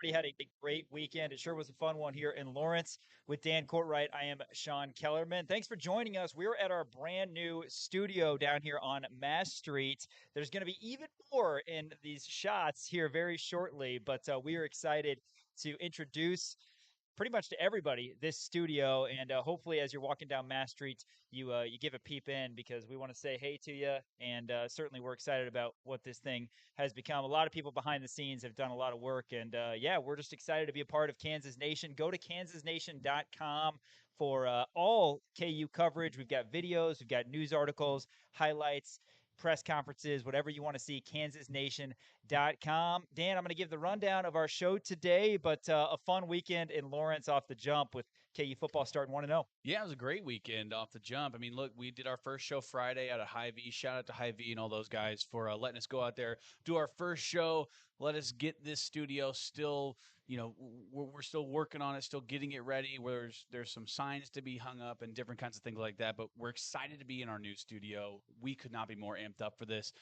Everybody had a great weekend. It sure was a fun one here in Lawrence with Dan Courtwright. I am Sean Kellerman. Thanks for joining us. We're at our brand new studio down here on Mass Street. There's going to be even more in these shots here very shortly, but we are excited to introduce pretty much to everybody this studio, and hopefully as you're walking down Mass Street, you give a peep in because we want to say hey to you, and certainly we're excited about what this thing has become. A lot of people behind the scenes have done a lot of work, and yeah, we're just excited to be a part of Kansas Nation. Go to kansasnation.com for all KU coverage. We've got videos, we've got news articles, highlights, press conferences, whatever you want to see, kansasnation.com. Dan, I'm going to give the rundown of our show today, but a fun weekend in Lawrence off the jump with KU football starting 1-0. Yeah, it was a great weekend off the jump. I mean, look, we did our first show Friday out of Hy-Vee. Shout out to Hy-Vee and all those guys for letting us go out there, do our first show, let us get this studio still, we're still working on it, still getting it ready. There's some signs to be hung up and different kinds of things like that, but we're excited to be in our new studio. We could not be more amped up for this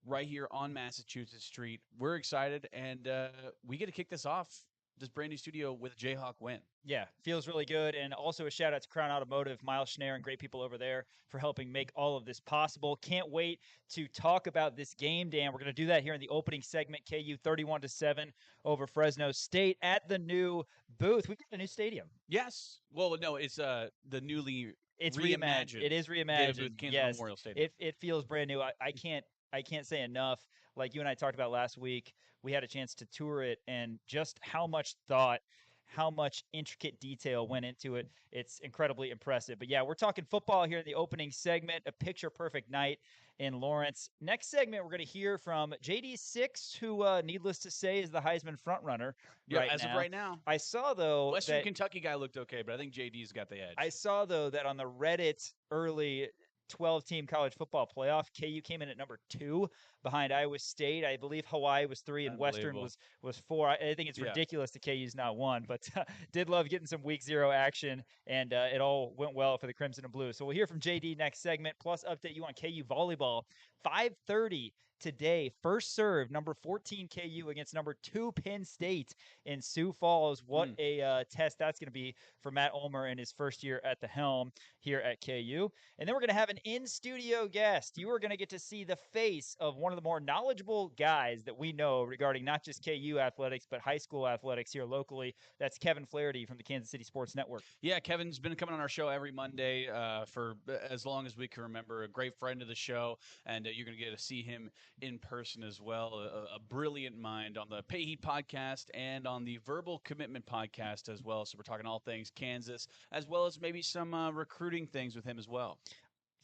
right here on Massachusetts Street. We're excited, and we get to kick this off, this brand new studio, with a Jayhawk win. Yeah, feels really good. And also a shout out to Crown Automotive, Miles Schneier, and great people over there for helping make all of this possible. Can't wait to talk about this game, Dan. We're going to do that here in the opening segment. KU 31-7 over Fresno State at the new booth. We got a new stadium. Yes. Well, no, it's the newly It's reimagined. It is reimagined. Booth, Kansas Yes, Memorial Stadium. it feels brand new. I can't say enough. Like you and I talked about last week, we had a chance to tour it, and just how much thought, how much intricate detail went into it. It's incredibly impressive. But yeah, we're talking football here in the opening segment, a picture perfect night in Lawrence. Next segment, we're going to hear from JD Six, who, needless to say, is the Heisman frontrunner Yeah, right as now. of right now. I saw though Western that Kentucky guy looked okay, but I think JD's got the edge. I saw though that on the Reddit early 12-team college football playoff, KU came in at number 2 behind Iowa State. I believe Hawaii was 3 and Western was 4. I think it's ridiculous that KU's not 1, but did love getting some week 0 action, and it all went well for the Crimson and Blue. So we'll hear from JD next segment, plus update you on KU volleyball. 5:30 today, first serve, number 14 KU against number 2 Penn State in Sioux Falls. What a test that's going to be for Matt Ulmer in his first year at the helm here at KU. And then we're going to have an in-studio guest. You are going to get to see the face of one of the more knowledgeable guys that we know regarding not just KU athletics, but high school athletics here locally. That's Kevin Flaherty from the Kansas City Sports Network. Yeah, Kevin's been coming on our show every Monday for as long as we can remember. A great friend of the show, and you're going to get to see him in person as well. A brilliant mind on the Pay Heat podcast and on the Verbal Commitment podcast as well. So we're talking all things Kansas, as well as maybe some recruiting things with him as well.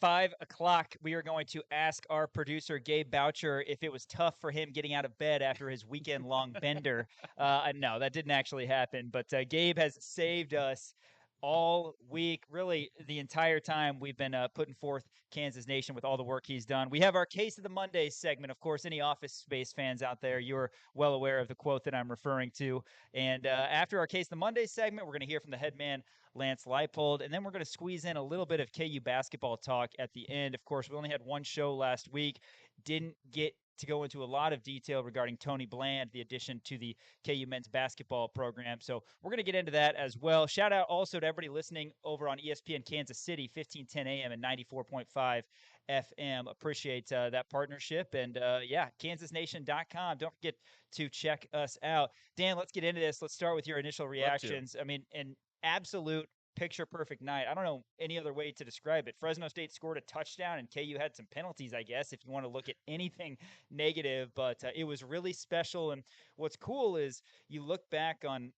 5 o'clock, we are going to ask our producer, Gabe Boucher, if it was tough for him getting out of bed after his weekend-long bender. No, that didn't actually happen, but Gabe has saved us all week, really the entire time we've been putting forth Kansas Nation with all the work he's done. We have our Case of the Monday segment. Of course, any Office Space fans out there, you're well aware of the quote that I'm referring to. And after our Case of the Monday segment, we're going to hear from the head man, Lance Leipold, and then we're going to squeeze in a little bit of KU basketball talk at the end. Of course, we only had one show last week, didn't get to go into a lot of detail regarding Tony Bland, the addition to the KU men's basketball program. So we're going to get into that as well. Shout out also to everybody listening over on ESPN Kansas City, 1510 AM and 94.5 FM. Appreciate that partnership. And yeah, kansasnation.com. Don't forget to check us out. Dan, let's get into this. Let's start with your initial reactions. I mean, an absolute picture perfect night. I don't know any other way to describe it. Fresno State scored a touchdown, and KU had some penalties, I guess, if you want to look at anything negative, but it was really special. And what's cool is you look back on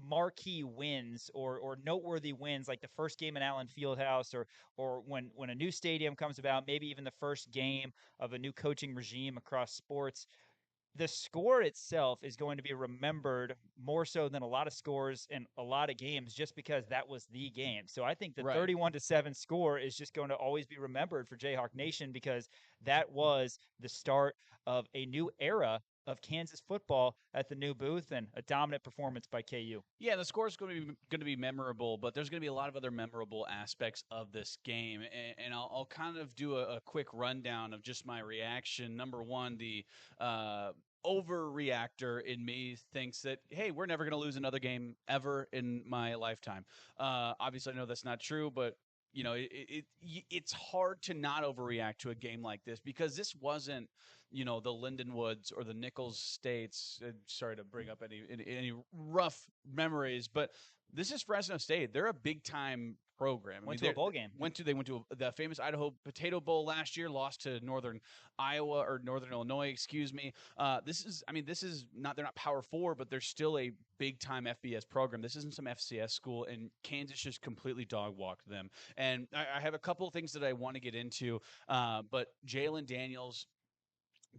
marquee wins or noteworthy wins, like the first game in Allen Fieldhouse, or when a new stadium comes about, maybe even the first game of a new coaching regime across sports. The score itself is going to be remembered more so than a lot of scores in a lot of games, just because that was the game. So I think the 31-7 score is just going to always be remembered for Jayhawk Nation, because that was the start of a new era of Kansas football at the new booth, and a dominant performance by KU. Yeah, the score is going to be memorable, but there's going to be a lot of other memorable aspects of this game, and I'll kind of do a quick rundown of just my reaction. Number one, the overreactor in me thinks that, hey, we're never going to lose another game ever in my lifetime. Obviously, I know that's not true, but it's hard to not overreact to a game like this because this wasn't, the Lindenwoods or the Nichols States. Sorry to bring up any rough memories, but this is Fresno State. They're a big time program. Went to a bowl game. They went to the famous Idaho Potato Bowl last year, lost to Northern Iowa or Northern Illinois, excuse me. This is not, they're not Power Four, but they're still a big time FBS program. This isn't some FCS school, and Kansas just completely dog walked them. And I have a couple of things that I want to get into, but Jalon Daniels,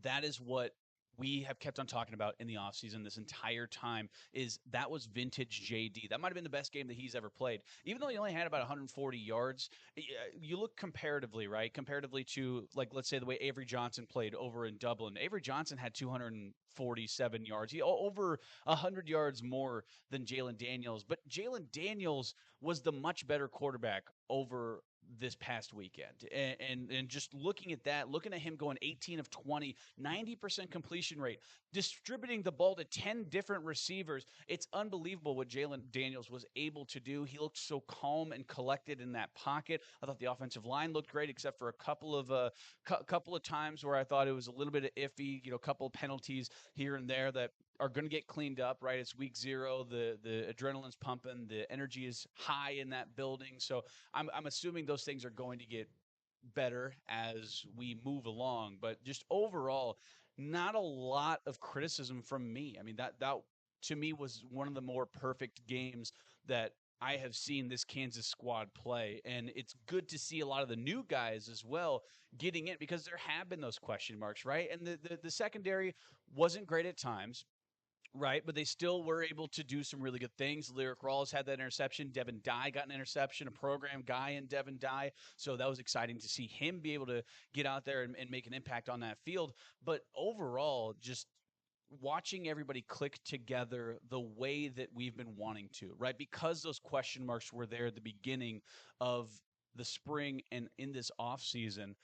that is what we have kept on talking about in the offseason this entire time. Is that was vintage JD. That might have been the best game that he's ever played. Even though he only had about 140 yards, you look comparatively, right? Comparatively to, like, let's say the way Avery Johnson played over in Dublin. Avery Johnson had 247 yards. He over 100 yards more than Jalon Daniels. But Jalon Daniels was the much better quarterback over this past weekend. And just looking at that, looking at him going 18 of 20, 90% completion rate, distributing the ball to 10 different receivers. It's unbelievable what Jalon Daniels was able to do. He looked so calm and collected in that pocket. I thought the offensive line looked great, except for a couple of times where I thought it was a little bit of iffy, a couple of penalties here and there that are going to get cleaned up, right? It's week 0. The adrenaline's pumping. The energy is high in that building. So I'm assuming those things are going to get better as we move along. But just overall, not a lot of criticism from me. I mean, that to me was one of the more perfect games that I have seen this Kansas squad play. And it's good to see a lot of the new guys as well getting in, because there have been those question marks, right? And the secondary wasn't great at times. Right, but they still were able to do some really good things. Lyric Rawls had that interception. Devin Dye got an interception, a program guy in Devin Dye. So that was exciting to see him be able to get out there and make an impact on that field. But overall, just watching everybody click together the way that we've been wanting to, right? Because those question marks were there at the beginning of the spring and in this offseason.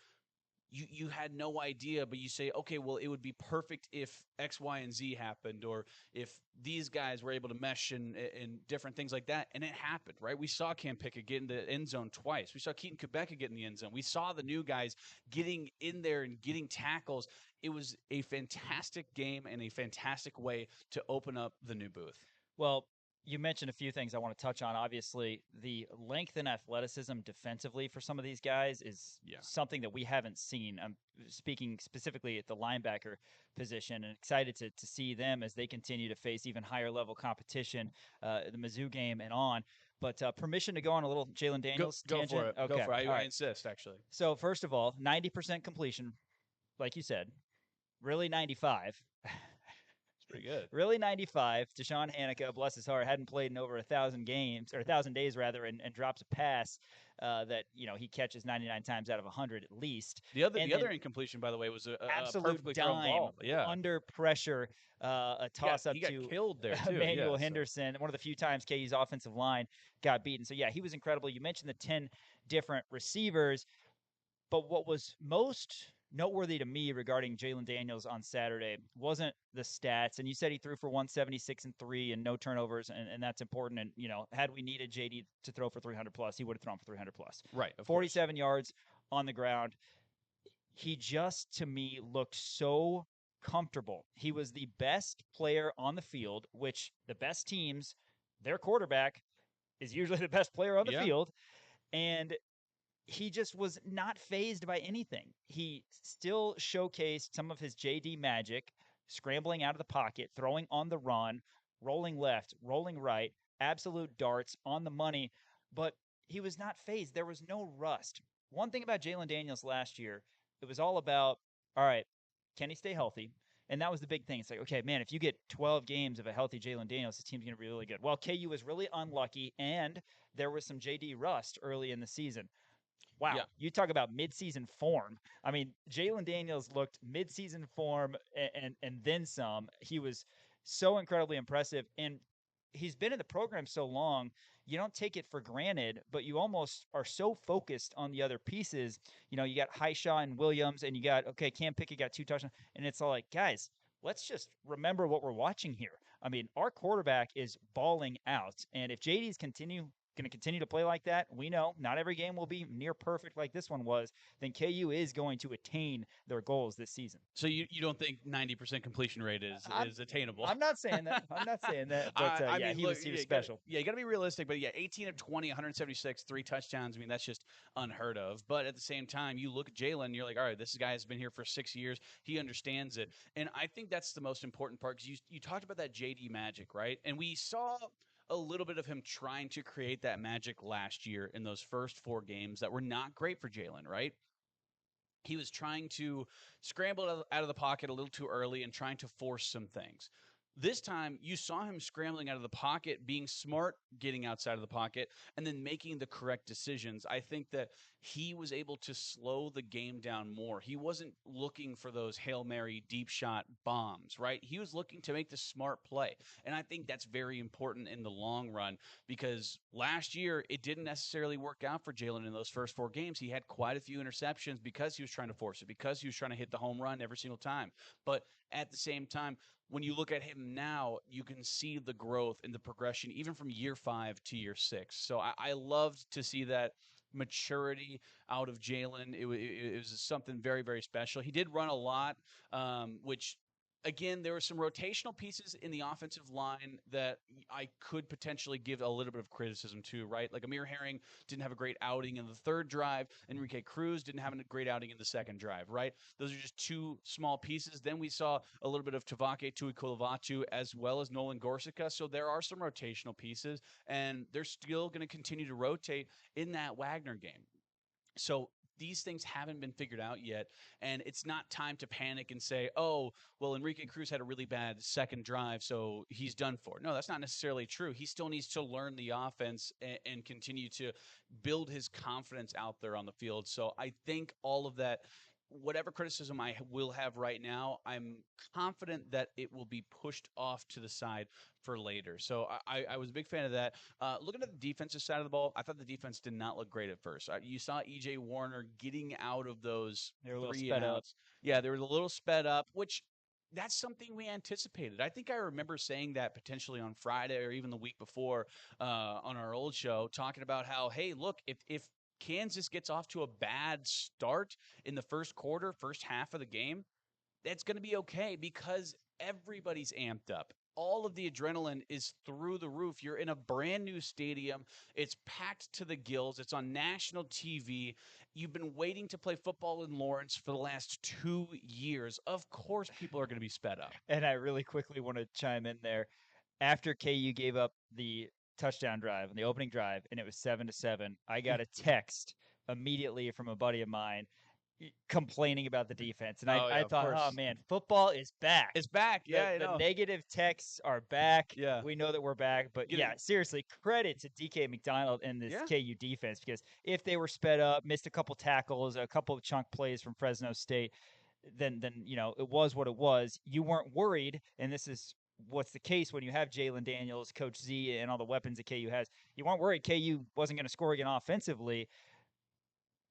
You had no idea, but you say, okay, well, it would be perfect if X, Y, and Z happened, or if these guys were able to mesh and different things like that. And it happened, right? We saw Cam Pickett get in the end zone twice. We saw Keaton Quebec get in the end zone. We saw the new guys getting in there and getting tackles. It was a fantastic game and a fantastic way to open up the new booth. Well, you mentioned a few things I want to touch on. Obviously, the length and athleticism defensively for some of these guys is something that we haven't seen. I'm speaking specifically at the linebacker position, and excited to see them as they continue to face even higher level competition, the Mizzou game and on. But permission to go on a little Jalon Daniels tangent? Go for it. Okay. Go for it. I right. insist, actually. So, first of all, 90% completion, like you said, really 95. Pretty good. Really 95. Deshaun Hanika, bless his heart, hadn't played in over 1,000 games, or 1,000 days rather, and drops a pass that he catches 99 times out of 100 at least. The other incompletion, by the way, was a perfectly thrown ball. Yeah, under pressure, a toss up to killed there too. Emmanuel Henderson. One of the few times KU's offensive line got beaten. So yeah, he was incredible. You mentioned the 10 different receivers, but what was most noteworthy to me regarding Jalon Daniels on Saturday wasn't the stats. And you said he threw for 176 and 3 and no turnovers, and that's important. And had we needed JD to throw for 300 plus, he would have thrown for 300 plus. Right. 47 yards on the ground. He just, to me, looked so comfortable. He was the best player on the field, which the best teams, their quarterback is usually the best player on the field. And he just was not fazed by anything. He still showcased some of his JD magic, scrambling out of the pocket, throwing on the run, rolling left, rolling right, absolute darts on the money, but he was not fazed. There was no rust. One thing about Jalon Daniels last year, it was all about, all right, can he stay healthy? And that was the big thing. It's like, okay, man, if you get 12 games of a healthy Jalon Daniels, the team's going to be really good. Well, KU was really unlucky, and there was some JD rust early in the season. Wow. Yeah. You talk about midseason form. I mean, Jalon Daniels looked midseason form and then some. He was so incredibly impressive. And he's been in the program so long, you don't take it for granted, but you almost are so focused on the other pieces. You got Hishaw and Williams, and you got, okay, Cam Pickett got 2 touchdowns. And it's all like, guys, let's just remember what we're watching here. I mean, our quarterback is balling out, and if JD's going to continue to play like that, we know not every game will be near perfect like this one was, then KU is going to attain their goals this season. So you don't think 90% completion rate is attainable? I'm not saying that. I'm not saying that. But I yeah, mean, he look, was special. you got to be realistic. But yeah, 18 of 20, 176, 3 touchdowns. I mean, that's just unheard of. But at the same time, you look at Jalon, you're like, all right, this guy has been here for 6 years. He understands it, and I think that's the most important part, because you talked about that JD magic, right? And we saw a little bit of him trying to create that magic last year in those first 4 games that were not great for Jalon, right? He was trying to scramble out of the pocket a little too early and trying to force some things. This time, you saw him scrambling out of the pocket, being smart, getting outside of the pocket, and then making the correct decisions. I think that he was able to slow the game down more. He wasn't looking for those Hail Mary deep shot bombs, right? He was looking to make the smart play. And I think that's very important in the long run, because last year it didn't necessarily work out for Jalon in those first 4 games. He had quite a few interceptions because he was trying to force it, because he was trying to hit the home run every single time. But at the same time, when you look at him now, you can see the growth and the progression, even from year 5 to year 6. So I loved to see that maturity out of Jalon. It was something very, very special. He did run a lot, which, again, there were some rotational pieces in the offensive line that I could potentially give a little bit of criticism to, right? Like Amir Herring didn't have a great outing in the 3rd drive. Enrique Cruz didn't have a great outing in the 2nd drive, right? Those are just 2 small pieces. Then we saw a little bit of Tavake Tuikolavatu as well as Nolan Gorsica. So there are some rotational pieces, and they're still going to continue to rotate in that Wagner game. So these things haven't been figured out yet, and it's not time to panic and say, oh, well, Enrique Cruz had a really bad 2nd drive, so he's done for. No, that's not necessarily true. He still needs to learn the offense and continue to build his confidence out there on the field. So I think all of that, whatever criticism I will have right now, I'm confident that it will be pushed off to the side for later. So I was a big fan of that. Looking at the defensive side of the ball, I thought the defense did not look great at first. You saw EJ Warner getting out of those 3 and outs. Yeah, they were a little sped up, which that's something we anticipated. I think I remember saying that potentially on Friday or even the week before on our old show, talking about how, hey, look, if Kansas gets off to a bad start in the first quarter, first half of the game, that's going to be okay, because everybody's amped up. All of the adrenaline is through the roof. You're in a brand new stadium. It's packed to the gills. It's on national TV. You've been waiting to play football in Lawrence for the last 2 years. Of course, people are going to be sped up. And I really quickly want to chime in there. After KU gave up the touchdown drive, the opening drive, and it was 7-7, I got a text immediately from a buddy of mine complaining about the defense. And I thought, oh man, football is back. It's back. Yeah, the negative texts are back. Yeah. We know that we're back. But yeah, seriously, credit to DK McDonald and this KU defense, because if they were sped up, missed a couple tackles, a couple of chunk plays from Fresno State, then it was what it was. You weren't worried, and this is what's the case when you have Jalon Daniels, Coach Z, and all the weapons that KU has. You weren't worried KU wasn't going to score again offensively,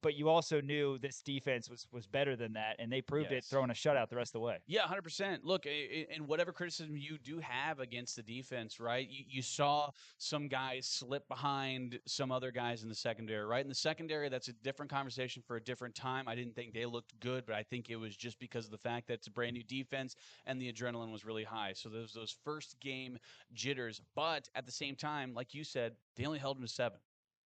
but you also knew this defense was better than that, and they proved it throwing a shutout the rest of the way. Yeah, 100%. Look, and whatever criticism you do have against the defense, right, you saw some guys slip behind some other guys in the secondary, right? In the secondary, that's a different conversation for a different time. I didn't think they looked good, but I think it was just because of the fact that it's a brand new defense and the adrenaline was really high. So there's those first game jitters. But at the same time, like you said, they only held them to 7.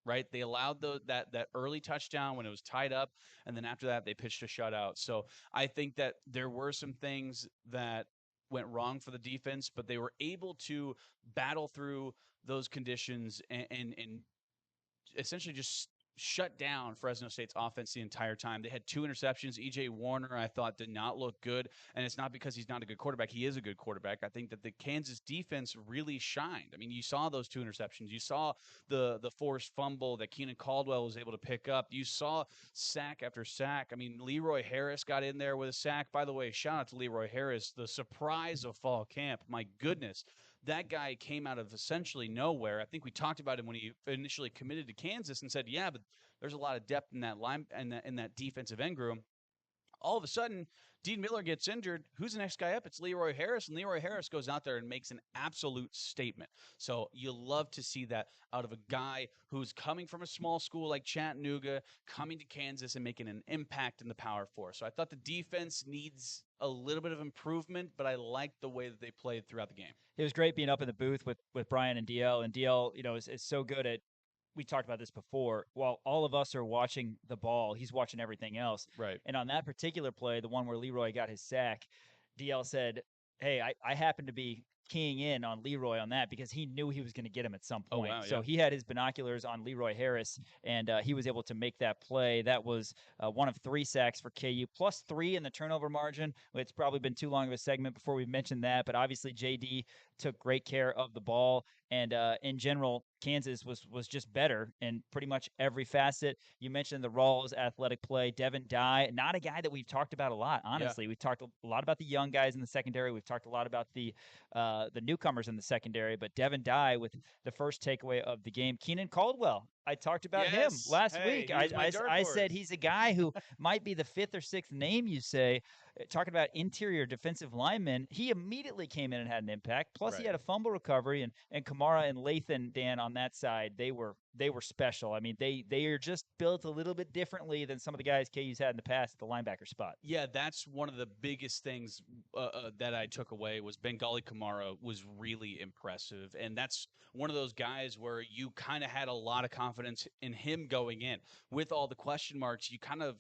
Right, they allowed that early touchdown when it was tied up, and then after that they pitched a shutout. So I think that there were some things that went wrong for the defense, but they were able to battle through those conditions and essentially just shut down Fresno State's offense the entire time. They had 2 interceptions. EJ Warner, I thought, did not look good, and it's not because he's not a good quarterback. He is a good quarterback. I think that the Kansas defense really shined. I mean, you saw those 2 interceptions. You saw the forced fumble that Keenan Caldwell was able to pick up. You saw sack after sack. I mean, Leroy Harris got in there with a sack. By the way, shout out to Leroy Harris, the surprise of fall camp. My goodness. That guy came out of essentially nowhere. I think we talked about him when he initially committed to Kansas and said, yeah, but there's a lot of depth in that line and in that defensive end room. All of a sudden, Dean Miller gets injured. Who's the next guy up? It's Leroy Harris, and Leroy Harris goes out there and makes an absolute statement. So you love to see that out of a guy who's coming from a small school like Chattanooga, coming to Kansas and making an impact in the Power Four. So I thought the defense needs a little bit of improvement, but I liked the way that they played throughout the game. It was great being up in the booth with Brian and DL. And DL, is so good at. We talked about this before. While all of us are watching the ball, he's watching everything else. Right. And on that particular play, the one where Leroy got his sack, DL said, "Hey, I happen to be keying in on Leroy on that because he knew he was going to get him at some point. Oh, wow, So yeah. he had his binoculars on Leroy Harris, and he was able to make that play. That was one of 3 sacks for KU, plus 3 in the turnover margin. It's probably been too long of a segment before we mentioned that, but obviously JD took great care of the ball. And in general, Kansas was just better in pretty much every facet. You mentioned the Rawls athletic play. Devin Dye, not a guy that we've talked about a lot, honestly. Yeah. We've talked a lot about the young guys in the secondary. We've talked a lot about the newcomers in the secondary. But Devin Dye with the first takeaway of the game. Keenan Caldwell, I talked about him Yes. last Hey, week. he was my dark I horse. said he's a guy who might be the 5th or 6th name you say. Talking about interior defensive linemen, he immediately came in and had an impact. Plus, he Right. had a fumble recovery, and Kamara and Lathan, Dan, on that side, they were special. I mean, they are just built a little bit differently than some of the guys KU's had in the past at the linebacker spot. Yeah, that's one of the biggest things that I took away was Bengali Kamara was really impressive, and that's one of those guys where you kind of had a lot of confidence in him going in with all the question marks. You kind of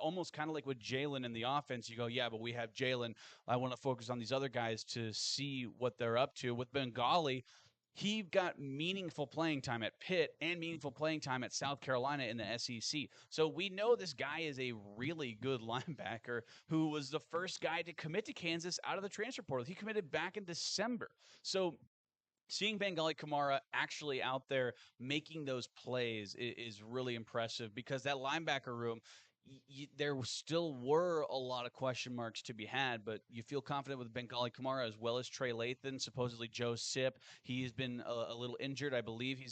almost kind of like with Jalon in the offense, you go, yeah, but we have Jalon. I want to focus on these other guys to see what they're up to. With Bengali, he got meaningful playing time at Pitt and meaningful playing time at South Carolina in the SEC. So we know this guy is a really good linebacker who was the first guy to commit to Kansas out of the transfer portal. He committed back in December. So seeing Bengali Kamara actually out there making those plays is really impressive because that linebacker room, there still were a lot of question marks to be had, but you feel confident with Bengali Kamara as well as Trey Lathan, supposedly Joe Sip. He's been a little injured. I believe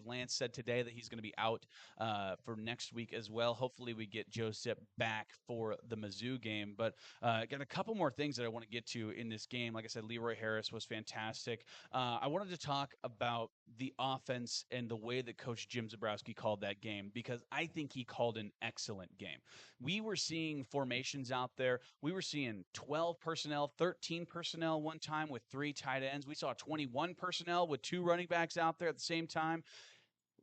Lance said today that he's going to be out for next week as well. Hopefully we get Joe Sip back for the Mizzou game. But got a couple more things that I want to get to in this game. Like I said, Leroy Harris was fantastic. I wanted to talk about the offense and the way that Coach Jim Zebrowski called that game because I think he called an excellent game. We were seeing formations out there. We were seeing 12 personnel, 13 personnel one time with 3 tight ends. We saw 21 personnel with 2 running backs out there at the same time.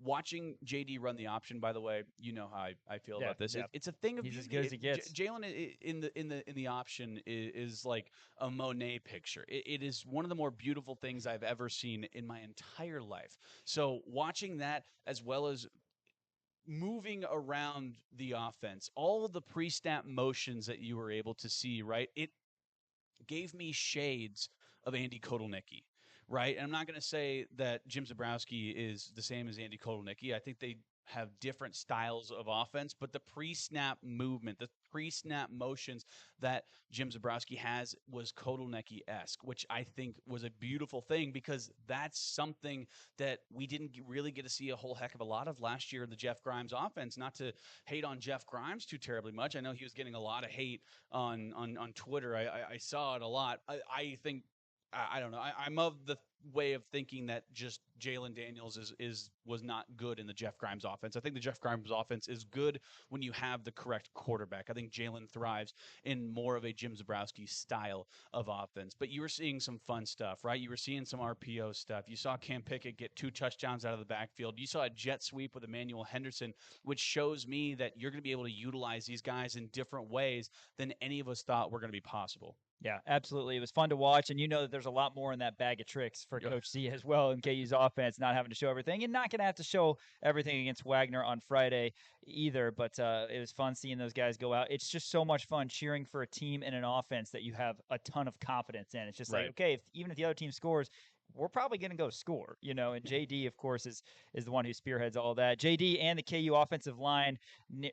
Watching JD run the option, by the way, you know how I feel about this. Yeah. It's a thing of He's as beauty. good as he gets. Jalon in the option is like a Monet picture. It is one of the more beautiful things I've ever seen in my entire life. So watching that as well as moving around the offense, all of the pre-snap motions that you were able to see, right? It gave me shades of Andy Kotelnicki, right? And I'm not going to say that Jim Zebrowski is the same as Andy Kotelnicki. I think they have different styles of offense, but the pre-snap movement, the pre-snap motions that Jim Zebrowski has was Kotelnicki-esque, which I think was a beautiful thing because that's something that we didn't really get to see a whole heck of a lot of last year in the Jeff Grimes offense. Not to hate on Jeff Grimes too terribly much. I know he was getting a lot of hate on Twitter. I saw it a lot. I think I don't know. I'm of the way of thinking that just Jalon Daniels was not good in the Jeff Grimes offense. I think the Jeff Grimes offense is good when you have the correct quarterback. I think Jalon thrives in more of a Jim Zebrowski style of offense. But you were seeing some fun stuff, right? You were seeing some RPO stuff. You saw Cam Pickett get 2 touchdowns out of the backfield. You saw a jet sweep with Emmanuel Henderson, which shows me that you're going to be able to utilize these guys in different ways than any of us thought were going to be possible. Yeah, absolutely. It was fun to watch, and you know that there's a lot more in that bag of tricks for Coach C as well in KU's offense, not having to show everything and not going to have to show everything against Wagner on Friday either. But it was fun seeing those guys go out. It's just so much fun cheering for a team and an offense that you have a ton of confidence in. It's just like, okay, even if the other team scores, we're probably going to go score, and JD, of course, is the one who spearheads all that. JD and the KU offensive line,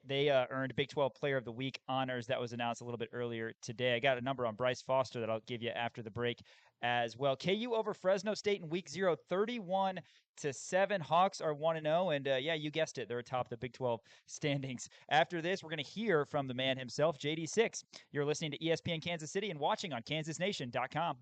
they earned Big 12 Player of the Week honors. That was announced a little bit earlier today. I got a number on Bryce Foster that I'll give you after the break as well. KU over Fresno State in week 0, 31-7. Hawks are 1-0, and yeah, you guessed it, they're atop the Big 12 standings. After this, we're going to hear from the man himself, JD6. You're listening to ESPN Kansas City and watching on KansasNation.com.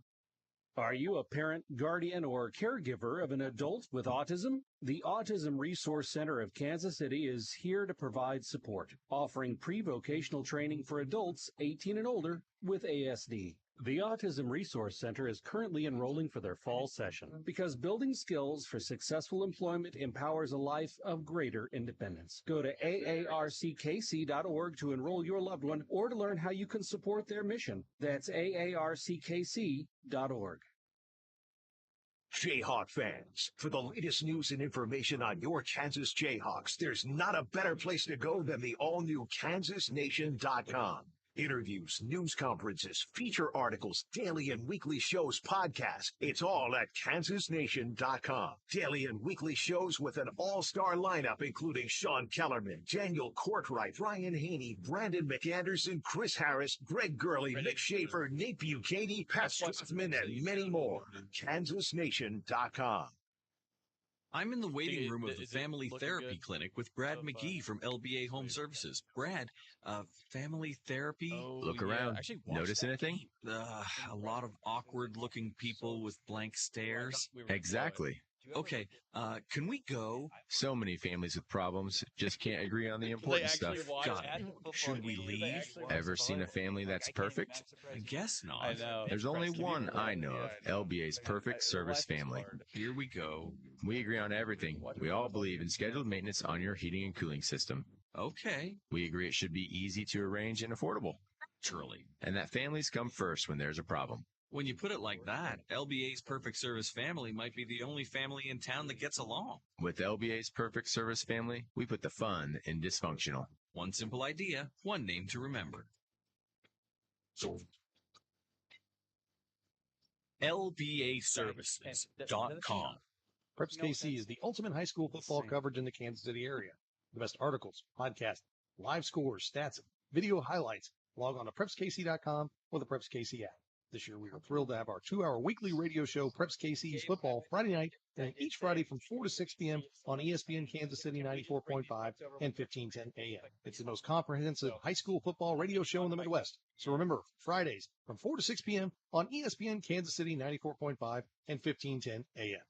Are you a parent, guardian, or caregiver of an adult with autism? The Autism Resource Center of Kansas City is here to provide support, offering pre-vocational training for adults 18 and older with ASD. The Autism Resource Center is currently enrolling for their fall session because building skills for successful employment empowers a life of greater independence. Go to aarckc.org to enroll your loved one or to learn how you can support their mission. That's aarckc.org. Jayhawk fans, for the latest news and information on your Kansas Jayhawks, there's not a better place to go than the all-new KansasNation.com. Interviews, news conferences, feature articles, daily and weekly shows, podcasts. It's all at KansasNation.com. Daily and weekly shows with an all-star lineup including Sean Kellerman, Daniel Courtwright, Ryan Haney, Brandon McAnderson, Chris Harris, Greg Gurley, Nick Schaefer, Nate Buchanan, Pat Strathman, and many more. KansasNation.com. I'm in the waiting room of the Family Therapy Clinic with Brad McGee from LBA Home Services. Brad, family therapy? Look around. Notice anything? A lot of awkward-looking people with blank stares. Exactly. Okay, can we go? So many families with problems just can't agree on the important stuff. Got it. Should we leave? Ever seen a family that's perfect? I guess not. I know. There's only one I know of, LBA's Perfect Service Family. Here we go. We agree on everything. We all believe in scheduled maintenance on your heating and cooling system. Okay. We agree it should be easy to arrange and affordable. Naturally. And that families come first when there's a problem. When you put it like that, LBA's Perfect Service Family might be the only family in town that gets along. With LBA's Perfect Service Family, we put the fun in dysfunctional. One simple idea, one name to remember. LBAservices.com. Preps KC is the ultimate high school football coverage in the Kansas City area. The best articles, podcasts, live scores, stats, video highlights. Log on to PrepsKC.com or the Preps KC app. This year, we are thrilled to have our 2-hour weekly radio show, Preps KC's Football, Friday night, and each Friday from 4 to 6 p.m. on ESPN Kansas City 94.5 and 1510 a.m. It's the most comprehensive high school football radio show in the Midwest. So remember, Fridays from 4 to 6 p.m. on ESPN Kansas City 94.5 and 1510 a.m.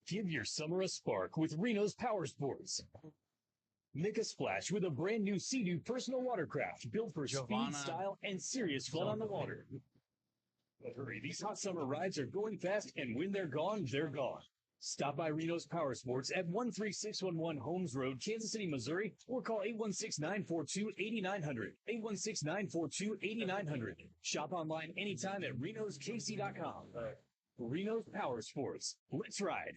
Give your summer a spark with Reno's Power Sports. Make a splash with a brand new Sea-Doo personal watercraft built for speed, style, and serious fun on the water. But hurry, these hot summer rides are going fast, and when they're gone, they're gone. Stop by Reno's Power Sports at 13611 Holmes Road, Kansas City, Missouri, or call 816-942-8900. 816-942-8900. Shop online anytime at renoskc.com. Reno's Power Sports. Let's ride.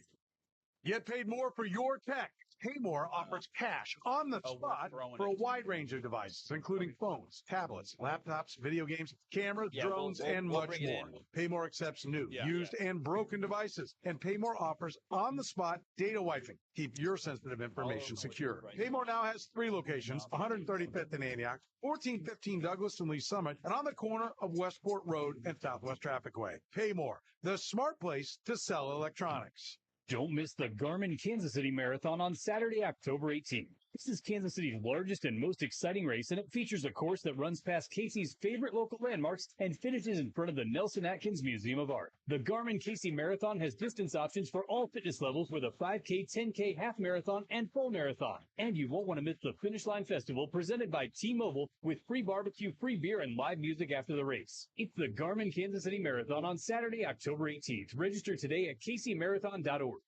Get paid more for your tech. Paymore offers cash on the spot for a wide range of devices, including phones, tablets, laptops, video games, cameras, drones, and much more. Paymore accepts new, used, and broken devices, and Paymore offers on-the-spot data wiping. Keep your sensitive information secure. Paymore now has 3 locations, 135th in Antioch, 1415 Douglas and Lee Summit, and on the corner of Westport Road and Southwest Trafficway. Paymore, the smart place to sell electronics. Don't miss the Garmin Kansas City Marathon on Saturday, October 18th. This is Kansas City's largest and most exciting race, and it features a course that runs past Casey's favorite local landmarks and finishes in front of the Nelson Atkins Museum of Art. The Garmin Casey Marathon has distance options for all fitness levels with a 5K, 10K, half marathon, and full marathon. And you won't want to miss the Finish Line Festival presented by T-Mobile with free barbecue, free beer, and live music after the race. It's the Garmin Kansas City Marathon on Saturday, October 18th. Register today at kcmarathon.org.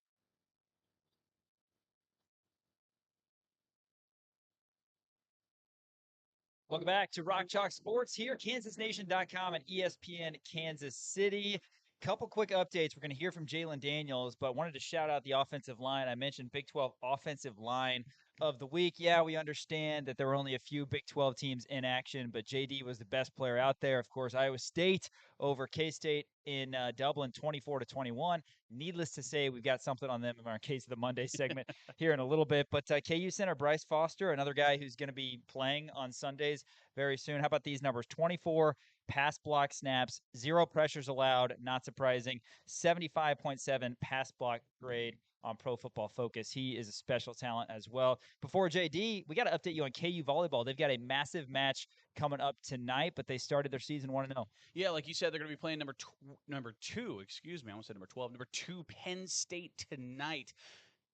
Welcome back to Rock Chalk Sports here, KansasNation.com and ESPN Kansas City. Couple quick updates. We're going to hear from Jalon Daniels, but wanted to shout out the offensive line. I mentioned Big 12 offensive line of the week. Yeah, we understand that there were only a few Big 12 teams in action, but JD was the best player out there. Of course, Iowa State over K-State in Dublin, 24-21. Needless to say, we've got something on them in our Case of the Monday segment here in a little bit. But KU center Bryce Foster, another guy who's going to be playing on Sundays very soon. How about these numbers? 24 pass block snaps, 0 pressures allowed, not surprising. 75.7 pass block grade on Pro Football Focus. He is a special talent as well. Before JD, we got to update you on KU volleyball. They've got a massive match coming up tonight, but they started their season 1-0. Yeah, like you said, they're going to be playing number 2, excuse me, I almost said number 12, number 2 Penn State tonight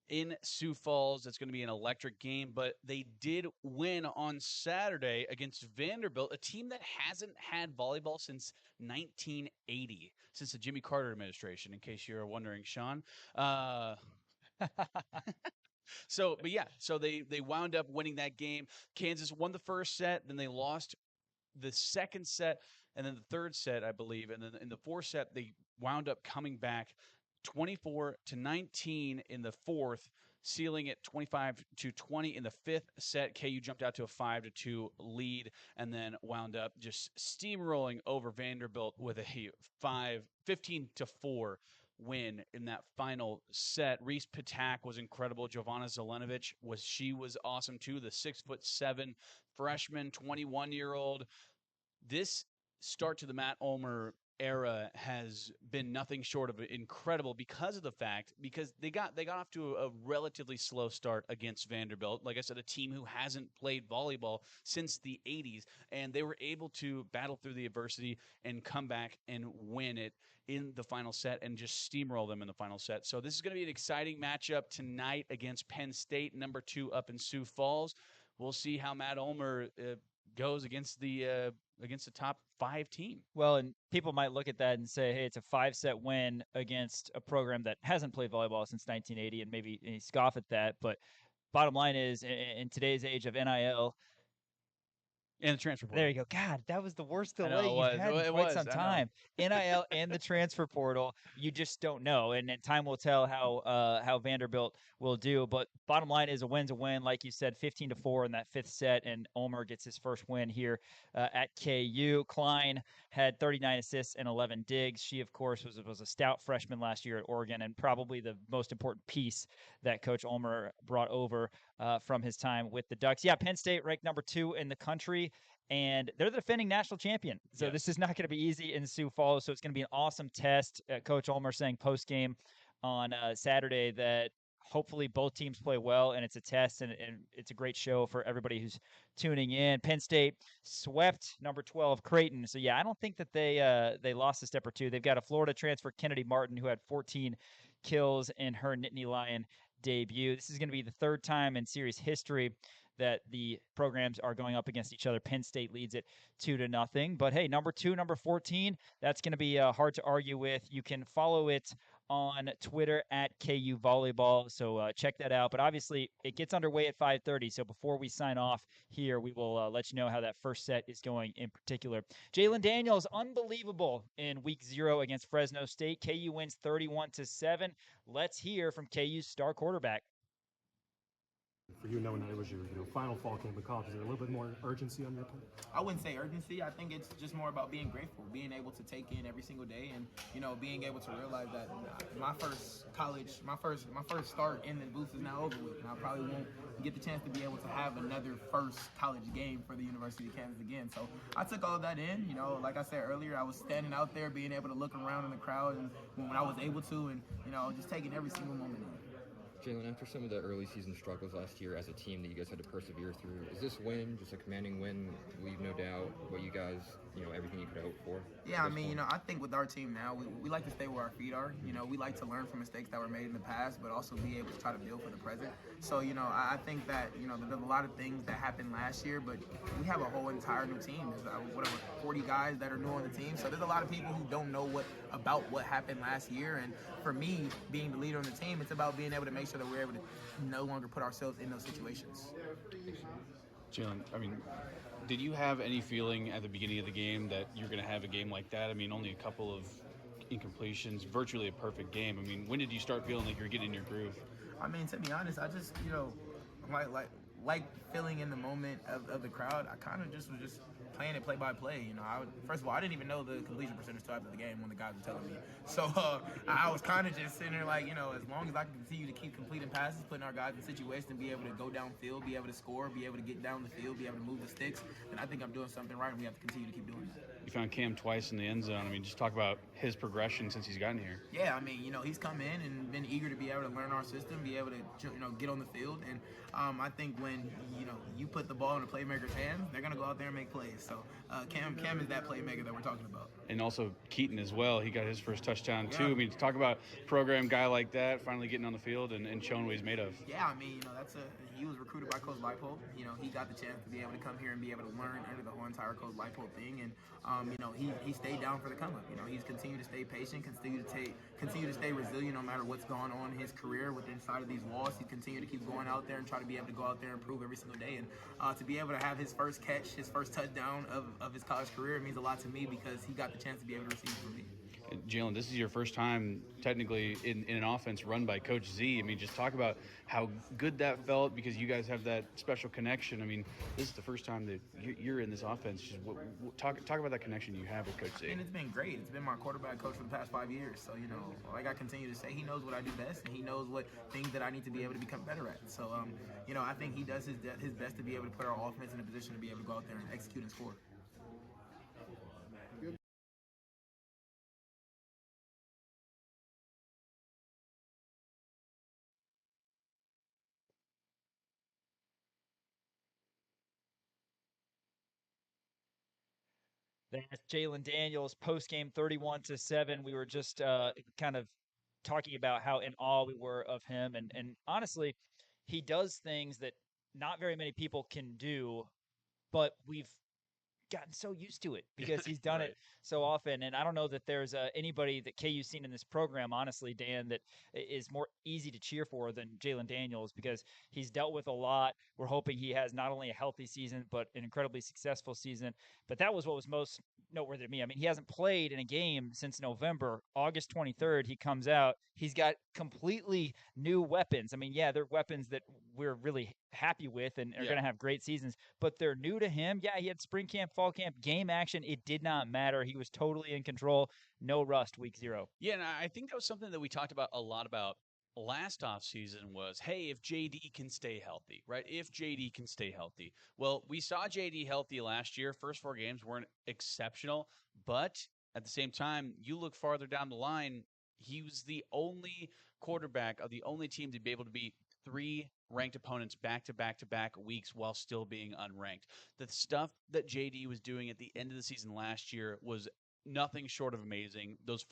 in Sioux Falls. It's going to be an electric game, but they did win on Saturday against Vanderbilt, a team that hasn't had volleyball since 1980, since the Jimmy Carter administration, in case you're wondering, Sean. So they wound up winning that game. Kansas won the first set, then they lost the second set, and then the third set, I believe. And then in the fourth set, they wound up coming back 24-19 in the fourth, sealing it 25-20 in the fifth set. KU jumped out to a 5-2 lead and then wound up just steamrolling over Vanderbilt with a 15-4 win in that final set. Reese Patak was incredible. Jovana Zelenovic was awesome too. The 6'7" freshman, 21-year-old. This start to the Matt Ulmer era has been nothing short of incredible because they got off to a relatively slow start against Vanderbilt. Like I said, a team who hasn't played volleyball since the 80s, and they were able to battle through the adversity and come back and win it in the final set and just steamroll them in the final set. So this is going to be an exciting matchup tonight against Penn State, number 2 up in Sioux Falls. We'll see how Matt Ulmer goes against the top 5 team. Well, and people might look at that and say, hey, it's a 5-set win against a program that hasn't played volleyball since 1980, and maybe scoff at that. But bottom line is, in today's age of NIL, and the transfer portal. There you go. God, that was the worst delay you've had in quite some time. NIL and the transfer portal, you just don't know. And time will tell how Vanderbilt will do. But bottom line is a win's a win. Like you said, 15-4 in that fifth set, and Ulmer gets his first win here at KU. Klein had 39 assists and 11 digs. She, of course, was a stout freshman last year at Oregon, and probably the most important piece that Coach Ulmer brought over from his time with the Ducks. Yeah, Penn State ranked number 2 in the country, and they're the defending national champion. So This is not going to be easy in Sioux Falls. So it's going to be an awesome test. Coach Ulmer saying post-game on Saturday that hopefully both teams play well, and it's a test, and it's a great show for everybody who's tuning in. Penn State swept number 12 Creighton. So, yeah, I don't think that they lost a step or two. They've got a Florida transfer, Kennedy Martin, who had 14 kills in her Nittany Lion debut. This is going to be the third time in series history that the programs are going up against each other. Penn State leads it 2-0. But hey, number 2, number 14, that's going to be hard to argue with. You can follow it on Twitter at KU Volleyball. So check that out. But obviously, it gets underway at 5:30. So before we sign off here, we will let you know how that first set is going in particular. Jalon Daniels, unbelievable in week 0 against Fresno State. KU wins 31-7. Let's hear from KU's star quarterback. For you, knowing that it was your final fall camp in college, is there a little bit more urgency on your part? I wouldn't say urgency. I think it's just more about being grateful, being able to take in every single day, and being able to realize that my first start in the booth is now over with, and I probably won't get the chance to be able to have another first college game for the University of Kansas again. So I took all of that in. Like I said earlier, I was standing out there, being able to look around in the crowd, and when I was able to, and just taking every single moment in. Jalon, after some of the early season struggles last year as a team that you guys had to persevere through, is this win just a commanding win? Leave no doubt what you guys, everything you could hope for? Yeah, I think with our team now, we like to stay where our feet are. We like to learn from mistakes that were made in the past, but also be able to try to build for the present. So, I think that, there's a lot of things that happened last year, but we have a whole entire new team. There's 40 guys that are new on the team. So there's a lot of people who don't know about what happened last year. And for me, being the leader on the team, it's about being able to make sure that we're able to no longer put ourselves in those situations. Jalon, did you have any feeling at the beginning of the game that you're going to have a game like that? Only a couple of incompletions, virtually a perfect game. When did you start feeling like you're getting in your groove? To be honest, I just, like feeling in the moment of the crowd. I kind of just was playing it play by play. You know, first of all, I didn't even know the completion percentage till after the game when the guys were telling me. So I was kind of just sitting there like, you know, as long as I can continue to keep completing passes, putting our guys in situations to be able to go downfield, be able to score, be able to get down the field, be able to move the sticks, then I think I'm doing something right, and we have to continue to keep doing that. You found Cam twice in the end zone. I mean, just talk about his progression since he's gotten here. Yeah, I mean, you know, he's come in and been eager to be able to learn our system, be able to, you know, get on the field. And I think when, you know, you put the ball in a playmaker's hands, they're going to go out there and make plays. So Cam is that playmaker that we're talking about. And also Keaton as well. He got his first touchdown too. I mean, to talk about a program guy like that finally getting on the field and showing what he's made of. Yeah, I mean, you know, he was recruited by Coach Leipold. You know, he got the chance to be able to come here and be able to learn under the whole entire Coach Leipold thing. And you know, he stayed down for the come up. You know, he's continued to stay patient, continue to stay resilient no matter what's going on in his career within inside of these walls. He continued to keep going out there and try to be able to go out there and improve every single day. And to be able to have his first catch, his first touchdown of his college career means a lot to me because he got the chance to be able to receive it from me. Jalon, this is your first time technically in an offense run by Coach Z. I mean, just talk about how good that felt because you guys have that special connection. I mean, this is the first time that you're in this offense. Just talk about that connection you have with Coach Z. And it's been great. It's been my quarterback coach for the past 5 years. So, you know, like I continue to say, he knows what I do best, and he knows what things that I need to be able to become better at. So, you know, I think he does his best to be able to put our offense in a position to be able to go out there and execute and score. That's Jalon Daniels post-game 31-7. We were just kind of talking about how in awe we were of him. And honestly, he does things that not very many people can do, but we've gotten so used to it because he's done it so often. And I don't know that there's anybody that KU's seen in this program, honestly, Dan, that is more easy to cheer for than Jalon Daniels because he's dealt with a lot. We're hoping he has not only a healthy season, but an incredibly successful season. But that was what was most noteworthy to me. I mean, he hasn't played in a game since November. August 23rd, he comes out. He's got completely new weapons. I mean, yeah, they're weapons that we're really happy with and are going to have great seasons, but they're new to him. Yeah, he had spring camp, fall camp, game action. It did not matter. He was totally in control. No rust week 0. Yeah, and I think that was something that we talked about a lot about last offseason was, hey, if JD can stay healthy, right? If JD can stay healthy. Well, we saw JD healthy last year. First 4 games weren't exceptional, but at the same time, you look farther down the line, he was the only quarterback of the only team to be able to beat 3 ranked opponents back-to-back weeks while still being unranked. The stuff that JD was doing at the end of the season last year was nothing short of amazing. Those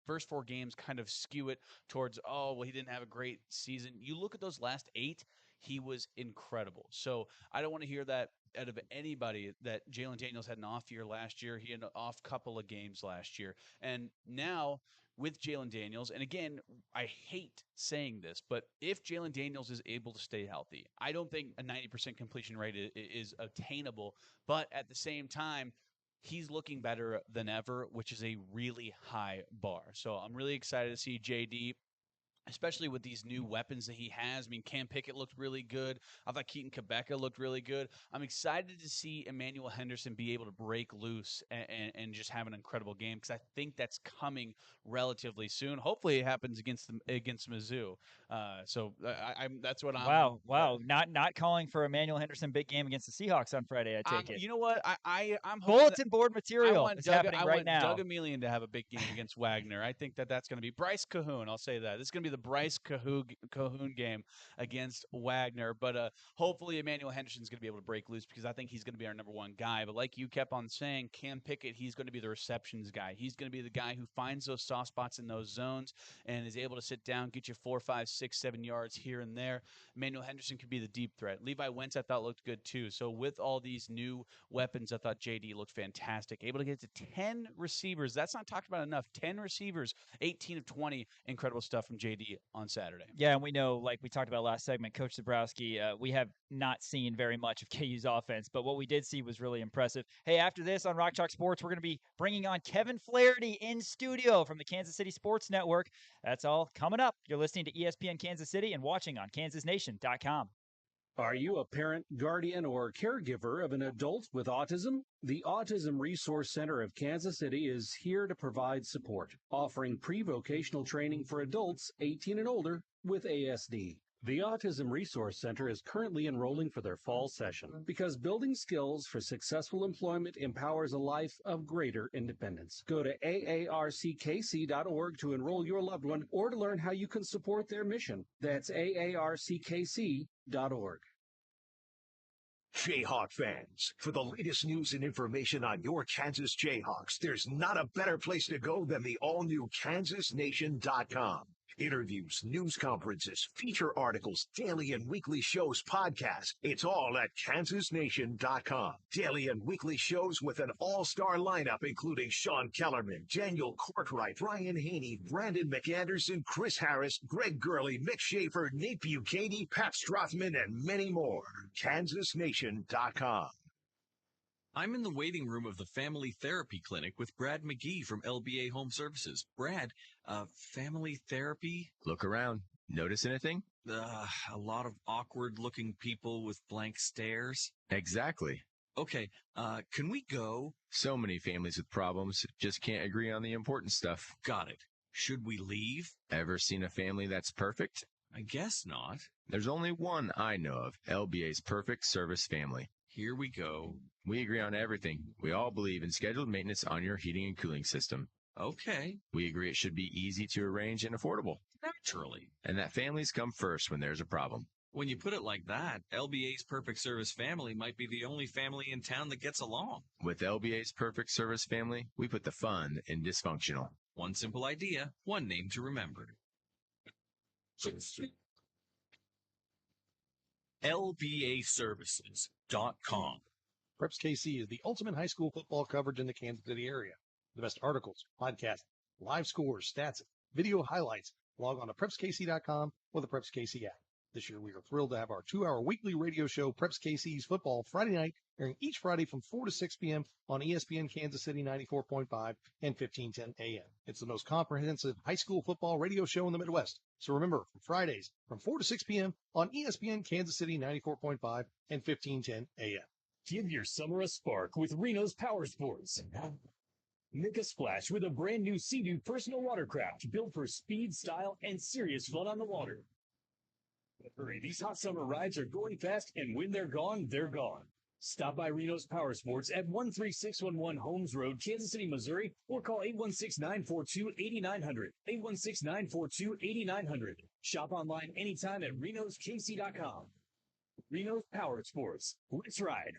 first 4 games kind of skew it towards, oh, well, he didn't have a great season. You look at those last 8, he was incredible. So I don't want to hear that out of anybody that Jalon Daniels had an off year last year. He had an off couple of games last year. And now with Jalon Daniels, and again, I hate saying this, but if Jalon Daniels is able to stay healthy, I don't think a 90% completion rate is attainable, but at the same time, he's looking better than ever, which is a really high bar. So I'm really excited to see JD, especially with these new weapons that he has. I mean, Cam Pickett looked really good. I thought Keaton Quebeca looked really good. I'm excited to see Emmanuel Henderson be able to break loose and just have an incredible game because I think that's coming relatively soon. Hopefully it happens against Mizzou. So that's what I'm. Wow. Not calling for Emmanuel Henderson big game against the Seahawks on Friday, I take it. You know what? I'm bulletin board material is happening right now. I want Doug Emelian to have a big game against Wagner. I think that's going to be Bryce Cahoon. I'll say that. This is going to be the Bryce Cahoon game against Wagner. But hopefully Emmanuel Henderson's going to be able to break loose because I think he's going to be our number 1 guy. But like you kept on saying, Cam Pickett, he's going to be the receptions guy. He's going to be the guy who finds those soft spots in those zones and is able to sit down, get you 4, 5, 6, 7 yards here and there. Emmanuel Henderson could be the deep threat. Levi Wentz, I thought, looked good too. So with all these new weapons, I thought JD looked fantastic. Able to get to 10 receivers. That's not talked about enough. 10 receivers, 18 of 20. Incredible stuff from JD on Saturday. Yeah, and we know, like we talked about last segment, Coach Zabrowski, we have not seen very much of KU's offense, but what we did see was really impressive. Hey, after this on Rock Chalk Sports, we're going to be bringing on Kevin Flaherty in studio from the Kansas City Sports Network. That's all coming up. You're listening to ESPN Kansas City and watching on kansasnation.com. Are you a parent, guardian, or caregiver of an adult with autism? The Autism Resource Center of Kansas City is here to provide support, offering pre-vocational training for adults 18 and older with ASD. The Autism Resource Center is currently enrolling for their fall session because building skills for successful employment empowers a life of greater independence. Go to aarckc.org to enroll your loved one or to learn how you can support their mission. That's aarckc.org. Jayhawk fans, for the latest news and information on your Kansas Jayhawks, there's not a better place to go than the all-new KansasNation.com. Interviews, news conferences, feature articles, daily and weekly shows, podcasts. It's all at KansasNation.com. Daily and weekly shows with an all-star lineup including Sean Kellerman, Daniel Courtwright, Ryan Haney, Brandon McAnderson, Chris Harris, Greg Gurley, Mick Schaefer, Nate Buchanan, Pat Strothman, and many more. KansasNation.com. I'm in the waiting room of the Family Therapy Clinic with Brad McGee from LBA Home Services. Brad, family therapy? Look around. Notice anything? A lot of awkward-looking people with blank stares. Exactly. Okay, can we go? So many families with problems just can't agree on the important stuff. Got it. Should we leave? Ever seen a family that's perfect? I guess not. There's only one I know of, LBA's Perfect Service Family. Here we go. We agree on everything. We all believe in scheduled maintenance on your heating and cooling system. Okay. We agree it should be easy to arrange and affordable. Naturally. And that families come first when there's a problem. When you put it like that, LBA's Perfect Service Family might be the only family in town that gets along. With LBA's Perfect Service Family, we put the fun in dysfunctional. One simple idea, one name to remember. LBAservices.com. Preps KC is the ultimate high school football coverage in the Kansas City area. The best articles, podcasts, live scores, stats, video highlights. Log on to PrepsKC.com or the Preps KC app. This year, we are thrilled to have our 2-hour weekly radio show, Preps KC's Football Friday Night, airing each Friday from 4 to 6 p.m. on ESPN Kansas City 94.5 and 1510 a.m. It's the most comprehensive high school football radio show in the Midwest. So remember, Fridays from 4 to 6 p.m. on ESPN Kansas City 94.5 and 1510 a.m. Give your summer a spark with Reno's Power Sports. Make a splash with a brand new Sea-Doo personal watercraft built for speed, style, and serious fun on the water. Hurry, these hot summer rides are going fast, and when they're gone, they're gone. Stop by Reno's Power Sports at 13611 Holmes Road, Kansas City, Missouri, or call 816-942-8900. 816-942-8900. Shop online anytime at renoskc.com. Reno's Power Sports. Let's ride.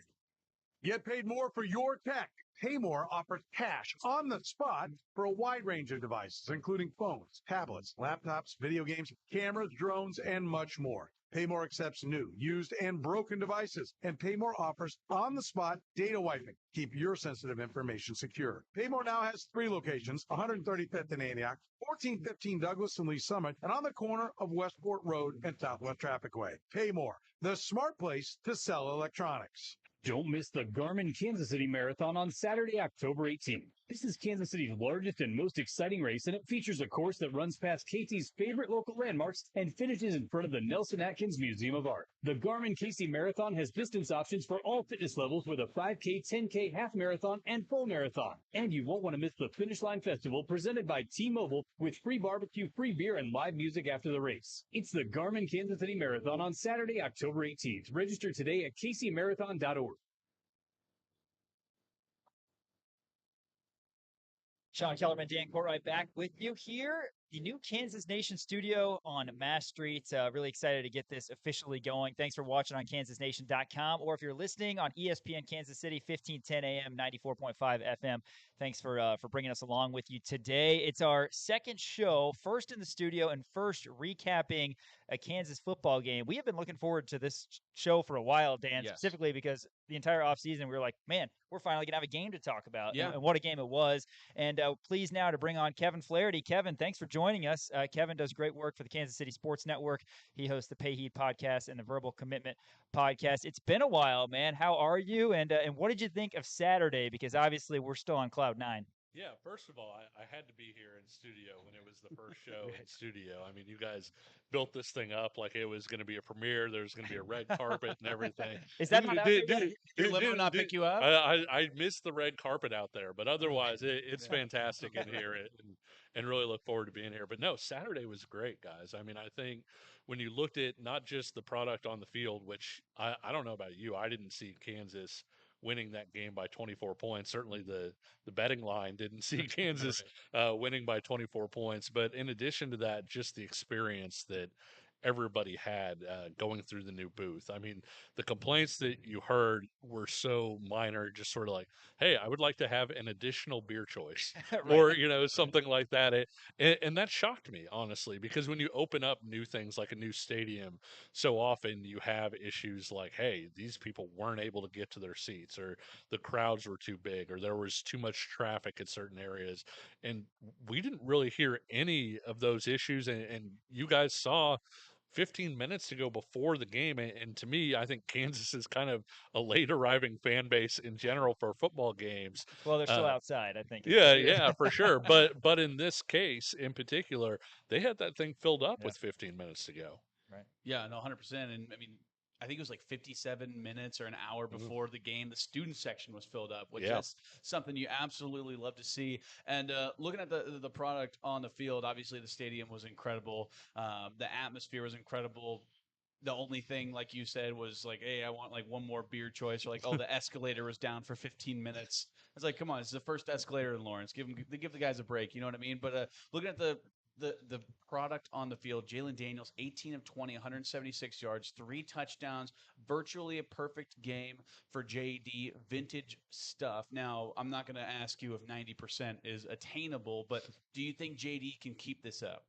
Get paid more for your tech. Paymore offers cash on the spot for a wide range of devices, including phones, tablets, laptops, video games, cameras, drones, and much more. Paymore accepts new, used, and broken devices, and Paymore offers on-the-spot data wiping. Keep your sensitive information secure. Paymore now has 3 locations, 135th in Antioch, 1415 Douglas and Lee Summit, and on the corner of Westport Road and Southwest Traffic Way. Paymore, the smart place to sell electronics. Don't miss the Garmin Kansas City Marathon on Saturday, October 18th. This is Kansas City's largest and most exciting race, and it features a course that runs past KC's favorite local landmarks and finishes in front of the Nelson Atkins Museum of Art. The Garmin KC Marathon has distance options for all fitness levels with a 5K, 10K, half marathon, and full marathon. And you won't want to miss the Finish Line Festival presented by T-Mobile with free barbecue, free beer, and live music after the race. It's the Garmin Kansas City Marathon on Saturday, October 18th. Register today at kcmarathon.org. Sean Kellerman, Dan Courtwright back with you here. The new Kansas Nation studio on Mass Street. Really excited to get this officially going. Thanks for watching on KansasNation.com, or if you're listening on ESPN Kansas City, 1510 AM, 94.5 FM. Thanks for bringing us along with you today. It's our second show, first in the studio and first recapping a Kansas football game. We have been looking forward to this show for a while, Dan, Yes. specifically because the entire offseason we were like, man, we're finally going to have a game to talk about. Yeah. And what a game it was. And pleased now to bring on Kevin Flaherty. Kevin, thanks for joining us. Kevin does great work for the Kansas City Sports Network. He hosts the Pay Heed podcast and the Verbal Commitment podcast. It's been a while, man. How are you? And what did you think of Saturday? Because obviously we're still on cloud 9. Yeah, first of all, I had to be here in studio when it was the first show in studio. I mean, you guys built this thing up like it was going to be a premiere. There was going to be a red carpet and everything. Is that not out there yet? Did limo not pick you up? I missed the red carpet out there, but otherwise it's fantastic in here, and really look forward to being here. But no, Saturday was great, guys. I mean, I think when you looked at not just the product on the field, which I don't know about you, I didn't see Kansas winning that game by 24 points. Certainly the betting line didn't see Kansas winning by 24 points. But in addition to that, just the experience that everybody had going through the new booth. I mean, the complaints that you heard were so minor, just sort of like, hey, I would like to have an additional beer choice or, something like that. And that shocked me, honestly, because when you open up new things like a new stadium, so often you have issues like, hey, these people weren't able to get to their seats, or the crowds were too big, or there was too much traffic in certain areas. And we didn't really hear any of those issues. And you guys saw 15 minutes to go before the game. And to me, I think Kansas is kind of a late arriving fan base in general for football games. Well, they're still outside, I think. Yeah, for sure. But in this case in particular, they had that thing filled up with 15 minutes to go. Right. Yeah, no, 100%. And I mean, I think it was like 57 minutes or an hour before the game, the student section was filled up, which is something you absolutely love to see. And looking at the product on the field, obviously the stadium was incredible. The atmosphere was incredible. The only thing, like you said, was like, hey, I want like one more beer choice, or like, oh, the escalator was down for 15 minutes. It's like, come on, it's the first escalator in Lawrence. Give the guys a break. You know what I mean? But looking at the product on the field, Jalon Daniels, 18 of 20, 176 yards, 3 touchdowns, virtually a perfect game for JD, vintage stuff. Now, I'm not going to ask you if 90% is attainable, but do you think JD can keep this up?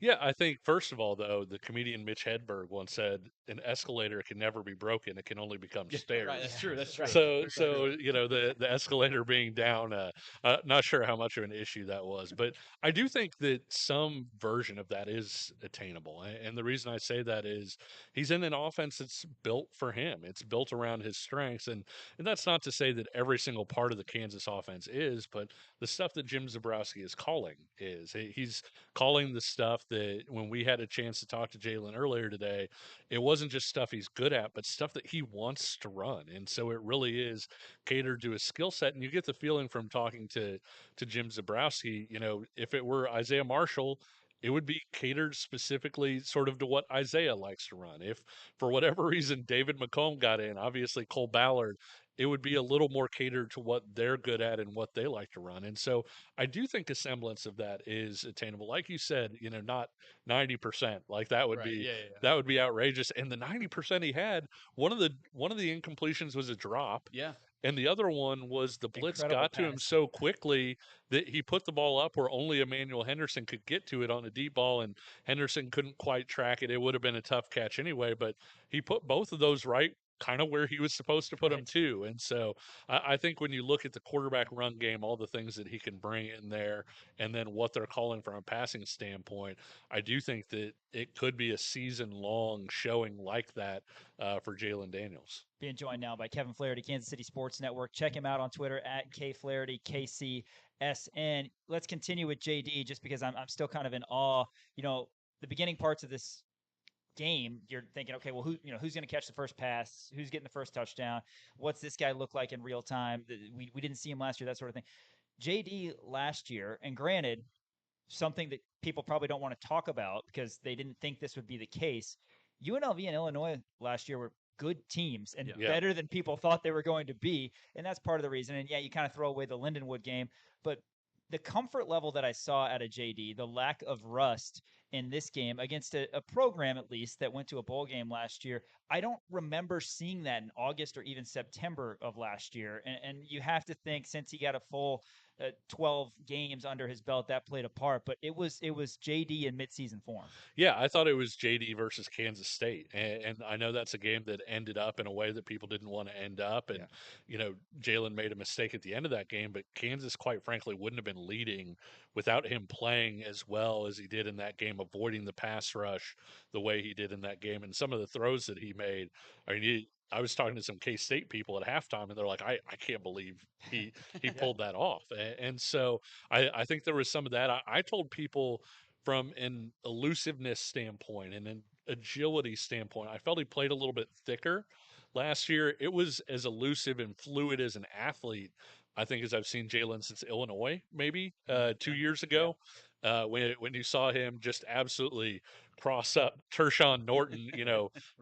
Yeah, I think first of all, though, the comedian Mitch Hedberg once said, "An escalator can never be broken; it can only become stairs." Right, that's true. That's true. So the escalator being down, not sure how much of an issue that was, but I do think that some version of that is attainable. And the reason I say that is he's in an offense that's built for him. It's built around his strengths, and that's not to say that every single part of the Kansas offense is, but the stuff that Jim Zebrowski is calling is. He's calling the stuff that when we had a chance to talk to Jalon earlier today, it wasn't just stuff he's good at, but stuff that he wants to run. And so it really is catered to his skill set. And you get the feeling from talking to Jim Zebrowski, if it were Isaiah Marshall, it would be catered specifically sort of to what Isaiah likes to run. If for whatever reason David McComb got in, obviously Cole Ballard, it would be a little more catered to what they're good at and what they like to run. And so I do think a semblance of that is attainable. Like you said, not 90%. Like that would that would be outrageous. And the 90% he had, one of the incompletions was a drop. Yeah. And the other one was the blitz got to him so quickly that he put the ball up where only Emmanuel Henderson could get to it on a deep ball, and Henderson couldn't quite track it. It would have been a tough catch anyway, but he put both of those right kind of where he was supposed to put them too. And so I think when you look at the quarterback run game, all the things that he can bring in there, and then what they're calling from a passing standpoint, I do think that it could be a season-long showing like that for Jalon Daniels. Being joined now by Kevin Flaherty, Kansas City Sports Network. Check him out on Twitter at KFlaherty, KCSN. Let's continue with JD just because I'm still kind of in awe. The beginning parts of this game, you're thinking, okay, well, who's going to catch the first pass? Who's getting the first touchdown? What's this guy look like in real time? We didn't see him last year, that sort of thing. JD last year, and granted, something that people probably don't want to talk about because they didn't think this would be the case. UNLV and Illinois last year were good teams and better than people thought they were going to be. And that's part of the reason. And you kind of throw away the Lindenwood game, but the comfort level that I saw out of JD, the lack of rust in this game against a program, at least, that went to a bowl game last year, I don't remember seeing that in August or even September of last year. And you have to think, since he got a full 12 games under his belt, that played a part. But it was JD in midseason form. Yeah, I thought it was JD versus Kansas State. And I know that's a game that ended up in a way that people didn't want to end up. And, Jalon made a mistake at the end of that game, but Kansas, quite frankly, wouldn't have been leading without him playing as well as he did in that game, avoiding the pass rush the way he did in that game. And some of the throws that he made, I was talking to some K-State people at halftime, and they're like, I can't believe he pulled that off. And so I think there was some of that. I told people from an elusiveness standpoint and an agility standpoint, I felt he played a little bit thicker last year. It was as elusive and fluid as an athlete, I think, as I've seen Jalon since Illinois, maybe 2 years ago. When you saw him just absolutely cross up Tershawn Norton,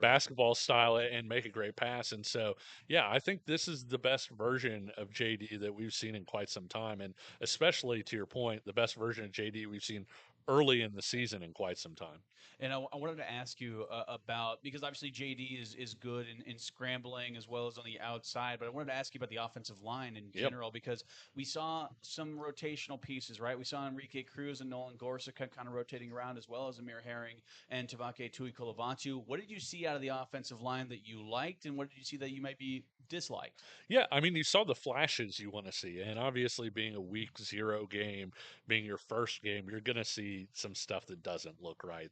basketball style and make a great pass. And so, yeah, I think this is the best version of JD that we've seen in quite some time. And especially to your point, the best version of JD we've seen early in the season in quite some time. And I wanted to ask you about, because obviously JD is good in scrambling as well as on the outside, but I wanted to ask you about the offensive line in general, because we saw some rotational pieces, right? We saw Enrique Cruz and Nolan Gorsuch kind of rotating around, as well as Amir Herring and Tavake Tuikolovantu. What did you see out of the offensive line that you liked, and what did you see that you might be disliked? Yeah, I mean, you saw the flashes you want to see, and obviously being a week 0 game, being your first game, you're going to see some stuff that doesn't look right.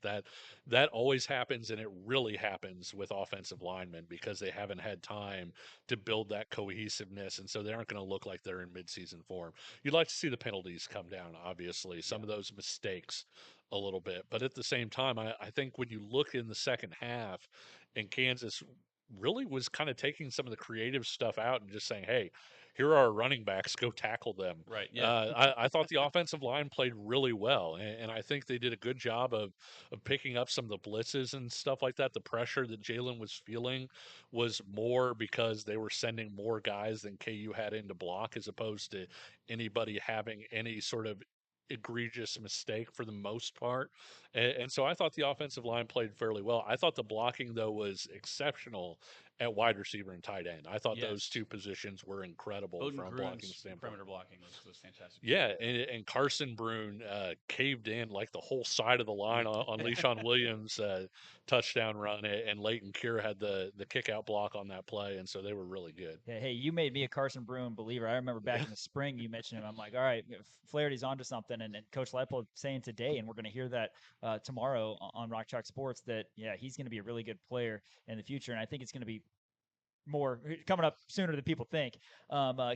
That always happens, and it really happens with offensive linemen because they haven't had time to build that cohesiveness, and so they aren't going to look like they're in midseason form. You'd like to see the penalties come down, obviously, some of those mistakes a little bit, but at the same time, I think when you look in the second half, and Kansas really was kind of taking some of the creative stuff out and just saying, hey, here are our running backs, go tackle them. Right. Yeah. I thought the offensive line played really well, and I think they did a good job of picking up some of the blitzes and stuff like that. The pressure that Jalon was feeling was more because they were sending more guys than KU had in to block, as opposed to anybody having any sort of egregious mistake for the most part. And so I thought the offensive line played fairly well. I thought the blocking, though, was exceptional at wide receiver and tight end. I thought those two positions were incredible Odin from a blocking standpoint. Perimeter blocking was fantastic. Yeah, and Carson Brune caved in like the whole side of the line on Le'Shawn Williams' touchdown run, and Leighton Cure had the kick out block on that play, and so they were really good. Yeah, hey, you made me a Carson Brune believer. I remember back in the spring you mentioned him. I'm like, all right, Flaherty's onto something, and Coach Leipold saying today, and we're going to hear that tomorrow on Rock Chalk Sports, that he's going to be a really good player in the future, and I think it's going to be more coming up sooner than people think.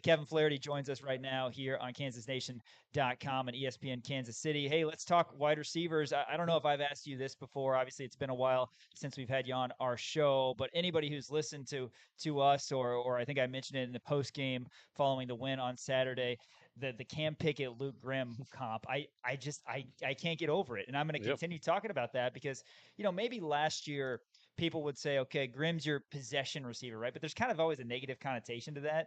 Kevin Flaherty joins us right now here on KansasNation.com and ESPN Kansas City. Hey, let's talk wide receivers. I don't know if I've asked you this before. Obviously, it's been a while since we've had you on our show, but anybody who's listened to us, or I think I mentioned it in the post game following the win on Saturday, the Cam Pickett, Luke Grimm comp, I can't get over it. And I'm going to continue talking about that because, maybe last year people would say, okay, Grimm's your possession receiver, right? But there's kind of always a negative connotation to that.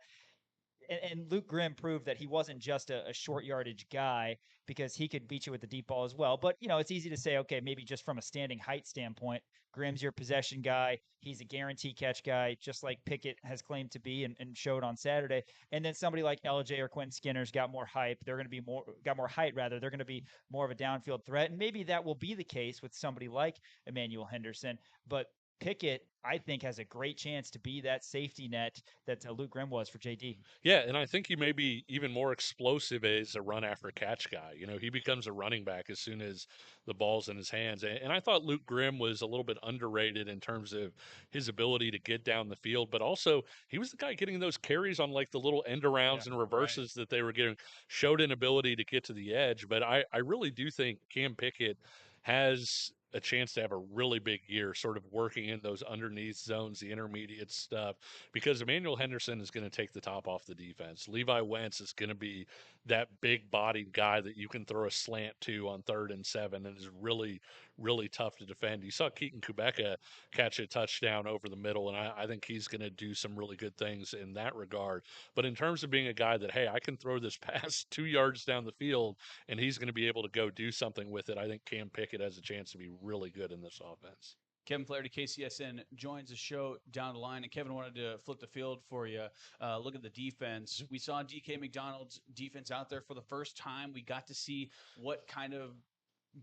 And Luke Grimm proved that he wasn't just a short yardage guy, because he could beat you with the deep ball as well. But, it's easy to say, okay, maybe just from a standing height standpoint, Grimm's your possession guy. He's a guarantee catch guy, just like Pickett has claimed to be and showed on Saturday. And then somebody like LJ or Quentin Skinner's got more hype. They're going to be got more height rather. They're going to be more of a downfield threat. And maybe that will be the case with somebody like Emmanuel Henderson. But Pickett, I think, has a great chance to be that safety net that Luke Grimm was for JD. Yeah, and I think he may be even more explosive as a run after catch guy. He becomes a running back as soon as the ball's in his hands. And I thought Luke Grimm was a little bit underrated in terms of his ability to get down the field, but also he was the guy getting those carries on like the little end arounds and reverses that they were getting, showed an ability to get to the edge. But I really do think Cam Pickett has a chance to have a really big year, sort of working in those underneath zones, the intermediate stuff, because Emmanuel Henderson is going to take the top off the defense. Levi Wentz is going to be that big bodied guy that you can throw a slant to on 3rd and 7 and is really, really tough to defend. You saw Keaton Kubeka catch a touchdown over the middle, and I think he's going to do some really good things in that regard. But in terms of being a guy that, hey, I can throw this pass 2 yards down the field and he's going to be able to go do something with it, I think Cam Pickett has a chance to be really good in this offense. Kevin Flaherty, KCSN, joins the show down the line. And Kevin wanted to flip the field for you. Look at the defense. We saw DK McDonald's defense out there for the first time. We got to see what kind of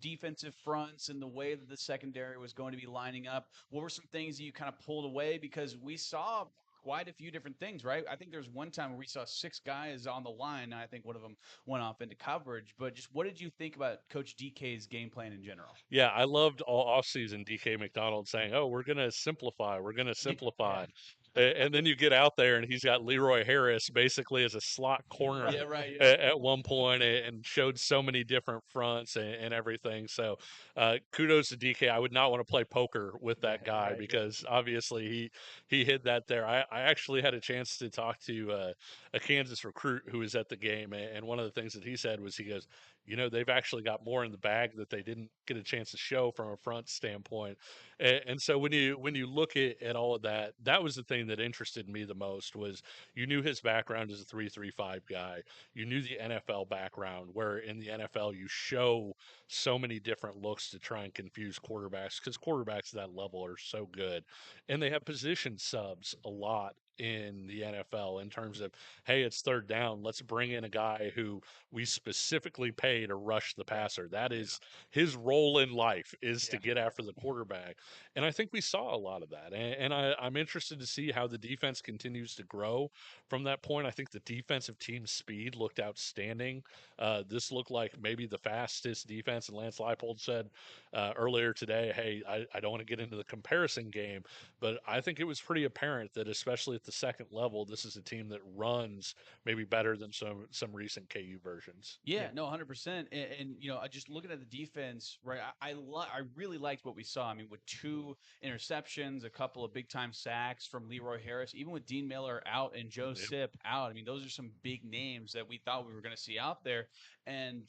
defensive fronts and the way that the secondary was going to be lining up. What were some things that you kind of pulled away? Because we saw quite a few different things, right? I think there's one time where we saw 6 guys on the line, and I think one of them went off into coverage. But just what did you think about Coach DK's game plan in general? Yeah, I loved all offseason DK McDonald saying, oh, we're going to simplify. We're going to simplify. And then you get out there and he's got Leroy Harris basically as a slot corner at one point, and showed so many different fronts and everything. So kudos to DK. I would not want to play poker with that guy because obviously he hid that there. I actually had a chance to talk to a Kansas recruit who was at the game, and one of the things that he said was, he goes, they've actually got more in the bag that they didn't get a chance to show from a front standpoint. And so when you look at all of that, that was the thing that interested me the most. Was you knew his background as a 3-3-5 guy. You knew the NFL background, where in the NFL you show so many different looks to try and confuse quarterbacks, because quarterbacks at that level are so good. And they have position subs a lot in the NFL in terms of, hey, it's third down, let's bring in a guy who we specifically pay to rush the passer. That is his role in life, is to get after the quarterback. And I think we saw a lot of that. And I'm interested to see how the defense continues to grow from that point. I think the defensive team speed looked outstanding. This looked like maybe the fastest defense. And Lance Leipold said earlier today, hey, I don't want to get into the comparison game, but I think it was pretty apparent that, especially at the second level, this is a team that runs maybe better than some recent KU versions. Yeah, no, 100%. And I just looking at the defense, right? I really liked what we saw. I mean, with 2 interceptions, a couple of big time sacks from Leroy Harris, even with Dean Miller out and Joe Sip out. I mean, those are some big names that we thought we were going to see out there, and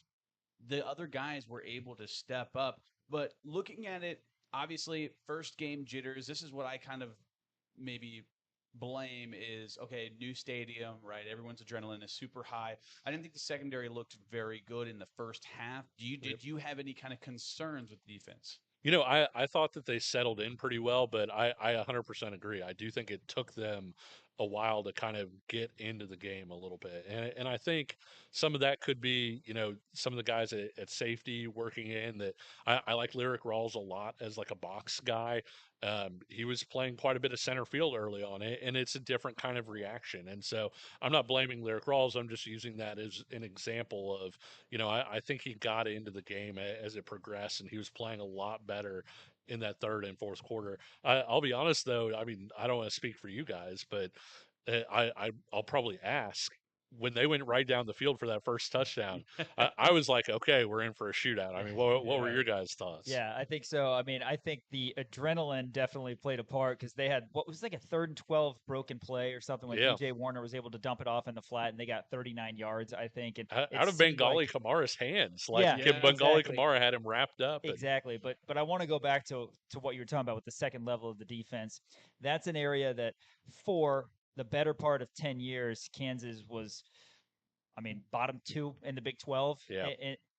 the other guys were able to step up. But looking at it, obviously, first game jitters. This is what I kind of maybe blame is, okay, new stadium, right? Everyone's adrenaline is super high. I didn't think the secondary looked very good in the first half. Did you have any kind of concerns with the defense? I thought that they settled in pretty well, but I 100% agree. I do think it took them a while to kind of get into the game a little bit. And I think some of that could be, some of the guys at safety working in that. I like Lyric Rawls a lot as like a box guy. He was playing quite a bit of center field early on, and it's a different kind of reaction. And so I'm not blaming Lyric Rawls. I'm just using that as an example of, I think he got into the game as it progressed, and he was playing a lot better in that third and fourth quarter. I'll be honest, though. I mean, I don't want to speak for you guys, but I'll probably ask, when they went right down the field for that first touchdown, I was like, okay, we're in for a shootout. I mean, what were your guys' thoughts? Yeah, I think so. I mean, I think the adrenaline definitely played a part, because they had what was like a 3rd and 12 broken play or something when DJ Warner was able to dump it off in the flat, and they got 39 yards, I think. And out of Bengali Kamara's hands. Bengali Kamara had him wrapped up. Exactly. But I want to go back to what you were talking about with the second level of the defense. That's an area that, for the better part of 10 years, Kansas was, bottom 2 in the Big 12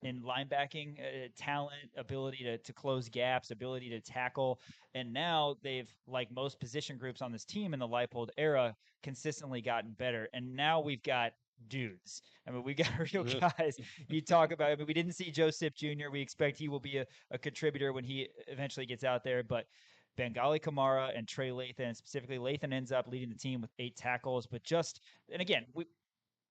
in linebacking, talent, ability to close gaps, ability to tackle. And now they've, like most position groups on this team in the Leipold era, consistently gotten better. And now we've got dudes. We've got real guys. You talk about, we didn't see Joe Sip Jr. We expect he will be a contributor when he eventually gets out there. But Bengali Kamara and Trey Lathan, specifically Lathan, ends up leading the team with 8 tackles. But and again,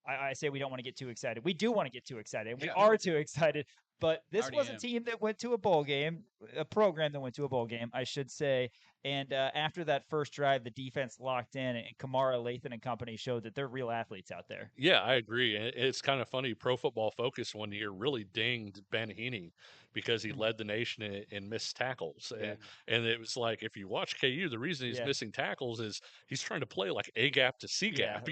I say we don't want to get too excited. We do want to get too excited. We are too excited. But this was a team that went to a bowl game, a program that went to a bowl game, I should say. And after that first drive, the defense locked in, and Kamara, Lathan, and company showed that they're real athletes out there. Yeah, I agree. It's kind of funny. Pro Football Focus one year really dinged Ben Heaney because he led the nation in missed tackles. And it was like, if you watch KU, the reason he's missing tackles is he's trying to play like A gap to C gap.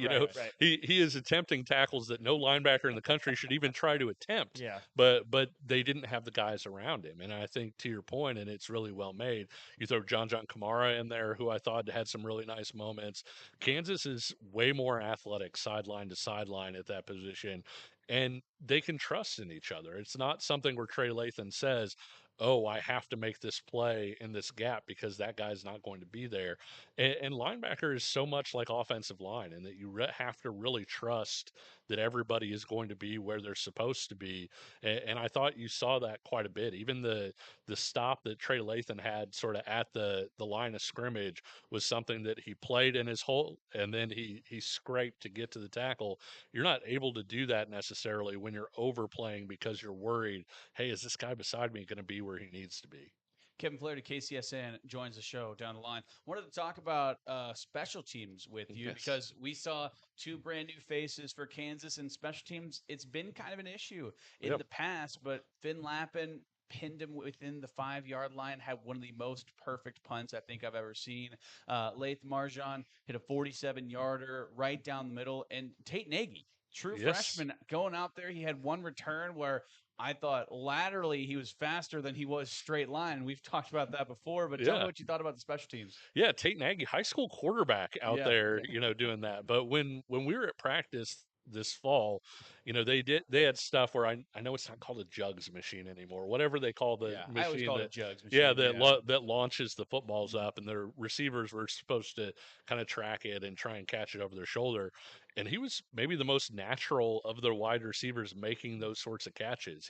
He is attempting tackles that no linebacker in the country should even try to attempt. But they didn't have the guys around him. And I think, to your point, and it's really well made, you throw John Kamara in there, who I thought had some really nice moments. Kansas is way more athletic sideline to sideline at that position, and they can trust in each other. It's not something where Trey Lathan says, oh, I have to make this play in this gap because that guy's not going to be there. And linebacker is so much like offensive line, in that you have to really trust that everybody is going to be where they're supposed to be. And I thought you saw that quite a bit. Even the stop that Trey Lathan had sort of at the line of scrimmage was something that he played in his hole, and then he scraped to get to the tackle. You're not able to do that necessarily when you're overplaying because you're worried, hey, is this guy beside me going to be where he needs to be? Kevin Flaherty, KCSN, joins the show down the line. Wanted to talk about special teams with you because we saw 2 brand new faces for Kansas, and special teams, it's been kind of an issue in the past, but Finn Lappin pinned him within the 5-yard line, had one of the most perfect punts I think I've ever seen. Lath Marjan hit a 47-yarder right down the middle, and Tate Nagy, true freshman, going out there, he had one return where I thought laterally he was faster than he was straight line. We've talked about that before, but tell me what you thought about the special teams. Yeah, Tate Nagy, high school quarterback out there, doing that. But when we were at practice this fall, they had stuff where I know it's not called a jugs machine anymore, whatever they call the machine. I always call it a jugs machine. Yeah, that launches the footballs up, and their receivers were supposed to kind of track it and try and catch it over their shoulder. And he was maybe the most natural of the wide receivers making those sorts of catches.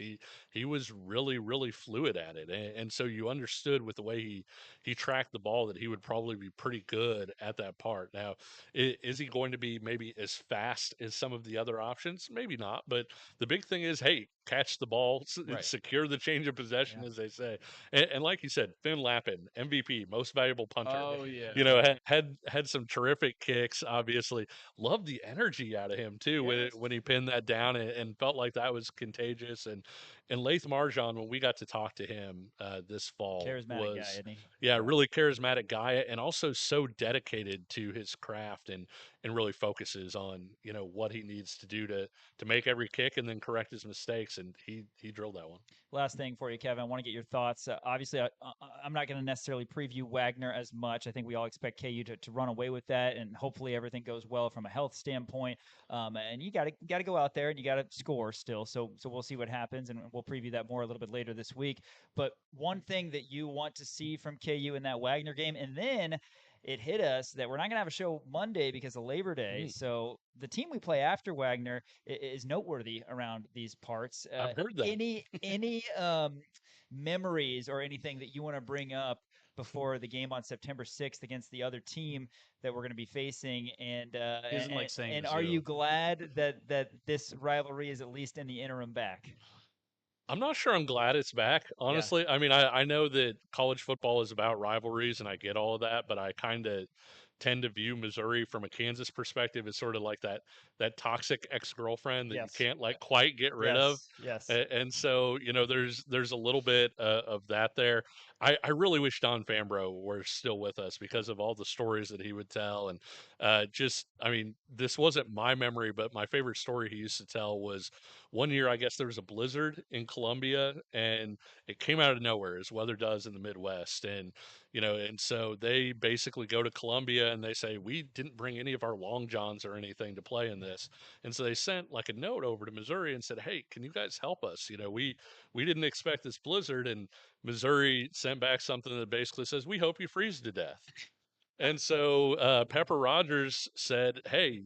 He was really, really fluid at it. And so you understood with the way he tracked the ball that he would probably be pretty good at that part. Now, is he going to be maybe as fast as some of the other options? Maybe not. But the big thing is, hey, catch the ball, secure the change of possession, as they say. And like you said, Finn Lappin, MVP, most valuable punter. Oh, yeah. Had some terrific kicks, obviously. Loved the energy out of him, too, when he pinned that down and felt like that was contagious. And Lath Marjan, when we got to talk to him this fall, charismatic guy, isn't he? Yeah, really charismatic guy, and also so dedicated to his craft and really focuses on what he needs to do to make every kick and then correct his mistakes, and he drilled that one. Last thing for you, Kevin, I want to get your thoughts. Obviously, I'm not going to necessarily preview Wagner as much. I think we all expect KU to run away with that, and hopefully everything goes well from a health standpoint. And you got to go out there and you got to score still. So we'll see what happens, and we'll preview that more a little bit later this week. But one thing that you want to see from KU in that Wagner game, and then it hit us that we're not going to have a show Monday because of Labor Day. So the team we play after Wagner is noteworthy around these parts. I've heard that. Any memories or anything that you want to bring up before the game on September 6th against the other team that we're going to be facing? And are you glad that this rivalry is at least in the interim back? I'm not sure I'm glad it's back, honestly. I mean, I know that college football is about rivalries, and I get all of that, but I kind of tend to view Missouri from a Kansas perspective as sort of like that toxic ex-girlfriend that you can't quite get rid of. Yes. And so, there's a little bit of that there. I really wish Don Fambro were still with us because of all the stories that he would tell. And this wasn't my memory, but my favorite story he used to tell was one year, I guess there was a blizzard in Columbia, and it came out of nowhere, as weather does in the Midwest. And so they basically go to Columbia and they say, we didn't bring any of our long johns or anything to play in this. And so they sent a note over to Missouri and said, hey, can you guys help us? We didn't expect this blizzard. And Missouri sent back something that basically says, we hope you freeze to death. And so Pepper Rogers said, hey,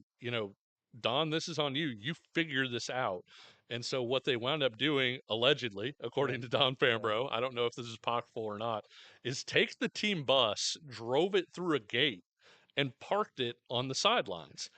Don, this is on you. You figure this out. And so what they wound up doing, allegedly, according to Don Fambro, I don't know if this is apocryphal or not, is take the team bus, drove it through a gate, and parked it on the sidelines.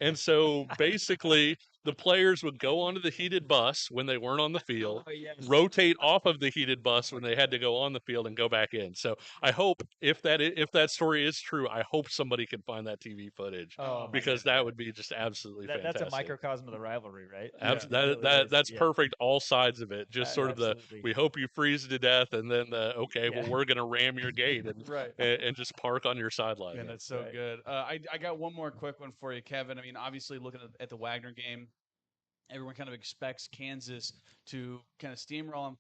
And so basically the players would go onto the heated bus when they weren't on the field, rotate off of the heated bus when they had to go on the field, and go back in. So I hope if that story is true, I hope somebody can find that TV footage because that would be just absolutely fantastic. That's a microcosm of the rivalry, right? That's perfect. All sides of it. Just sort of we hope you freeze to death, and then we're going to ram your gate and just park on your sideline. And that's so good. I got one more quick one for you, Kevin. I mean, obviously looking at the Wagner game, everyone kind of expects Kansas to kind of steamroll them.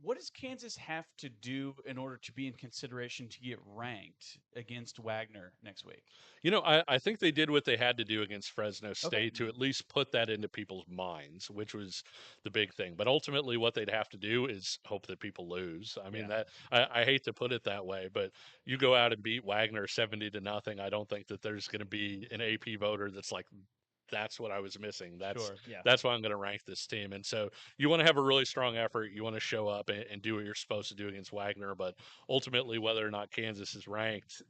What does Kansas have to do in order to be in consideration to get ranked against Wagner next week? I think they did what they had to do against Fresno State to at least put that into people's minds, which was the big thing. But ultimately what they'd have to do is hope that people lose. I mean, I hate to put it that way, but you go out and beat Wagner 70-0. I don't think that there's going to be an AP voter that's like, that's what I was missing. Yeah. That's why I'm going to rank this team. And so you want to have a really strong effort. You want to show up and do what you're supposed to do against Wagner. But ultimately, whether or not Kansas is ranked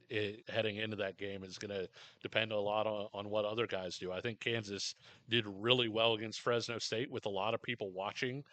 heading into that game is going to depend a lot on what other guys do. I think Kansas did really well against Fresno State with a lot of people watching.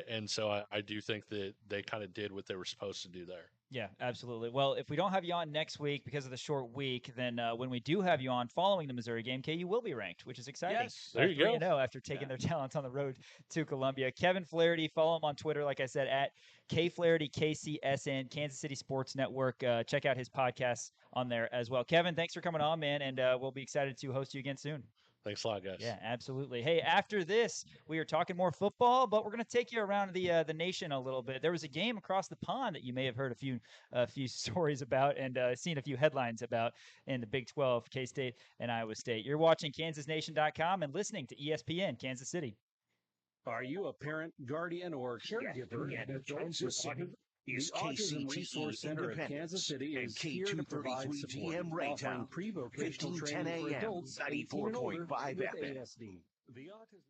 And so I do think that they kind of did what they were supposed to do there. Yeah, absolutely. Well, if we don't have you on next week because of the short week, then when we do have you on following the Missouri game, KU will be ranked, which is exciting. Yes, there you go. 3-0 after taking their talents on the road to Columbia. Kevin Flaherty, follow him on Twitter, like I said, at KFlaherty, KCSN, Kansas City Sports Network. Check out his podcasts on there as well. Kevin, thanks for coming on, man, and we'll be excited to host you again soon. Thanks a lot, guys. Yeah, absolutely. Hey, after this, we are talking more football, but we're going to take you around the nation a little bit. There was a game across the pond that you may have heard a few stories about and seen a few headlines about in the Big 12, K-State and Iowa State. You're watching KansasNation.com and listening to ESPN Kansas City. Are you a parent, guardian, or caregiver? Kansas City is the Autism Resource Center of Kansas City is here to provide support, offering pre-vocational training for adults 94.5 with FM. ASD. The autism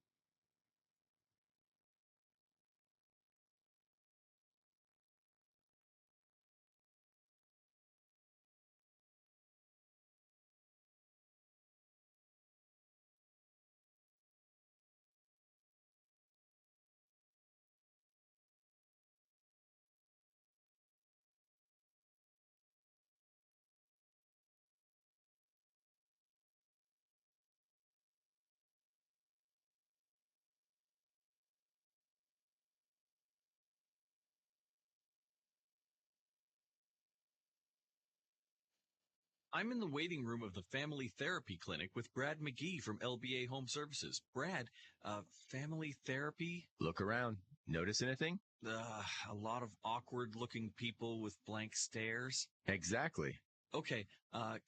I'm in the waiting room of the Family Therapy Clinic with Brad McGee from LBA Home Services. Brad, family therapy? Look around. Notice anything? A lot of awkward-looking people with blank stares. Exactly. Okay,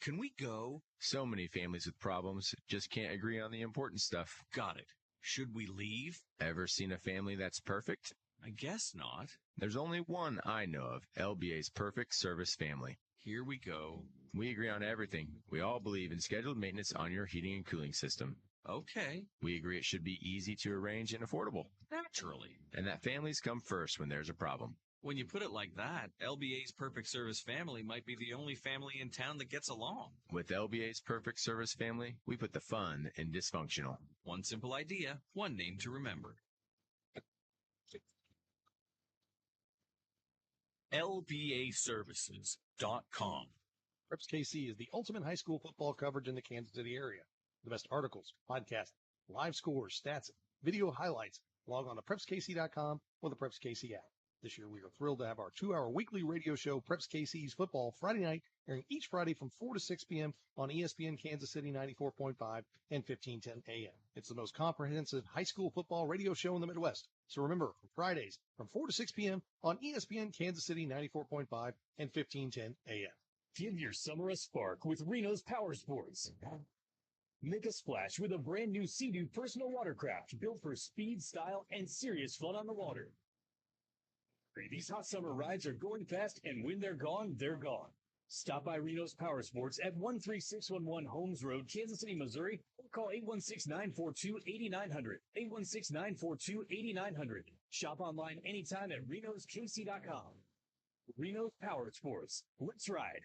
can we go? So many families with problems just can't agree on the important stuff. Got it. Should we leave? Ever seen a family that's perfect? I guess not. There's only one I know of, LBA's Perfect Service Family. Here we go. We agree on everything. We all believe in scheduled maintenance on your heating and cooling system. Okay. We agree it should be easy to arrange and affordable. Naturally. And that families come first when there's a problem. When you put it like that, LBA's Perfect Service Family might be the only family in town that gets along. With LBA's Perfect Service Family, we put the fun in dysfunctional. One simple idea, one name to remember. LBAservices.com. Preps KC is the ultimate high school football coverage in the Kansas City area. The best articles, podcasts, live scores, stats, video highlights. Log on to PrepsKC.com or the Preps KC app. This year, we are thrilled to have our 2-hour weekly radio show, Preps KC's Football Friday Night, airing each Friday from 4 to 6 p.m. on ESPN Kansas City 94.5 and 1510 a.m. It's the most comprehensive high school football radio show in the Midwest. So remember, Fridays from 4 to 6 p.m. on ESPN Kansas City 94.5 and 1510 a.m. Give your summer a spark with Reno's Power Sports. Make a splash with a brand new Sea-Doo personal watercraft built for speed, style, and serious fun on the water. These hot summer rides are going fast, and when they're gone, they're gone. Stop by Reno's Power Sports at 13611 Holmes Road, Kansas City, Missouri, or call 816-942-8900. 816-942-8900. Shop online anytime at renoskc.com. Reno's Power Sports. Let's ride.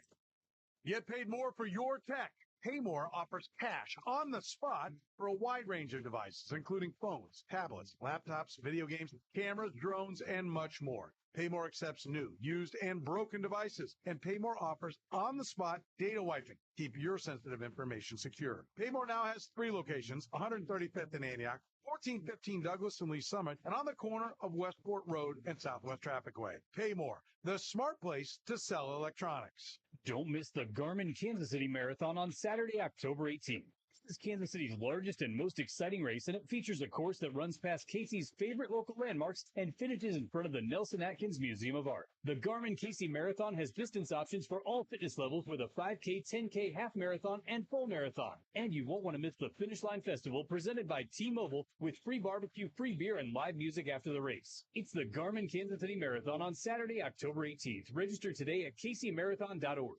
Get paid more for your tech. Paymore offers cash on the spot for a wide range of devices, including phones, tablets, laptops, video games, cameras, drones, and much more. Paymore accepts new, used, and broken devices, and Paymore offers on-the-spot data wiping. Keep your sensitive information secure. Paymore now has 3 locations, 135th in Antioch, 1415 Douglas and Lee Summit, and on the corner of Westport Road and Southwest Traffic Way. Paymore, the smart place to sell electronics. Don't miss the Garmin Kansas City Marathon on Saturday, October 18th. This is Kansas City's largest and most exciting race, and it features a course that runs past Casey's favorite local landmarks and finishes in front of the Nelson Atkins Museum of Art. The Garmin Casey Marathon has distance options for all fitness levels with a 5K, 10K, half marathon, and full marathon. And you won't want to miss the Finish Line Festival presented by T-Mobile with free barbecue, free beer, and live music after the race. It's the Garmin Kansas City Marathon on Saturday, October 18th. Register today at kcmarathon.org.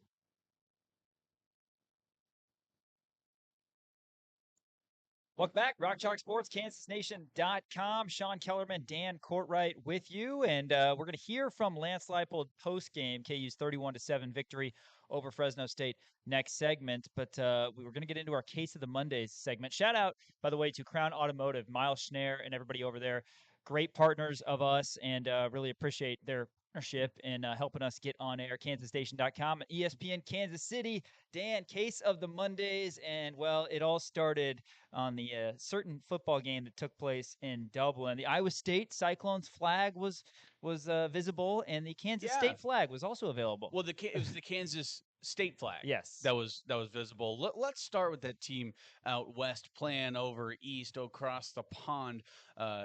Welcome back. Rock Chalk Sports, KansasNation.com. Sean Kellerman, Dan Courtwright with you. And we're going to hear from Lance Leipold post-game, KU's 31-7 victory over Fresno State next segment. But we were going to get into our Case of the Mondays segment. Shout out, by the way, to Crown Automotive, Miles Schneer and everybody over there. Great partners of us, and really appreciate their partnership and helping us get on air. KansasStation.com, ESPN Kansas City. Dan, Case of the Mondays, and well, it all started on the certain football game that took place in Dublin. The Iowa State Cyclones flag was visible, and the Kansas State flag was also available. Well, it was the Kansas State flag. Yes, that was visible. Let's start with that team out west playing over east across the pond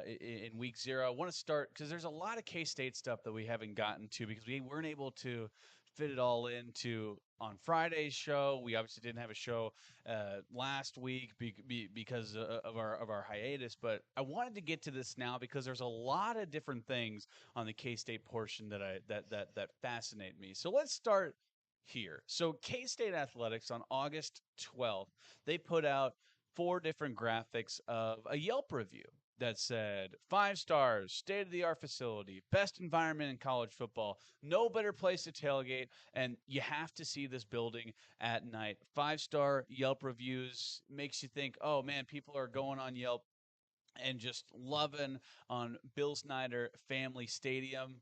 in week 0. I want to start because there's a lot of K-State stuff that we haven't gotten to because we weren't able to fit it all into on Friday's show. We obviously didn't have a show last week because of our hiatus, but I wanted to get to this now because there's a lot of different things on the K-State portion that fascinate me. So let's start here. So K-State Athletics on August 12th, they put out 4 different graphics of a Yelp review that said 5 stars, state-of-the-art facility, best environment in college football, no better place to tailgate, and you have to see this building at night. 5-star Yelp reviews makes you think, oh man, people are going on Yelp and just loving on Bill Snyder Family Stadium.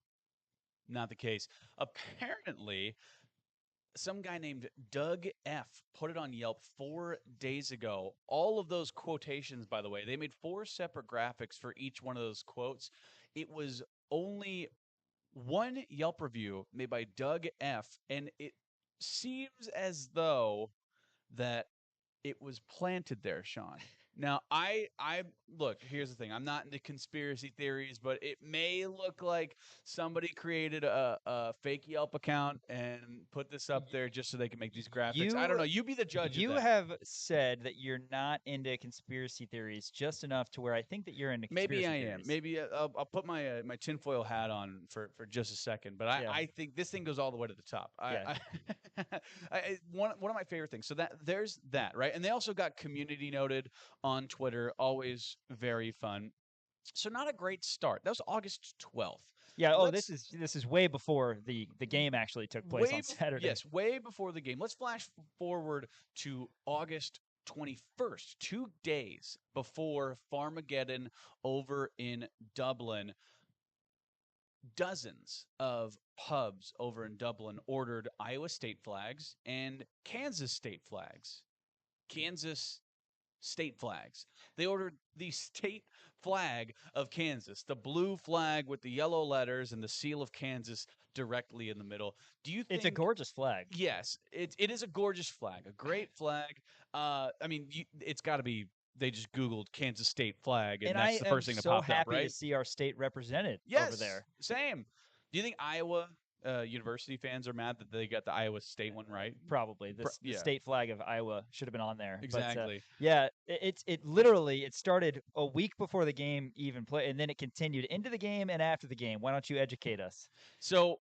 Not the case. Apparently, some guy named Doug F. put it on Yelp 4 days ago. All of those quotations, by the way, they made 4 separate graphics for each one of those quotes. It was only one Yelp review made by Doug F., and it seems as though that it was planted there, Sean. Now, I look, here's the thing. I'm not into conspiracy theories, but it may look like somebody created a fake Yelp account and put this up there just so they can make these graphics. I don't know. You be the judge You of that. have said that you're not into conspiracy theories just enough to where I think that you're into conspiracy Maybe I theories. am. Maybe I'll put my tinfoil hat on for just a second. But I think this thing goes all the way to the top. One of my favorite things. So there's that, right? And they also got community noted on Twitter, always very fun. So not a great start. That was August 12th. Yeah, this is way before the game actually took place on Saturday. Yes, way before the game. Let's flash forward to August 21st, 2 days before Farmageddon over in Dublin. Dozens of pubs over in Dublin ordered Iowa State flags and Kansas State flags. Kansas State flags. They ordered the state flag of Kansas, the blue flag with the yellow letters and the seal of Kansas directly in the middle. Do you think it's a gorgeous flag? Yes, it is a gorgeous flag, a great flag. I mean, it's got to be. They just Googled Kansas State flag, and that's the first thing that popped up, right? I'm so happy to see our state represented over there. Same. Do you think Iowa University fans are mad that they got the Iowa State one right? Probably. The state flag of Iowa should have been on there. Exactly. But, it literally started a week before the game even played, and then it continued into the game and after the game. Why don't you educate us? So,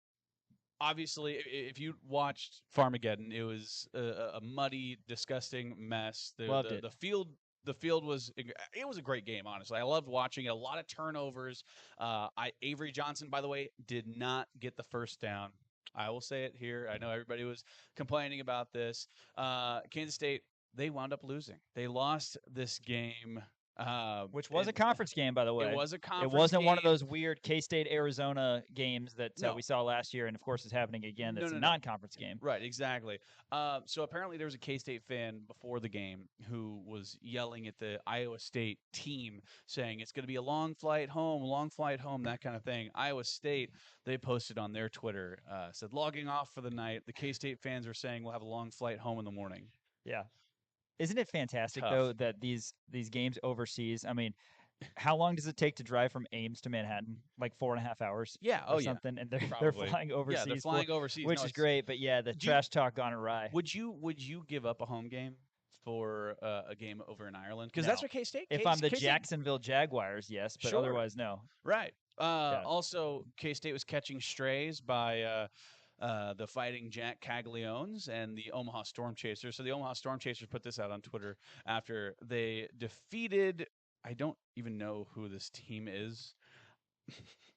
obviously, if you watched Farmageddon, it was a muddy, disgusting mess. Loved it. The field was a great game, honestly. I loved watching it. A lot of turnovers. Avery Johnson, by the way, did not get the first down. I will say it here. I know everybody was complaining about this. Kansas State, they wound up losing. They lost this game. Which was a conference game, by the way. It was a conference game. It wasn't game. one of those weird K-State Arizona games that we saw last year, and of course is happening again. That's a non-conference game. Right, exactly. So apparently there was a K-State fan before the game who was yelling at the Iowa State team, saying it's going to be a long flight home, that kind of thing. Iowa State, they posted on their Twitter, said logging off for the night. The K-State fans are saying we'll have a long flight home in the morning. Yeah. Isn't it fantastic, though, that these games overseas, I mean, how long does it take to drive from Ames to Manhattan? Like 4.5 hours? Yeah, something. And they're flying overseas. Yeah, they're flying overseas. Which is great, but the trash talk gone awry. Would you give up a home game for a game over in Ireland? Because that's what K-State. If I'm the Jacksonville Jaguars, yes, but otherwise, no. Right. Also, K-State was catching strays by the Fighting Jack Cagliones and the Omaha Storm Chasers. So the Omaha Storm Chasers put this out on Twitter after they defeated, I don't even know who this team is.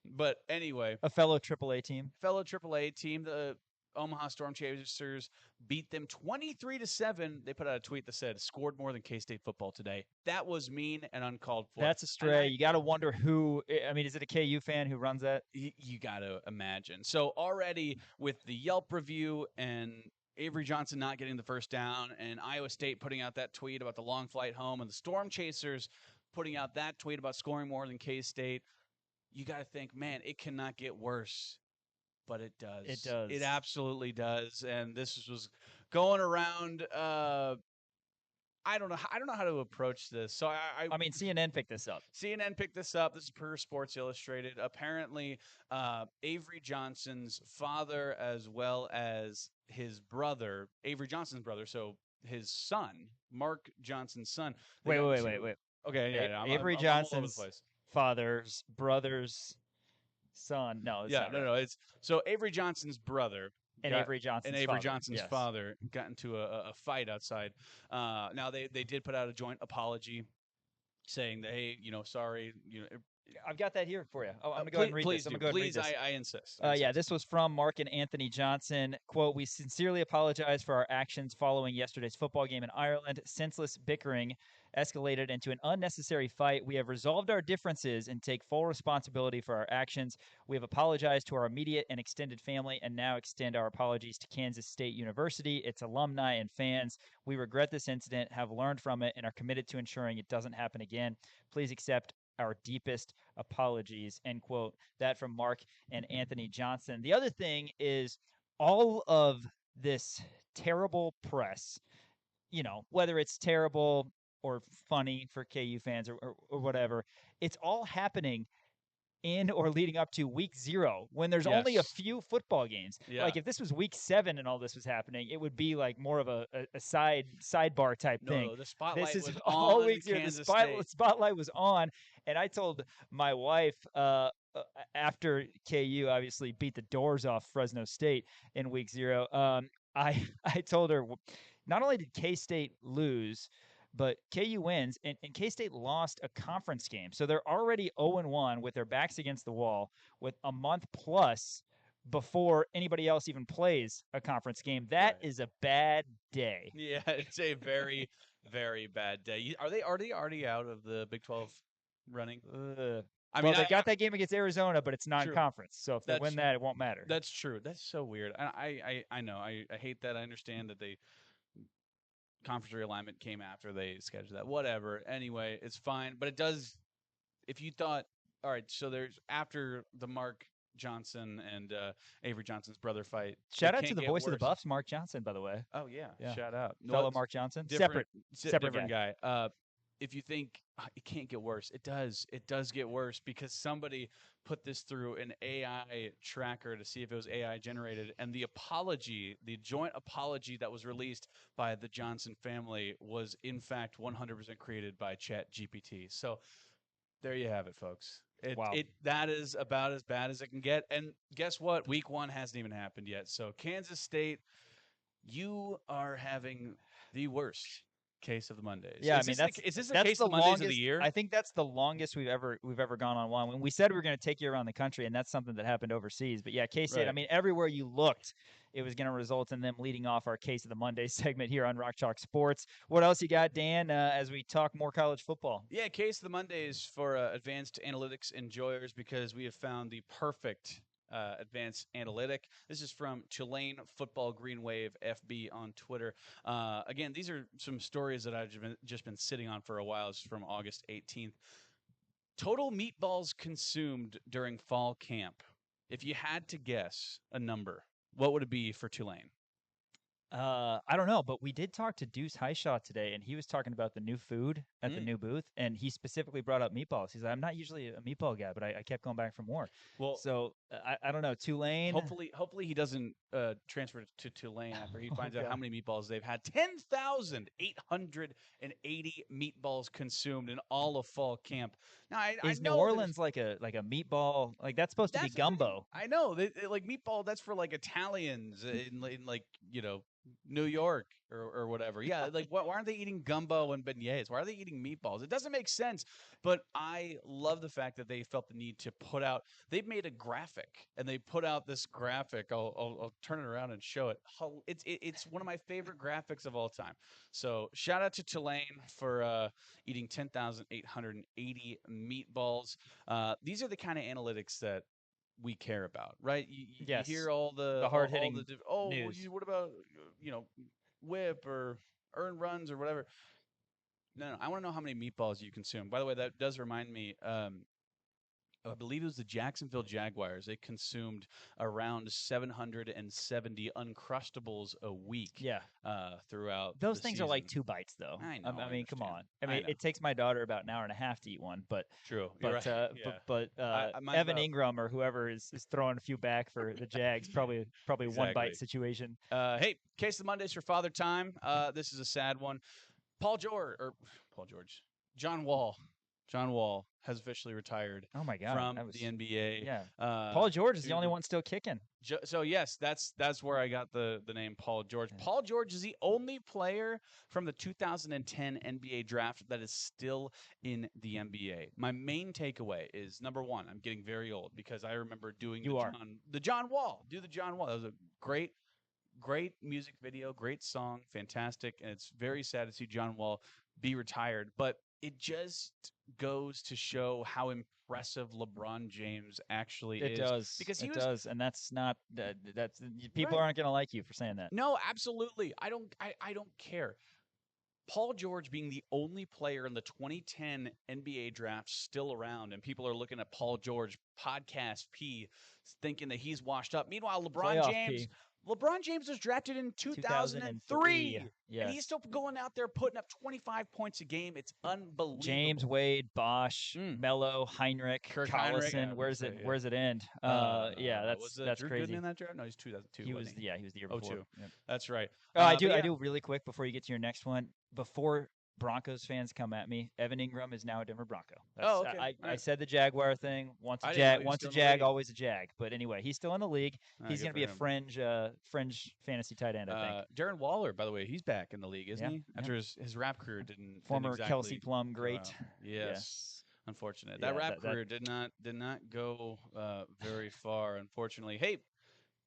But anyway, a fellow AAA team. The Omaha Storm Chasers beat them 23-7. They put out a tweet that said, "Scored more than K-State football today." That was mean and uncalled for. That's a stray. You got to wonder who. I mean, is it a KU fan who runs that? You got to imagine. So already with the Yelp review and Avery Johnson not getting the first down, and Iowa State putting out that tweet about the long flight home, and the Storm Chasers putting out that tweet about scoring more than K-State, you got to think, man, it cannot get worse. But it does. It does. It absolutely does. And this was going around. I don't know how to approach this. So I mean, CNN picked this up. CNN picked this up. This is per Sports Illustrated. Apparently, Avery Johnson's father, as well as his brother, Avery Johnson's brother, so his son, Mark Johnson's son. Wait. Okay, yeah. Avery Johnson's father's brother's son. No, it's not right. No. It's so Avery Johnson's brother and Avery Johnson's father got into a fight outside. Now they did put out a joint apology, saying that, hey, sorry, I've got that here for you. I'm going to go ahead and read this. Please, I insist. Yeah, this was from Mark and Anthony Johnson. Quote, "We sincerely apologize for our actions following yesterday's football game in Ireland. Senseless bickering escalated into an unnecessary fight. We have resolved our differences and take full responsibility for our actions. We have apologized to our immediate and extended family and now extend our apologies to Kansas State University, its alumni, and fans. We regret this incident, have learned from it, and are committed to ensuring it doesn't happen again. Please accept our deepest apologies," end quote. That from Mark and Anthony Johnson. The other thing is all of this terrible press, whether it's terrible or funny for KU fans or whatever, it's all happening in or leading up to week 0 when there's only a few football games. Yeah. Like if this was week 7 and all this was happening, it would be like more of a sidebar type thing. No, the spotlight this is was all on week 0. Kansas The State. spotlight was on, and I told my wife after KU obviously beat the doors off Fresno State in week 0. I told her, not only did K-State lose, but KU wins, and K-State lost a conference game. So they're already 0-1 with their backs against the wall with a month plus before anybody else even plays a conference game. That is a bad day. Yeah, it's a very, very bad day. Are they already out of the Big 12 running? They got that game against Arizona, but it's non-conference. So if they win that, it won't matter. That's true. That's so weird. I know. I hate that. I understand that they conference realignment came after they scheduled that. Whatever. Anyway, it's fine. But it does. If you thought, all right, so there's after the Mark Johnson and Avery Johnson's brother fight. Shout out to the voice of the Buffs, Mark Johnson, by the way. Oh yeah. Shout out, fellow Mark Johnson. Separate guy. If you think it can't get worse, it does. It does get worse because somebody put this through an AI tracker to see if it was AI generated, and the joint apology that was released by the Johnson family was in fact 100% created by ChatGPT. So there you have it, folks. That is about as bad as it can get. And guess what? Week 1 hasn't even happened yet. So Kansas State, you are having the worst case of the Mondays. Yeah, is this the case of the Mondays of the year? I think that's the longest we've ever gone on one. When we said we were going to take you around the country, and that's something that happened overseas. But yeah, K-State. Right. I mean, everywhere you looked, it was going to result in them leading off our Case of the Monday segment here on Rock Chalk Sports. What else you got, Dan? As we talk more college football. Yeah, Case of the Mondays for advanced analytics enjoyers, because we have found the perfect advanced analytic. This is from Tulane Football Green Wave FB on Twitter. Again, these are some stories that I've just been sitting on for a while. It's from August 18th. Total meatballs consumed during fall camp. If you had to guess a number, what would it be for Tulane? I don't know, but we did talk to Deuce Highshaw today, and he was talking about the new food at the new booth, and he specifically brought up meatballs. He's like, I'm not usually a meatball guy, but I kept going back for more. Well, so I don't know. Tulane. Hopefully he doesn't transfer to Tulane after he finds out how many meatballs they've had. 10,880 meatballs consumed in all of fall camp. Now, I Is know New Orleans like a meatball? Like that's supposed to be gumbo. I know. They like meatball. That's for like Italians in like New York or whatever. Yeah, like why aren't they eating gumbo and beignets? Why are they eating meatballs? It doesn't make sense. But I love the fact that they felt the need to put out. They've made a graphic and they put out this graphic. I'll turn it around and show it. It's one of my favorite graphics of all time. So shout out to Tulane for eating 10,880 meatballs. These are the kind of analytics that we care about, right? You hear all the hard-hitting news. What about whip or earned runs or whatever? No, I want to know how many meatballs you consume. By the way, that does remind me. I believe it was the Jacksonville Jaguars. They consumed around 770 Uncrustables a week. Yeah. Throughout those the things season. are like 2 bites, though. I know. I mean, come on. I I mean, know. it takes my daughter about an hour and a half to eat one, but True. But You're right. but mine's Evan about- Ingram or whoever is throwing a few back for the Jags, probably one bite situation. Hey, Case of Mondays for Father Time. This is a sad one. John Wall has officially retired. Oh my God, from the NBA. Yeah, Paul George is the only one still kicking. So yes, that's where I got the name Paul George. Yeah. Paul George is the only player from the 2010 NBA draft that is still in the NBA. My main takeaway is, number one, I'm getting very old because I remember doing the John Wall. Do the John Wall. That was a great music video, great song, fantastic, and it's very sad to see John Wall be retired, but it just goes to show how impressive LeBron James actually is. It does. Because it does, and that's not that's people aren't going to like you for saying that. No, absolutely. I don't care. Paul George being the only player in the 2010 NBA draft still around, and people are looking at Paul George podcast P, thinking that he's washed up. Meanwhile, LeBron James was drafted in 2003. Yes. And he's still going out there putting up 25 points a game. It's unbelievable. James Wade, Bosch, Melo, Heinrich, Collison. Where's it end? That's Drew crazy. Gooden in that draft? No, he's 2002. He was the year before. 02. Yep. That's right. I do really quick before you get to your next one. Before Broncos fans come at me, Evan Ingram is now a Denver Bronco. Okay. I said the Jaguar thing. Once a Jag, always a Jag. But anyway, he's still in the league. He's going to be a fringe fantasy tight end, I think. Darren Waller, by the way, he's back in the league, isn't he? After his rap career didn't exactly Kelsey Plum great. Yes. Unfortunate. That rap career did not go very far, unfortunately. Hey,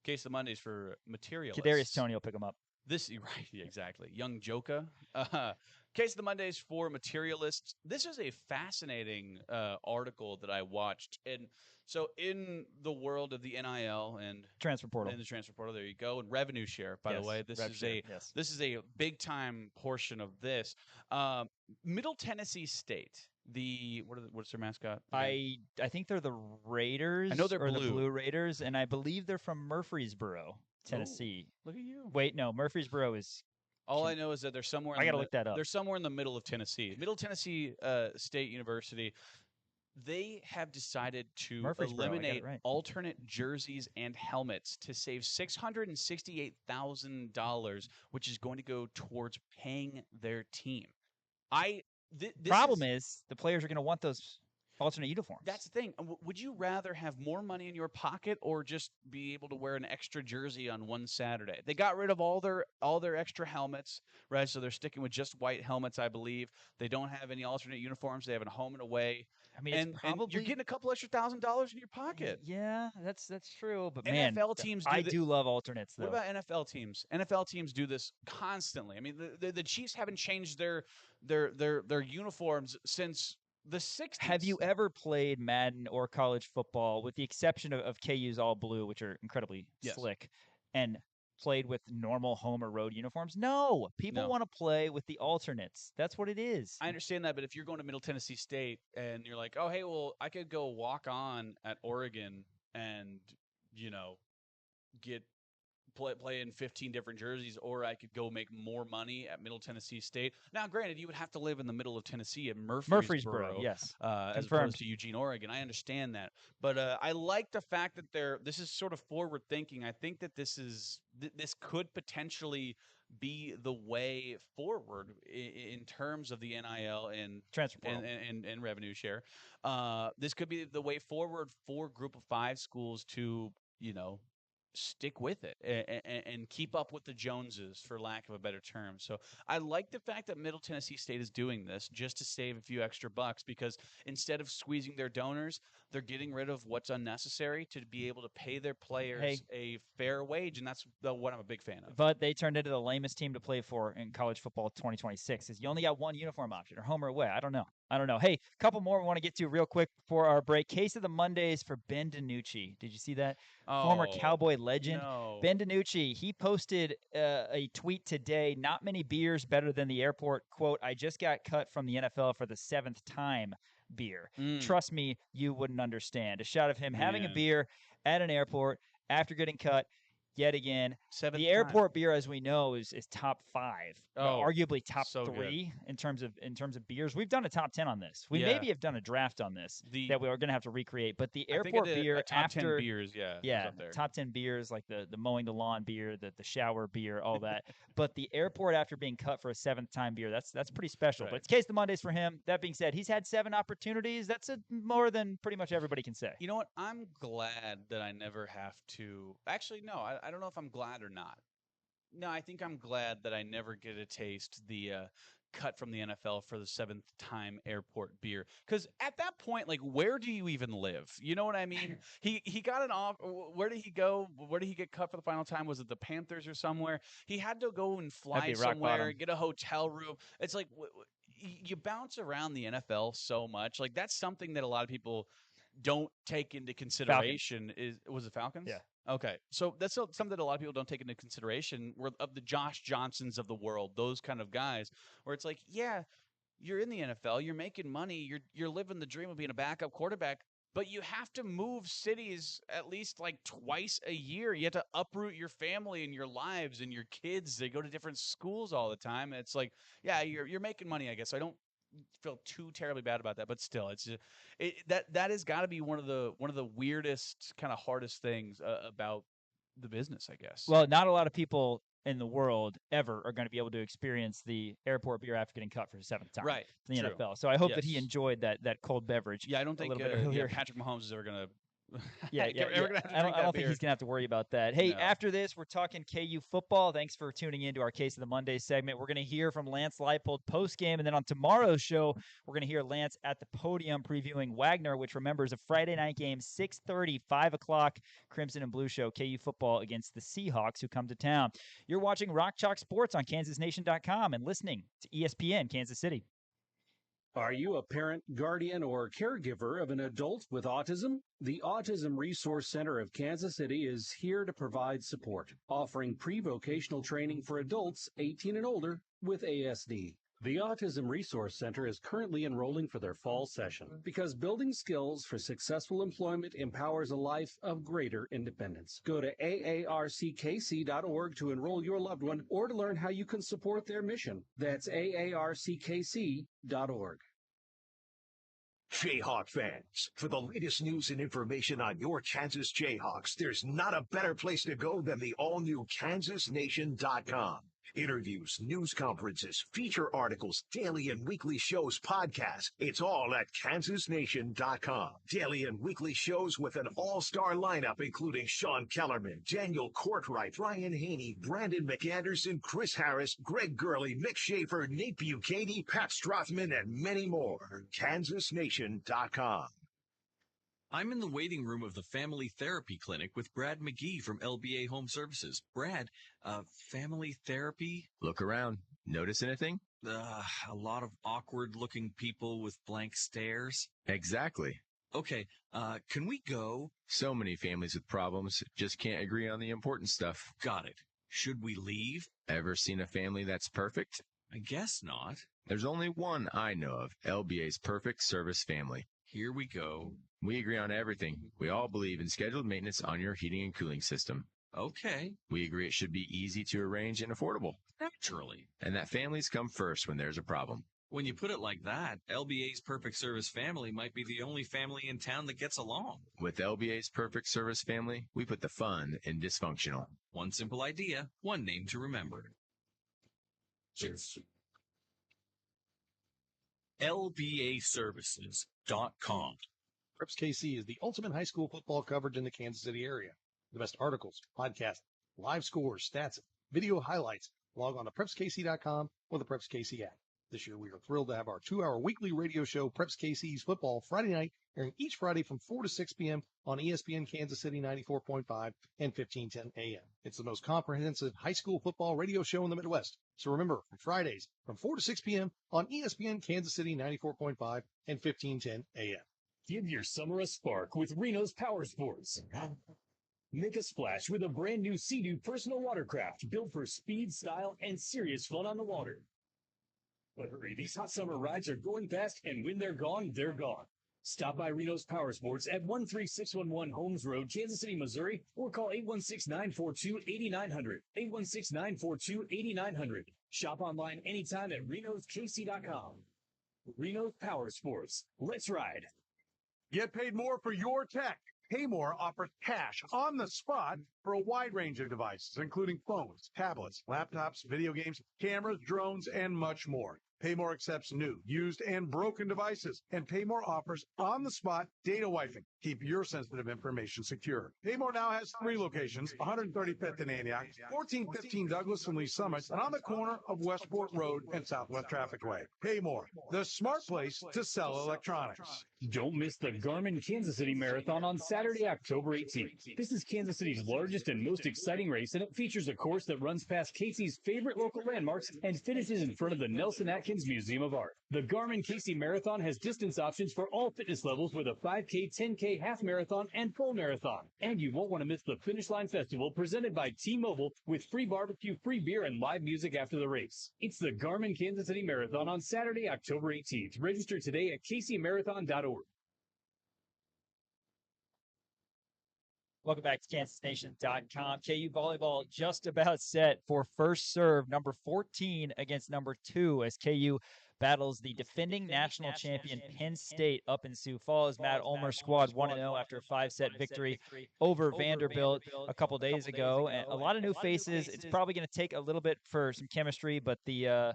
Case of Mondays for Materialists. Kadarius Toney will pick him up. Exactly. Young Joka. Case of the Mondays for Materialists. This is a fascinating article that I watched. And so in the world of the NIL and transfer portal, there you go. And revenue share, by the way. This is a big time portion of this. Middle Tennessee State. What's their mascot? I think they're the Raiders. I know they're the Blue Raiders, and I believe they're from Murfreesboro, Tennessee. Look at you. Wait, no, Murfreesboro is. All I know is that they're somewhere. I got to look that up. They're somewhere in the middle of Tennessee. Middle Tennessee State University. They have decided to eliminate alternate jerseys and helmets to save $668,000, which is going to go towards paying their team. Problem is the players are going to want those alternate uniforms. That's the thing. Would you rather have more money in your pocket or just be able to wear an extra jersey on one Saturday? They got rid of all their extra helmets, right? So they're sticking with just white helmets, I believe. They don't have any alternate uniforms. They have a home and away. I mean, and you're getting a couple extra $1,000s in your pocket. Yeah, that's true. But NFL teams, I do love alternates. Though. What about NFL teams? NFL teams do this constantly. I mean, the Chiefs haven't changed their uniforms since the 60s. Have you ever played Madden or college football, with the exception of KU's all blue, which are incredibly slick, and played with normal home or road uniforms? No. People want to play with the alternates. That's what it is. I understand that, but if you're going to Middle Tennessee State and you're like, oh, hey, well, I could go walk on at Oregon and, get play in 15 different jerseys, or I could go make more money at Middle Tennessee State. Now, granted, you would have to live in the middle of Tennessee at Murfreesboro, yes, as opposed to Eugene, Oregon. I understand that, but I like the fact that this is sort of forward thinking. I think that this could potentially be the way forward in terms of the NIL and transfer and revenue share. This could be the way forward for Group of 5 schools to, stick with it and keep up with the Joneses, for lack of a better term. So I like the fact that Middle Tennessee State is doing this just to save a few extra bucks, because instead of squeezing their donors, they're getting rid of what's unnecessary to be able to pay their players a fair wage, and that's what I'm a big fan of. But they turned into the lamest team to play for in college football 2026. Is you only got one uniform option, or home or away. I don't know. Hey, a couple more we want to get to real quick before our break. Case of the Mondays for Ben DiNucci. Did you see that? Former Cowboy legend. No. Ben DiNucci, he posted a tweet today, not many beers better than the airport. Quote, I just got cut from the NFL for the 7th time beer. Trust me, you wouldn't understand. A shot of him having a beer at an airport after getting cut. Yet again, the airport beer, as we know, is top 5, arguably top 3 in terms of beers. We've done a top 10 on this. We maybe have done a draft on this that we are going to have to recreate. But the airport beer top 10 beers, top 10 beers, like the mowing the lawn beer, the shower beer, all that. But the airport after being cut for a 7th time beer, that's pretty special. Right. But it's Case of the Mondays for him. That being said, he's had 7 opportunities. That's more than pretty much everybody can say. You know what? I'm glad that I never have to. Actually, no. I don't know if I'm glad or not. No, I think I'm glad that I never get to taste the cut from the NFL for the 7th time airport beer. Because at that point, like, where do you even live? You know what I mean? He got an off. Where did he go? Where did he get cut for the final time? Was it the Panthers or somewhere? He had to go and fly somewhere, get a hotel room. It's like you bounce around the NFL so much. Like, that's something that a lot of people don't take into consideration. Was it Falcons? Yeah. Okay, so that's something that a lot of people don't take into consideration. We're of the Josh Johnsons of the world, those kind of guys, where it's like, yeah, you're in the NFL, you're making money, you're living the dream of being a backup quarterback, but you have to move cities at least like twice a year. You have to uproot your family and your lives and your kids. They go to different schools all the time. And it's like, yeah, you're making money, I guess. So I don't feel too terribly bad about that, but still, it's just, that has got to be one of the weirdest, kind of hardest things about the business, I guess. Well, not a lot of people in the world ever are going to be able to experience the airport beer after getting cut for the 7th time in the NFL. So I hope that he enjoyed that cold beverage. Yeah, I don't think Patrick Mahomes is ever going to. I don't think he's gonna have to worry about that. Hey, after this, we're talking KU football. Thanks for tuning in to our Case of the Monday segment. We're gonna hear from Lance Leipold post game, and then on tomorrow's show, we're gonna hear Lance at the podium previewing Wagner, which remembers a Friday night game, 6:30, 5 o'clock, Crimson and Blue show, KU football against the Seahawks, who come to town. You're watching Rock Chalk Sports on KansasNation.com and listening to ESPN Kansas City. Are you a parent, guardian, or caregiver of an adult with autism? The Autism Resource Center of Kansas City is here to provide support, offering pre-vocational training for adults 18 and older with ASD. The Autism Resource Center is currently enrolling for their fall session because building skills for successful employment empowers a life of greater independence. Go to aarckc.org to enroll your loved one or to learn how you can support their mission. That's aarckc.org. Jayhawk fans, for the latest news and information on your Kansas Jayhawks, there's not a better place to go than the all-new KansasNation.com. Interviews, news conferences, feature articles, daily and weekly shows, podcasts. It's all at KansasNation.com. Daily and weekly shows with an all-star lineup including Sean Kellerman, Daniel Courtwright, Ryan Haney, Brandon McAnderson, Chris Harris, Greg Gurley, Mick Schaefer, Nate Bukaty, Pat Strothman, and many more. KansasNation.com. I'm in the waiting room of the Family Therapy Clinic with Brad McGee from LBA Home Services. Brad, family therapy? Look around. Notice anything? A lot of awkward-looking people with blank stares. Exactly. Okay, can we go? So many families with problems just can't agree on the important stuff. Got it. Should we leave? Ever seen a family that's perfect? I guess not. There's only one I know of, LBA's Perfect Service Family. Here we go. We agree on everything. We all believe in scheduled maintenance on your heating and cooling system. Okay. We agree it should be easy to arrange and affordable. Naturally. And that families come first when there's a problem. When you put it like that, LBA's Perfect Service Family might be the only family in town that gets along. With LBA's Perfect Service Family, we put the fun in dysfunctional. One simple idea, one name to remember. Cheers. LBAservices.com. Preps KC is the ultimate high school football coverage in the Kansas City area. The best articles, podcasts, live scores, stats, video highlights. Log on to PrepsKC.com or the Preps KC app. This year, we are thrilled to have our 2-hour weekly radio show, Preps KC's Football Friday Night, airing each Friday from 4 to 6 p.m. on ESPN Kansas City 94.5 and 1510 a.m. It's the most comprehensive high school football radio show in the Midwest. So remember, Fridays from 4 to 6 p.m. on ESPN Kansas City 94.5 and 1510 a.m. Give your summer a spark with Reno's Power Sports. Make a splash with a brand new Sea-Doo personal watercraft built for speed, style, and serious fun on the water. But hurry, these hot summer rides are going fast, and when they're gone, they're gone. Stop by Reno's Power Sports at 13611 Holmes Road, Kansas City, Missouri, or call 816-942-8900. 816-942-8900. Shop online anytime at renoskc.com. Reno's Power Sports. Let's ride. Get paid more for your tech. Paymore offers cash on the spot for a wide range of devices, including phones, tablets, laptops, video games, cameras, drones, and much more. Paymore accepts new, used, and broken devices, and Paymore offers on-the-spot data wiping. Keep your sensitive information secure. Paymore now has 3 locations, 135th in Antioch, 1415 Douglas and Lee Summit, and on the corner of Westport Road and Southwest Traffic Way. Paymore, the smart place to sell electronics. Don't miss the Garmin Kansas City Marathon on Saturday, October 18th. This is Kansas City's largest and most exciting race, and it features a course that runs past KC's favorite local landmarks and finishes in front of the Nelson Atkins Museum of Art. The Garmin KC Marathon has distance options for all fitness levels with a 5K, 10K, half marathon, and full marathon. And you won't want to miss the Finish Line Festival presented by T-Mobile with free barbecue, free beer, and live music after the race. It's the Garmin Kansas City Marathon on Saturday, October 18th. Register today at kcmarathon.org. Welcome back to KansasNation.com. KU volleyball just about set for first serve, number 14 against number 2 as KU battles the defending national champion Penn State up in Sioux Falls. Matt Ulmer's squad 1-0 after a 5-set victory over Vanderbilt a couple days ago. And a lot of new faces. It's probably going to take a little bit for some chemistry, but the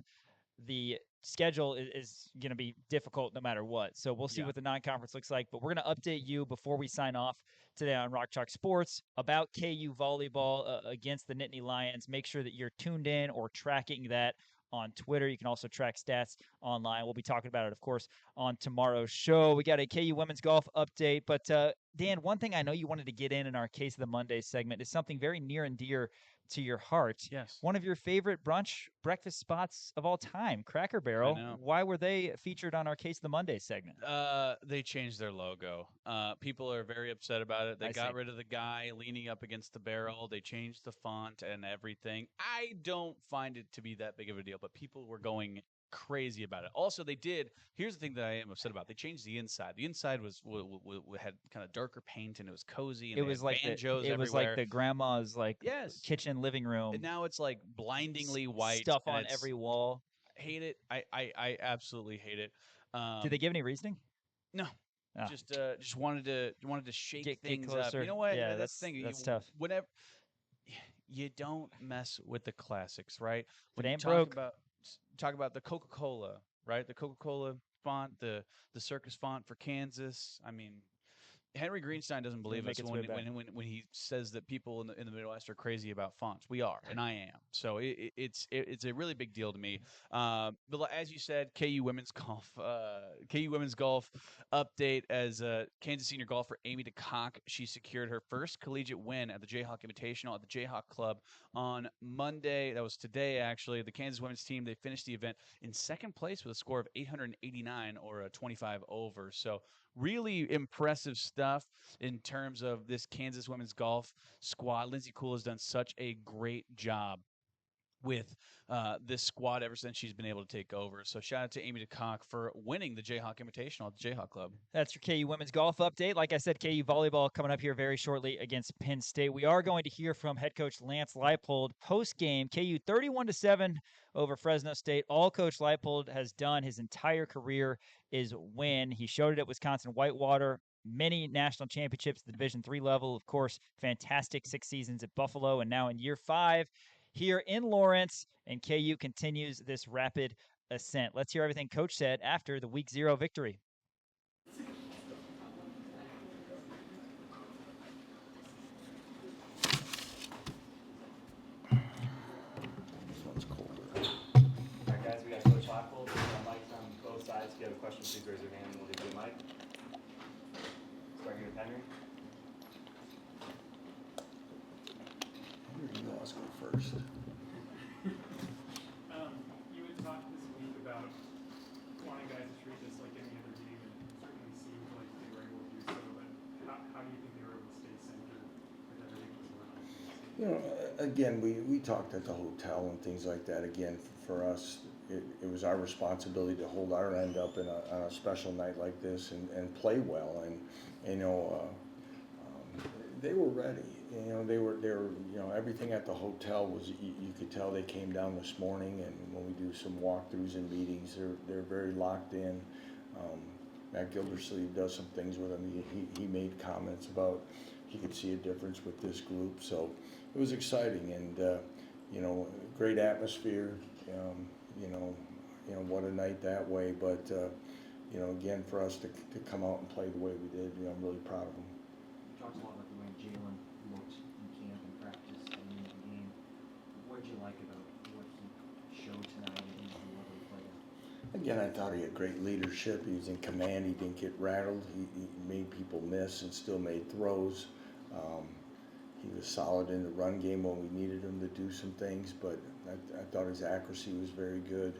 schedule is going to be difficult no matter what. So we'll see what the non-conference looks like. But we're going to update you before we sign off today on Rock Chalk Sports about KU volleyball against the Nittany Lions. Make sure that you're tuned in or tracking that on Twitter. You can also track stats online. We'll be talking about it, of course, on tomorrow's show. We got a KU women's golf update. But, Dan, one thing I know you wanted to get in our Case of the Monday segment is something very near and dear to your heart. Yes. One of your favorite breakfast spots of all time, Cracker Barrel. Why were they featured on our Case of the Monday segment? They changed their logo. People are very upset about it. They got rid of the guy leaning up against the barrel. They changed the font and everything. I don't find it to be that big of a deal, but people were going crazy about it. Also, they did. Here's the thing that I am upset about. They changed the inside. The inside had kind of darker paint and it was cozy. And it was like banjos it was everywhere. like the grandma's kitchen living room. And now it's like blindingly white stuff on every wall. Hate it. I absolutely hate it. Did they give any reasoning? No. Oh. Just wanted to shake things get closer. up. You know what? Yeah, that's the thing. That's tough. Whenever you don't mess with the classics, right? When you talk about the Coca-Cola, right? The Coca-Cola font, the circus font for Kansas. I mean, Henry Greenstein doesn't believe us when he says that people in the Midwest are crazy about fonts. We are, and I am. So it's a really big deal to me. But as you said, KU women's golf update as Kansas senior golfer Amy DeCock. She secured her first collegiate win at the Jayhawk Invitational at the Jayhawk Club on Monday. That was today, actually. The Kansas women's team, they finished the event in second place with a score of 889 or a 25 over. So really impressive stuff in terms of this Kansas women's golf squad. Lindsay Kuhl has done such a great job with this squad ever since she's been able to take over. So shout out to Amy DeConk for winning the Jayhawk Invitational at the Jayhawk Club. That's your KU women's golf update. Like I said, KU volleyball coming up here very shortly against Penn State. We are going to hear from head coach Lance Leipold post-game. KU 31-7 over Fresno State. All Coach Leipold has done his entire career is win. He showed it at Wisconsin Whitewater. Many national championships at the Division III level. Of course, fantastic 6 seasons at Buffalo, and now in year 5 here in Lawrence, and KU continues this rapid ascent. Let's hear everything Coach said after the Week 0 victory. This one's colder. All right, guys, we got Coach Leipold. We got mics on both sides. If you have a question, please raise your hand and we'll give you a mic. Start here with Henry. You know, let's go first. You had talked this week about wanting guys to treat this like any other game, and it certainly seemed like they were able to do so, but how do you think they were able to stay centered with everything that was going on? You know, again, we talked at the hotel and things like that. Again, for us, it was our responsibility to hold our end up on a special night like this and play well. And, you know, they were ready. You know, they were, you know, everything at the hotel was, you could tell they came down this morning, and when we do some walkthroughs and meetings, they're very locked in. Matt Gildersleeve does some things with them. He made comments about he could see a difference with this group. So it was exciting, and, you know, great atmosphere. You know, what a night that way. But, you know, again, for us to come out and play the way we did, you know, I'm really proud of them. You talked a lot about the way Jalon looked in camp and practice and in the game. What did you like about what he showed tonight and the level he played at? Again, I thought he had great leadership. He was in command. He didn't get rattled. He made people miss and still made throws. He was solid in the run game when we needed him to do some things, but I thought his accuracy was very good.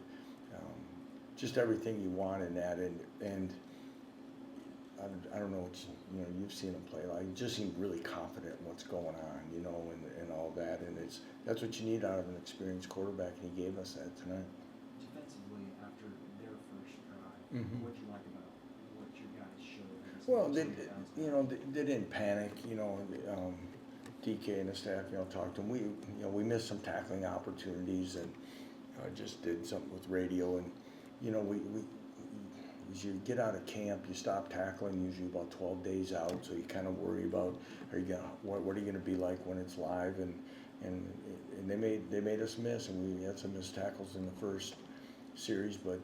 Just everything you want in that, and I don't know what you know. You've seen him play. Like, he just seemed really confident in what's going on, you know, and all that. And that's what you need out of an experienced quarterback, and he gave us that tonight. Defensively, after their first drive, what did you like about what your guys showed? Well, they didn't panic. You know, DK and the staff, you know, talked to them. We missed some tackling opportunities, and just did something with radio. And you know, as you get out of camp, you stop tackling usually about 12 days out. So you kind of worry about, what are you going to be like when it's live? And they made us miss, and we had some missed tackles in the first series, but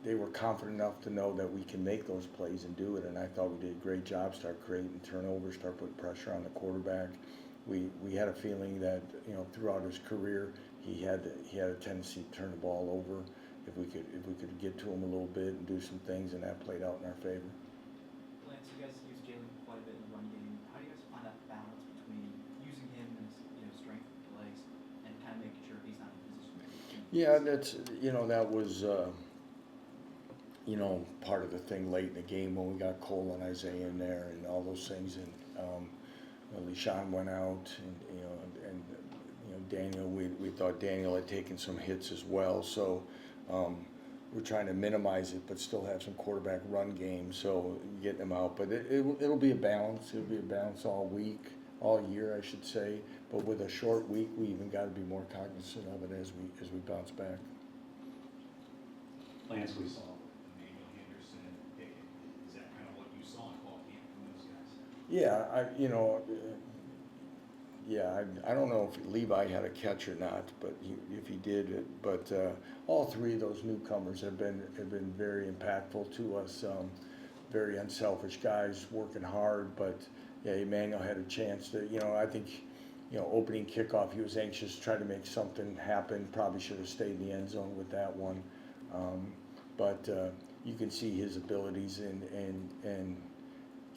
they were confident enough to know that we can make those plays and do it. And I thought we did a great job, start creating turnovers, start putting pressure on the quarterback. We had a feeling that, you know, throughout his career, he had a tendency to turn the ball over. If we could get to him a little bit and do some things, and that played out in our favor. Lance, you guys use Jalon quite a bit in the run game. How do you guys find that balance between using him and his strength of the legs and kind of making sure he's not in position? Yeah, that was part of the thing late in the game when we got Cole and Isaiah in there and all those things. And LeSean went out, and Daniel. We thought Daniel had taken some hits as well, so. We're trying to minimize it, but still have some quarterback run game, so getting them out. But it'll be a balance. It'll be a balance all week, all year, I should say. But with a short week, we even got to be more cognizant of it as we bounce back. Lance, we saw Emmanuel Henderson. Is that kind of what you saw in fall camp from those guys? Yeah, I don't know if Levi had a catch or not, but if he did, all three of those newcomers have been very impactful to us. Very unselfish guys, working hard. But yeah, Emmanuel had a chance to. I think, opening kickoff, he was anxious to try to make something happen. Probably should have stayed in the end zone with that one. But you can see his abilities, and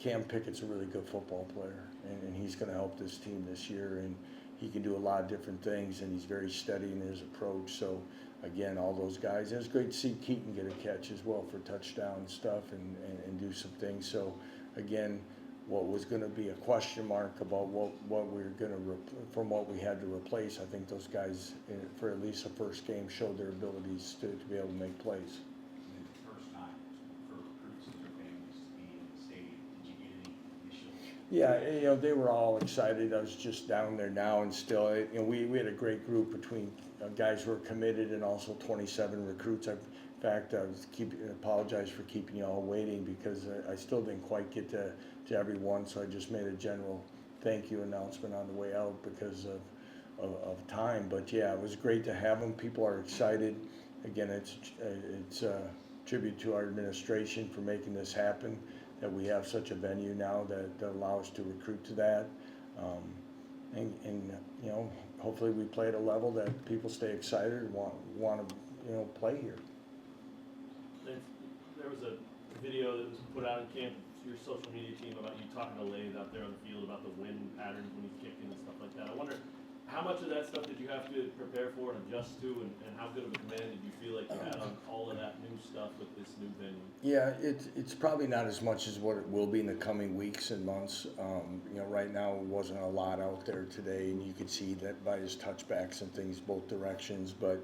Cam Pickett's a really good football player, and he's going to help this team this year, and he can do a lot of different things, and he's very steady in his approach. So, again, all those guys. And it's great to see Keaton get a catch as well for touchdown and stuff and do some things. So, again, what was going to be a question mark about what we were going to from what we had to replace. I think those guys, for at least the first game, showed their abilities to be able to make plays. First time for recruits and their families to be in the stadium. Did you get any initial? Yeah, you know, they were all excited. I was just down there now, and still, you know, we had a great group between guys who were committed and also 27 recruits. In fact, I apologize for keeping you all waiting because I still didn't quite get to everyone, so I just made a general thank you announcement on the way out because of time. But yeah, it was great to have them. People are excited. Again, it's a tribute to our administration for making this happen, that we have such a venue now that allows us to recruit to that. And you know, hopefully we play at a level that people stay excited and want to you know, play here. There was a video that was put out in camp, your social media team, about you talking to Lathe out there on the field about the wind patterns when he's kicking and stuff like that. I wonder, how much of that stuff did you have to prepare for and adjust to, and how good of a command did you feel like you had on all of that new stuff with this new venue? Yeah, it's probably not as much as what it will be in the coming weeks and months. You know, right now it wasn't a lot out there today, and you could see that by his touchbacks and things both directions, but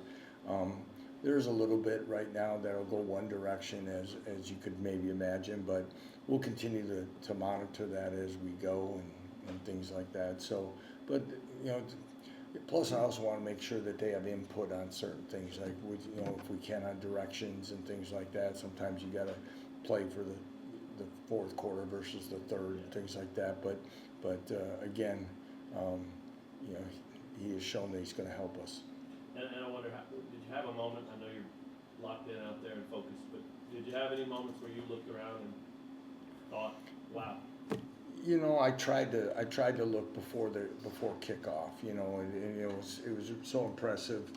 there's a little bit right now that'll go one direction as you could maybe imagine, but we'll continue to monitor that as we go and things like that. So, but you know, plus I also want to make sure that they have input on certain things, like you know, if we can on directions and things like that. Sometimes you got to play for the fourth quarter versus the third and things like that. But again, you know, he has shown that he's going to help us. And I wonder, did you have a moment? I know you're locked in out there and focused, but did you have any moments where you looked around and thought, "Wow"? You know, I tried to look before kickoff. You know, and it was so impressive.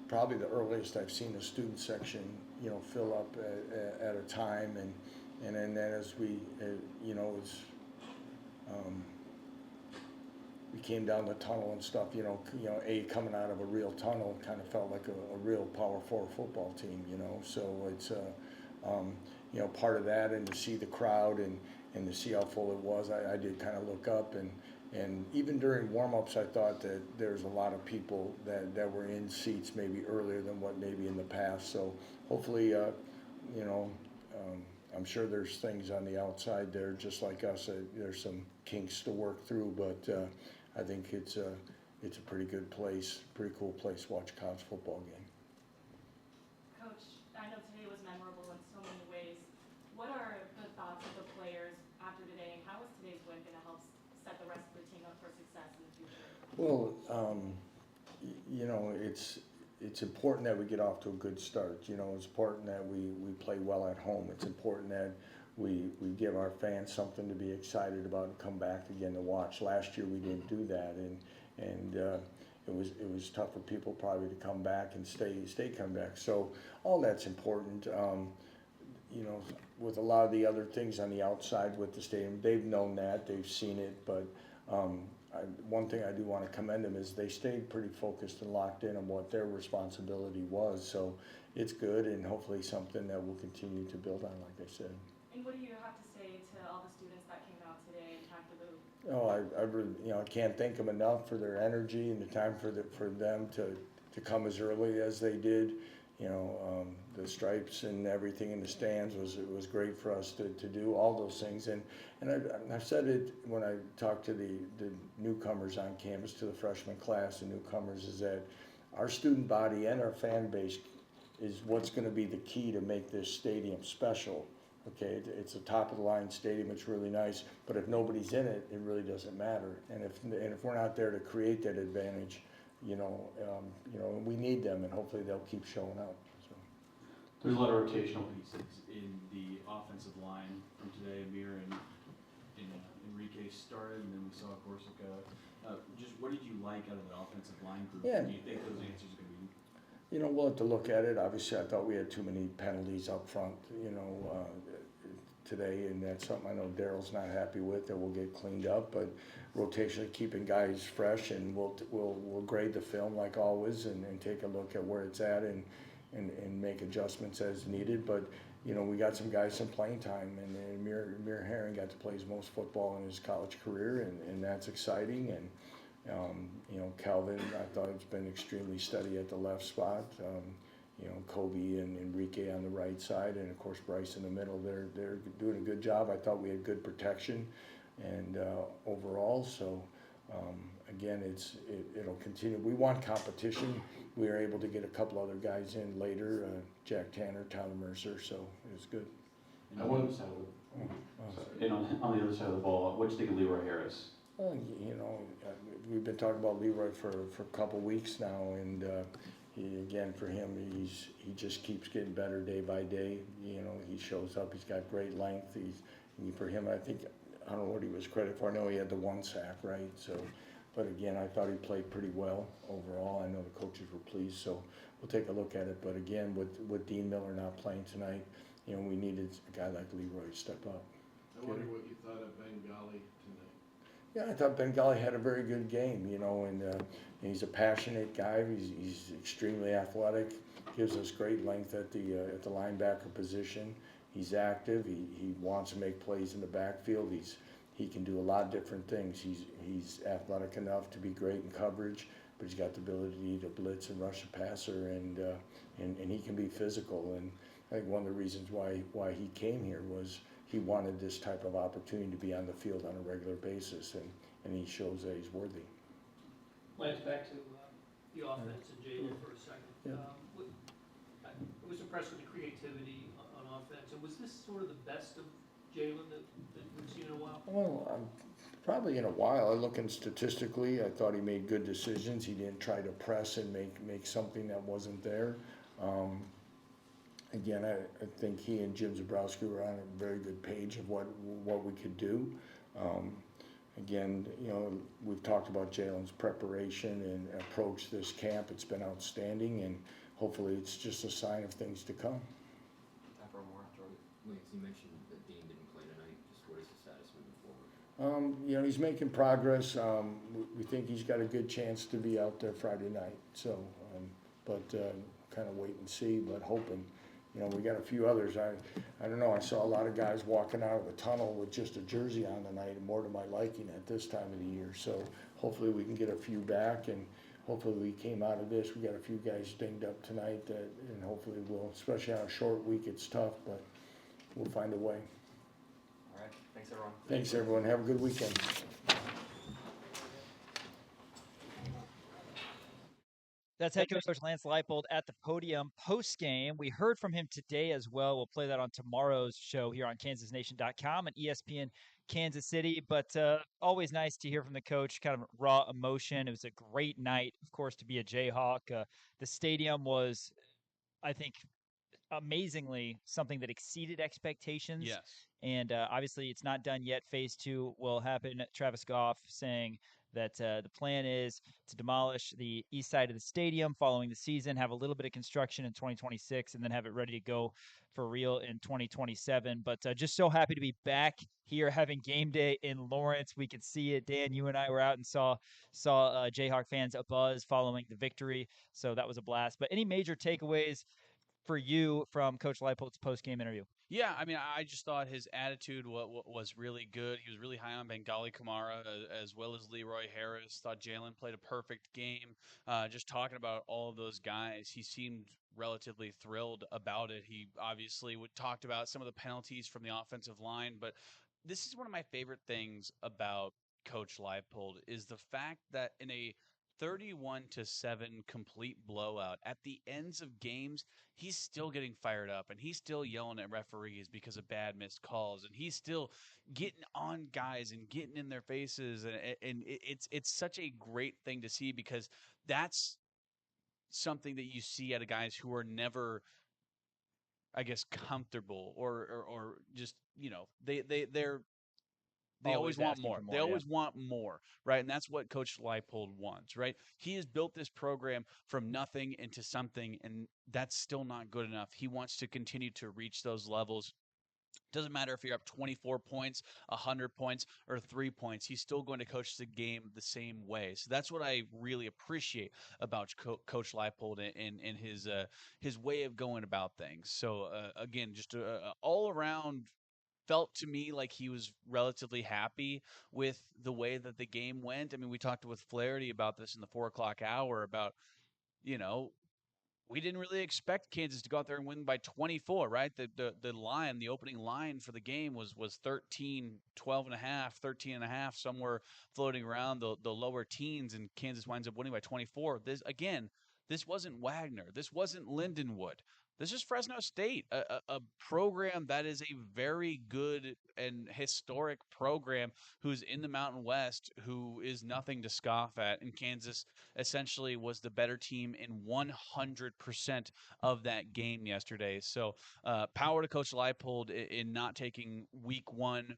Probably the earliest I've seen a student section, you know, fill up at a time, and then as we, you know, it's. We came down the tunnel and stuff, you know, coming out of a real tunnel kind of felt like a real Power 4 football team, you know. So it's, you know, part of that, and to see the crowd and to see how full it was, I did kind of look up, and even during warm-ups, I thought that there's a lot of people that were in seats maybe earlier than what maybe in the past. So hopefully, you know, I'm sure there's things on the outside there, just like us. There's some kinks to work through, but I think it's a pretty good place, pretty cool place to watch a college football game. Coach, I know today was memorable in so many ways. What are the thoughts of the players after today, and how is today's win going to help set the rest of the team up for success in the future? Well, you know, it's important that we get off to a good start. You know, it's important that we play well at home. It's important that we give our fans something to be excited about and come back again to watch. Last year we didn't do that, and it was tough for people probably to come back and stay come back. So all that's important. You know, with a lot of the other things on the outside with the stadium, they've known that, they've seen it, but one thing I do want to commend them is they stayed pretty focused and locked in on what their responsibility was. So it's good, and hopefully something that we'll continue to build on, like I said. And what do you have to say to all the students that came out today and packed the booth? Oh, I really, you know, I can't thank them enough for their energy and the time for them to come as early as they did. You know, the stripes and everything in the stands was great for us to do all those things. And I've said it when I talked to the newcomers on campus, to the freshman class, the newcomers, is that our student body and our fan base is what's going to be the key to make this stadium special. Okay, it's a top-of-the-line stadium. It's really nice, but if nobody's in it, it really doesn't matter. And if we're not there to create that advantage, you know, we need them, and hopefully they'll keep showing up. So. There's a lot of rotational pieces in the offensive line from today. Amir and Enrique started, and then we saw Corsica. Just what did you like out of the offensive line group? Yeah. Do you think those answers are going to be? You know, we'll have to look at it. Obviously, I thought we had too many penalties up front, you know, today, and that's something I know Daryl's not happy with, that will get cleaned up. But rotationally keeping guys fresh, and we'll grade the film like always, and take a look at where it's at and make adjustments as needed. But we got some guys some playing time, and Amir Herring got to play his most football in his college career, and that's exciting. And Calvin, I thought it's been extremely steady at the left spot. Kobe and Enrique on the right side, and of course Bryce in the middle. They're doing a good job. I thought we had good protection, and overall, so again, it'll continue. We want competition. We were able to get a couple other guys in later, Jack Tanner, Tyler Mercer, so it was good. And on the other side on the other side of the ball, what do you think of Leroy Harris? Well, we've been talking about Leroy for a couple weeks now, and for him, he just keeps getting better day by day. He shows up. He's got great length. For him, I don't know what he was credited for. I know he had the 1 sack, right? So, but again, I thought he played pretty well overall. I know the coaches were pleased, so we'll take a look at it. But again, with Dean Miller not playing tonight, we needed a guy like Leroy to step up. I wonder what you thought of Bengali tonight. Yeah, I thought Bengali had a very good game, and he's a passionate guy. He's extremely athletic, gives us great length at the linebacker position. He's active. He wants to make plays in the backfield. He can do a lot of different things. He's athletic enough to be great in coverage, but he's got the ability to blitz and rush a passer, and he can be physical. And I think one of the reasons why he came here was he wanted this type of opportunity to be on the field on a regular basis, and he shows that he's worthy. Lance, back to the offense and Jalon for a second. Yeah. I was impressed with the creativity on offense. And was this sort of the best of Jalon that we've seen in a while? Well, probably in a while. Looking statistically, I thought he made good decisions. He didn't try to press and make something that wasn't there. Again, I think he and Jim Zabrowski were on a very good page of what we could do. Again, we've talked about Jalon's preparation and approach this camp. It's been outstanding, and hopefully it's just a sign of things to come. Lance, you mentioned that Dean didn't play tonight. Just what is the status moving forward? He's making progress. We think he's got a good chance to be out there Friday night. So, kind of wait and see, but hoping. We got a few others. I don't know. I saw a lot of guys walking out of the tunnel with just a jersey on tonight, more to my liking at this time of the year. So hopefully we can get a few back, and hopefully we came out of this. We got a few guys dinged up tonight, and hopefully we'll, especially on a short week, it's tough, but we'll find a way. All right. Thanks, everyone. Thanks, everyone. Have a good weekend. That's head coach Lance Leipold at the podium post-game. We heard from him today as well. We'll play that on tomorrow's show here on KansasNation.com and ESPN Kansas City. But always nice to hear from the coach, kind of raw emotion. It was a great night, of course, to be a Jayhawk. The stadium was, I think, amazingly something that exceeded expectations. Yes. And obviously it's not done yet. Phase 2 will happen. Travis Goff saying that the plan is to demolish the east side of the stadium following the season, have a little bit of construction in 2026, and then have it ready to go for real in 2027. But just so happy to be back here having game day in Lawrence. We could see it. Dan, you and I were out and saw Jayhawk fans abuzz following the victory. So that was a blast. But any major takeaways for you from Coach Leipold's post-game interview? Yeah, I mean, I just thought his attitude was really good. He was really high on Bengali Kamara as well as Leroy Harris. Thought Jalon played a perfect game. Just talking about all of those guys, he seemed relatively thrilled about it. He obviously talked about some of the penalties from the offensive line, but this is one of my favorite things about Coach Leipold is the fact that in a 31-7 complete blowout at the ends of games, he's still getting fired up and he's still yelling at referees because of bad missed calls, and he's still getting on guys and getting in their faces, and it's such a great thing to see, because that's something that you see out of guys who are never, I guess, comfortable or just, they always want more. They always want more, right? And that's what Coach Leipold wants, right? He has built this program from nothing into something, and that's still not good enough. He wants to continue to reach those levels. Doesn't matter if you're up 24 points, 100 points, or 3 points. He's still going to coach the game the same way. So that's what I really appreciate about Coach Leipold and his way of going about things. So again, just all around felt to me like he was relatively happy with the way that the game went. I mean, we talked with Flaherty about this in the 4 o'clock hour about, we didn't really expect Kansas to go out there and win by 24, right? The opening line for the game was 13, 12 and a half, 13 and a half, somewhere floating around the lower teens, and Kansas winds up winning by 24. This wasn't Wagner. This wasn't Lindenwood. This is Fresno State, a program that is a very good and historic program who's in the Mountain West, who is nothing to scoff at. And Kansas essentially was the better team in 100% of that game yesterday. So power to Coach Leipold in not taking week one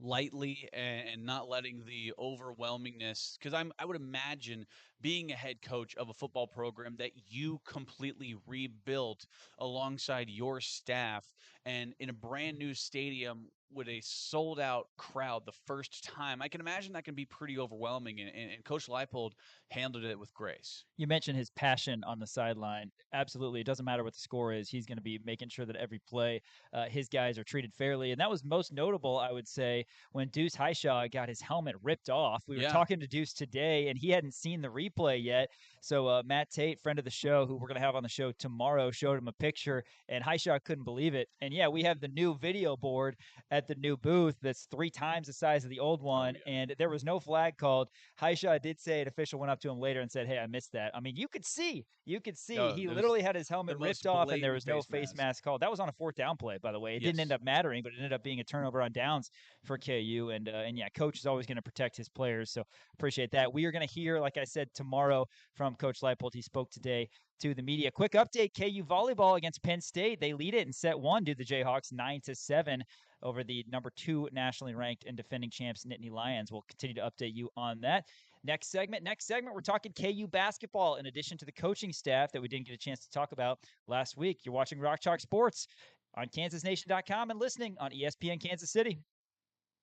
lightly and not letting the overwhelmingness, because I would imagine being a head coach of a football program that you completely rebuilt alongside your staff and in a brand new stadium with a sold out crowd the first time, I can imagine that can be pretty overwhelming, and Coach Leipold handled it with grace. You mentioned his passion on the sideline. Absolutely. It doesn't matter what the score is. He's going to be making sure that every play, his guys are treated fairly. And that was most notable, I would say, when Deuce Highshaw got his helmet ripped off. We were talking to Deuce today, and he hadn't seen the replay yet. So Matt Tate, friend of the show, who we're going to have on the show tomorrow, showed him a picture, and Highshaw couldn't believe it. And yeah, we have the new video board at the new booth that's 3 times the size of the old one, and there was no flag called. Highshaw did say an official went up to him later and said, "Hey, I missed that." I mean, you could see. He literally had his helmet ripped off, and there was no face mask called. That was on a 4th down play, by the way. It didn't end up mattering, but it ended up being a turnover on downs for KU. And yeah, Coach is always going to protect his players, so appreciate that. We are going to hear, like I said, tomorrow from Coach Leipold. He spoke today to the media. Quick update: KU volleyball against Penn State. They lead it in set 1 due to the Jayhawks 9-7 over the number 2 nationally ranked and defending champs Nittany Lions. We'll continue to update you on that. Next segment, we're talking KU basketball in addition to the coaching staff that we didn't get a chance to talk about last week. You're watching Rock Chalk Sports on KansasNation.com and listening on ESPN Kansas City.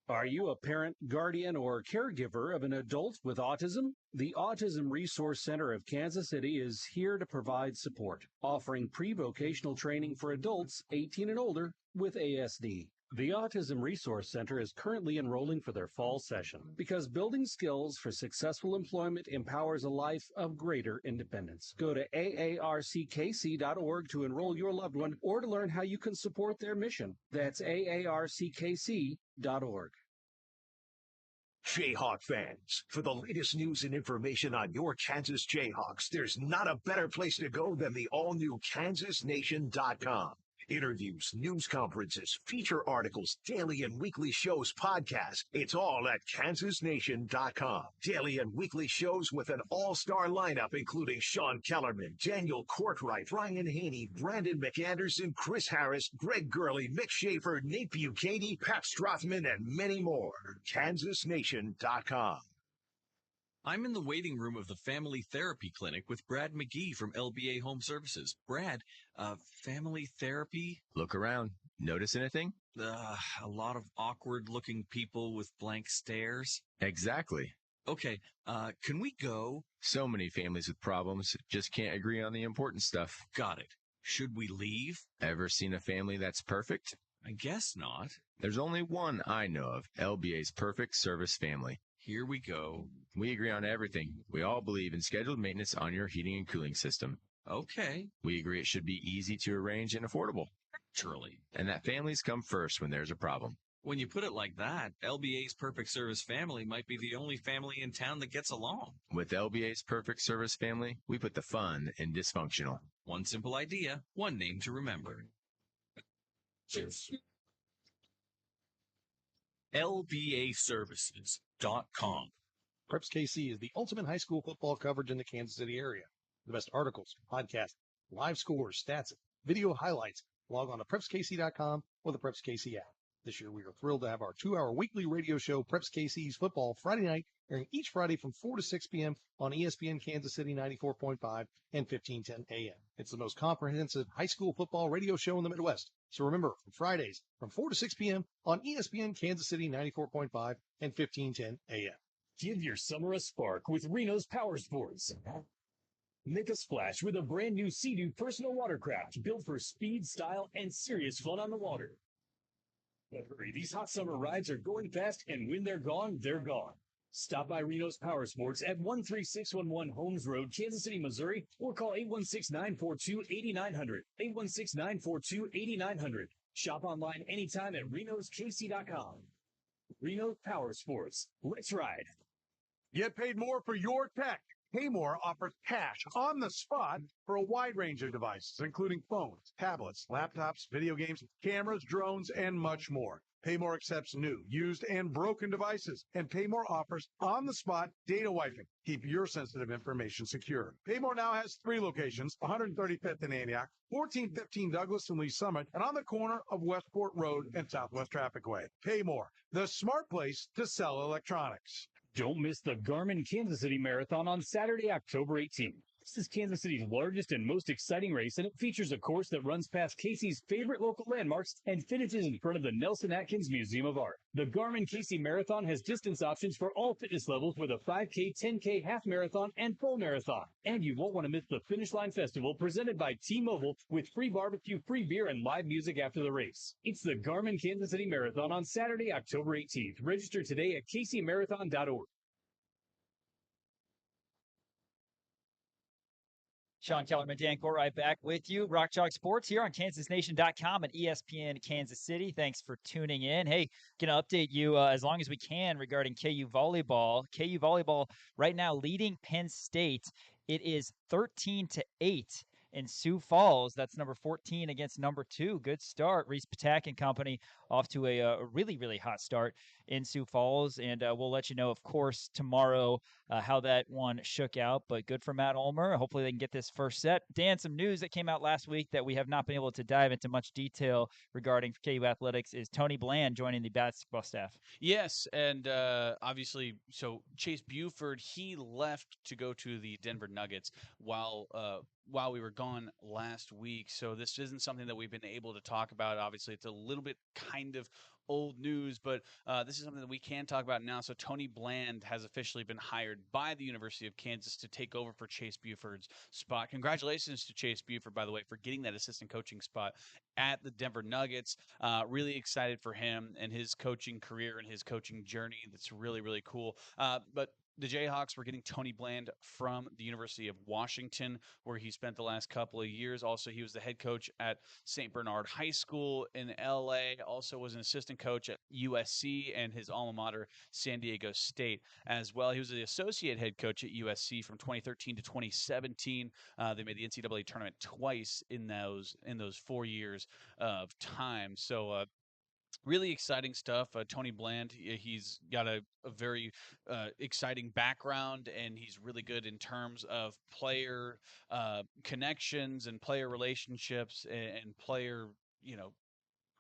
Are you a parent, guardian, or caregiver of an adult with autism? The Autism Resource Center of Kansas City is here to provide support, offering pre-vocational training for adults 18 and older with ASD. The Autism Resource Center is currently enrolling for their fall session because building skills for successful employment empowers a life of greater independence. Go to aarckc.org to enroll your loved one or to learn how you can support their mission. That's aarckc.org. Jayhawk fans, for the latest news and information on your Kansas Jayhawks, there's not a better place to go than the all-new KansasNation.com. Interviews, news conferences, feature articles, daily and weekly shows, podcasts. It's all at KansasNation.com. Daily and weekly shows with an all-star lineup including Sean Kellerman, Daniel Courtwright, Ryan Haney, Brandon McAnderson, Chris Harris, Greg Gurley, Mick Schaefer, Nate Bukaty, Pat Strothman, and many more. KansasNation.com. I'm in the waiting room of the Family Therapy Clinic with Brad McGee from LBA Home Services. Brad, family therapy? Look around. Notice anything? A lot of awkward-looking people with blank stares. Exactly. Okay, can we go? So many families with problems just can't agree on the important stuff. Got it. Should we leave? Ever seen a family that's perfect? I guess not. There's only one I know of, LBA's Perfect Service Family. Here we go. We agree on everything. We all believe in scheduled maintenance on your heating and cooling system. Okay. We agree it should be easy to arrange and affordable. Naturally. And that families come first when there's a problem. When you put it like that, LBA's Perfect Service Family might be the only family in town that gets along. With LBA's Perfect Service Family, we put the fun in dysfunctional. One simple idea, one name to remember. LBAservices.com. Preps KC is the ultimate high school football coverage in the Kansas City area. The best articles, podcasts, live scores, stats, video highlights. Log on to PrepsKC.com or the Preps KC app. This year, we are thrilled to have our 2-hour weekly radio show, Preps KC's Football, Friday night, airing each Friday from 4 to 6 p.m. on ESPN Kansas City 94.5 and 1510 a.m. It's the most comprehensive high school football radio show in the Midwest. So remember, from Fridays from 4 to 6 p.m. on ESPN Kansas City 94.5 and 1510 a.m. Give your summer a spark with Reno's Power Sports. Make a splash with a brand new Sea-Doo personal watercraft built for speed, style, and serious fun on the water. But hurry, these hot summer rides are going fast, and when they're gone, they're gone. Stop by Reno's Power Sports at 13611 Holmes Road, Kansas City, Missouri, or call 816-942-8900. 816-942-8900. Shop online anytime at renoskc.com. Reno's Power Sports. Let's ride. Get paid more for your tech. Paymore offers cash on the spot for a wide range of devices, including phones, tablets, laptops, video games, cameras, drones, and much more. Paymore accepts new, used, and broken devices, and Paymore offers on-the-spot data wiping. Keep your sensitive information secure. Paymore now has 3 locations, 135th in Antioch, 1415 Douglas and Lee Summit, and on the corner of Westport Road and Southwest Traffic Way. Paymore, the smart place to sell electronics. Don't miss the Garmin Kansas City Marathon on Saturday, October 18th. This is Kansas City's largest and most exciting race, and it features a course that runs past KC's favorite local landmarks and finishes in front of the Nelson Atkins Museum of Art. The Garmin KC Marathon has distance options for all fitness levels with a 5K, 10K, half marathon, and full marathon. And you won't want to miss the Finish Line Festival presented by T-Mobile with free barbecue, free beer, and live music after the race. It's the Garmin Kansas City Marathon on Saturday, October 18th. Register today at kcmarathon.org. Sean Kellerman, Dan Courtwright back with you. Rock Chalk Sports here on KansasNation.com and ESPN Kansas City. Thanks for tuning in. Hey, going to update you as long as we can regarding KU volleyball. KU volleyball right now leading Penn State. It is 13-8 in Sioux Falls. That's number 14 against number 2. Good start. Reese Patak and company off to a really, really hot start in Sioux Falls. And we'll let you know, of course, tomorrow how that one shook out. But good for Matt Ulmer. Hopefully they can get this first set. Dan, some news that came out last week that we have not been able to dive into much detail regarding KU athletics is Tony Bland joining the basketball staff. Yes, and obviously, so Chase Buford, he left to go to the Denver Nuggets while we were gone last week. So this isn't something that we've been able to talk about. Obviously, it's a little bit kind of old news, but this is something that we can talk about now. So Tony Bland has officially been hired by the University of Kansas to take over for Chase Buford's spot. Congratulations to Chase Buford, by the way, for getting that assistant coaching spot at the Denver Nuggets. Really excited for him and his coaching career and his coaching journey. That's really, really cool. But the Jayhawks were getting Tony Bland from the University of Washington, where he spent the last couple of years. Also, he was the head coach at St. Bernard High School in L.A., also was an assistant coach at USC and his alma mater, San Diego State, as well. He was the associate head coach at USC from 2013 to 2017. They made the NCAA tournament twice in those 4 years of time. So, really exciting stuff. Tony Bland, he's got a very exciting background, and he's really good in terms of player connections and player relationships and player,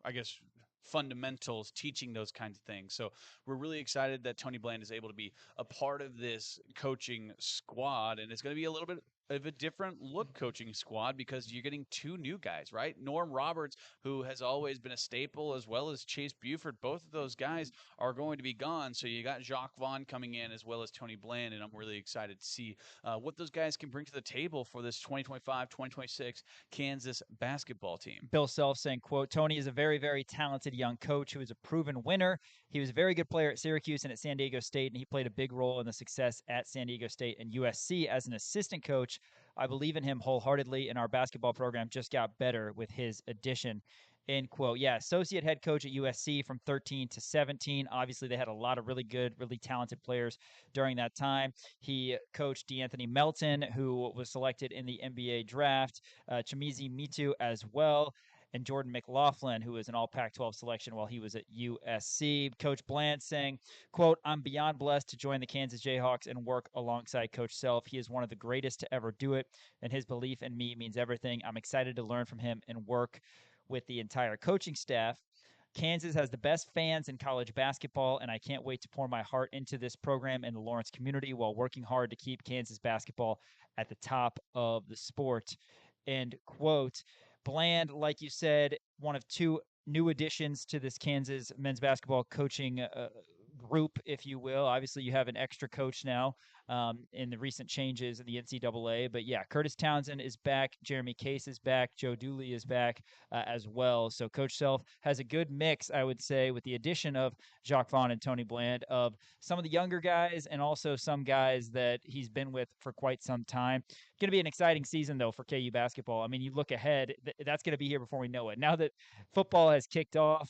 I guess, fundamentals, teaching those kinds of things. So we're really excited that Tony Bland is able to be a part of this coaching squad, and it's going to be a little bit of a different look coaching squad because you're getting 2 new guys, right? Norm Roberts, who has always been a staple, as well as Chase Buford. Both of those guys are going to be gone. So you got Jacques Vaughn coming in as well as Tony Bland, and I'm really excited to see what those guys can bring to the table for this 2025-2026 Kansas basketball team. Bill Self saying, quote, Tony is a very, very talented young coach who is a proven winner. He was a very good player at Syracuse and at San Diego State, and he played a big role in the success at San Diego State and USC as an assistant coach. I believe in him wholeheartedly, and our basketball program just got better with his addition. End quote. Yeah, associate head coach at USC from 13 to 17. Obviously, they had a lot of really good, really talented players during that time. He coached DeAnthony Melton, who was selected in the NBA draft, Chimizi Mitu as well, and Jordan McLaughlin, who was an all Pac-12 selection while he was at USC. Coach Bland saying, quote, I'm beyond blessed to join the Kansas Jayhawks and work alongside Coach Self. He is one of the greatest to ever do it, and his belief in me means everything. I'm excited to learn from him and work with the entire coaching staff. Kansas has the best fans in college basketball, and I can't wait to pour my heart into this program and the Lawrence community while working hard to keep Kansas basketball at the top of the sport. End quote. Bland, like you said, one of two new additions to this Kansas men's basketball coaching group, if you will. Obviously, you have an extra coach now in the recent changes in the NCAA. But yeah, Curtis Townsend is back. Jeremy Case is back. Joe Dooley is back as well. So Coach Self has a good mix, I would say, with the addition of Jacques Vaughn and Tony Bland, of some of the younger guys and also some guys that he's been with for quite some time. Going to be an exciting season, though, for KU basketball. I mean, you look ahead, that's going to be here before we know it. Now that football has kicked off,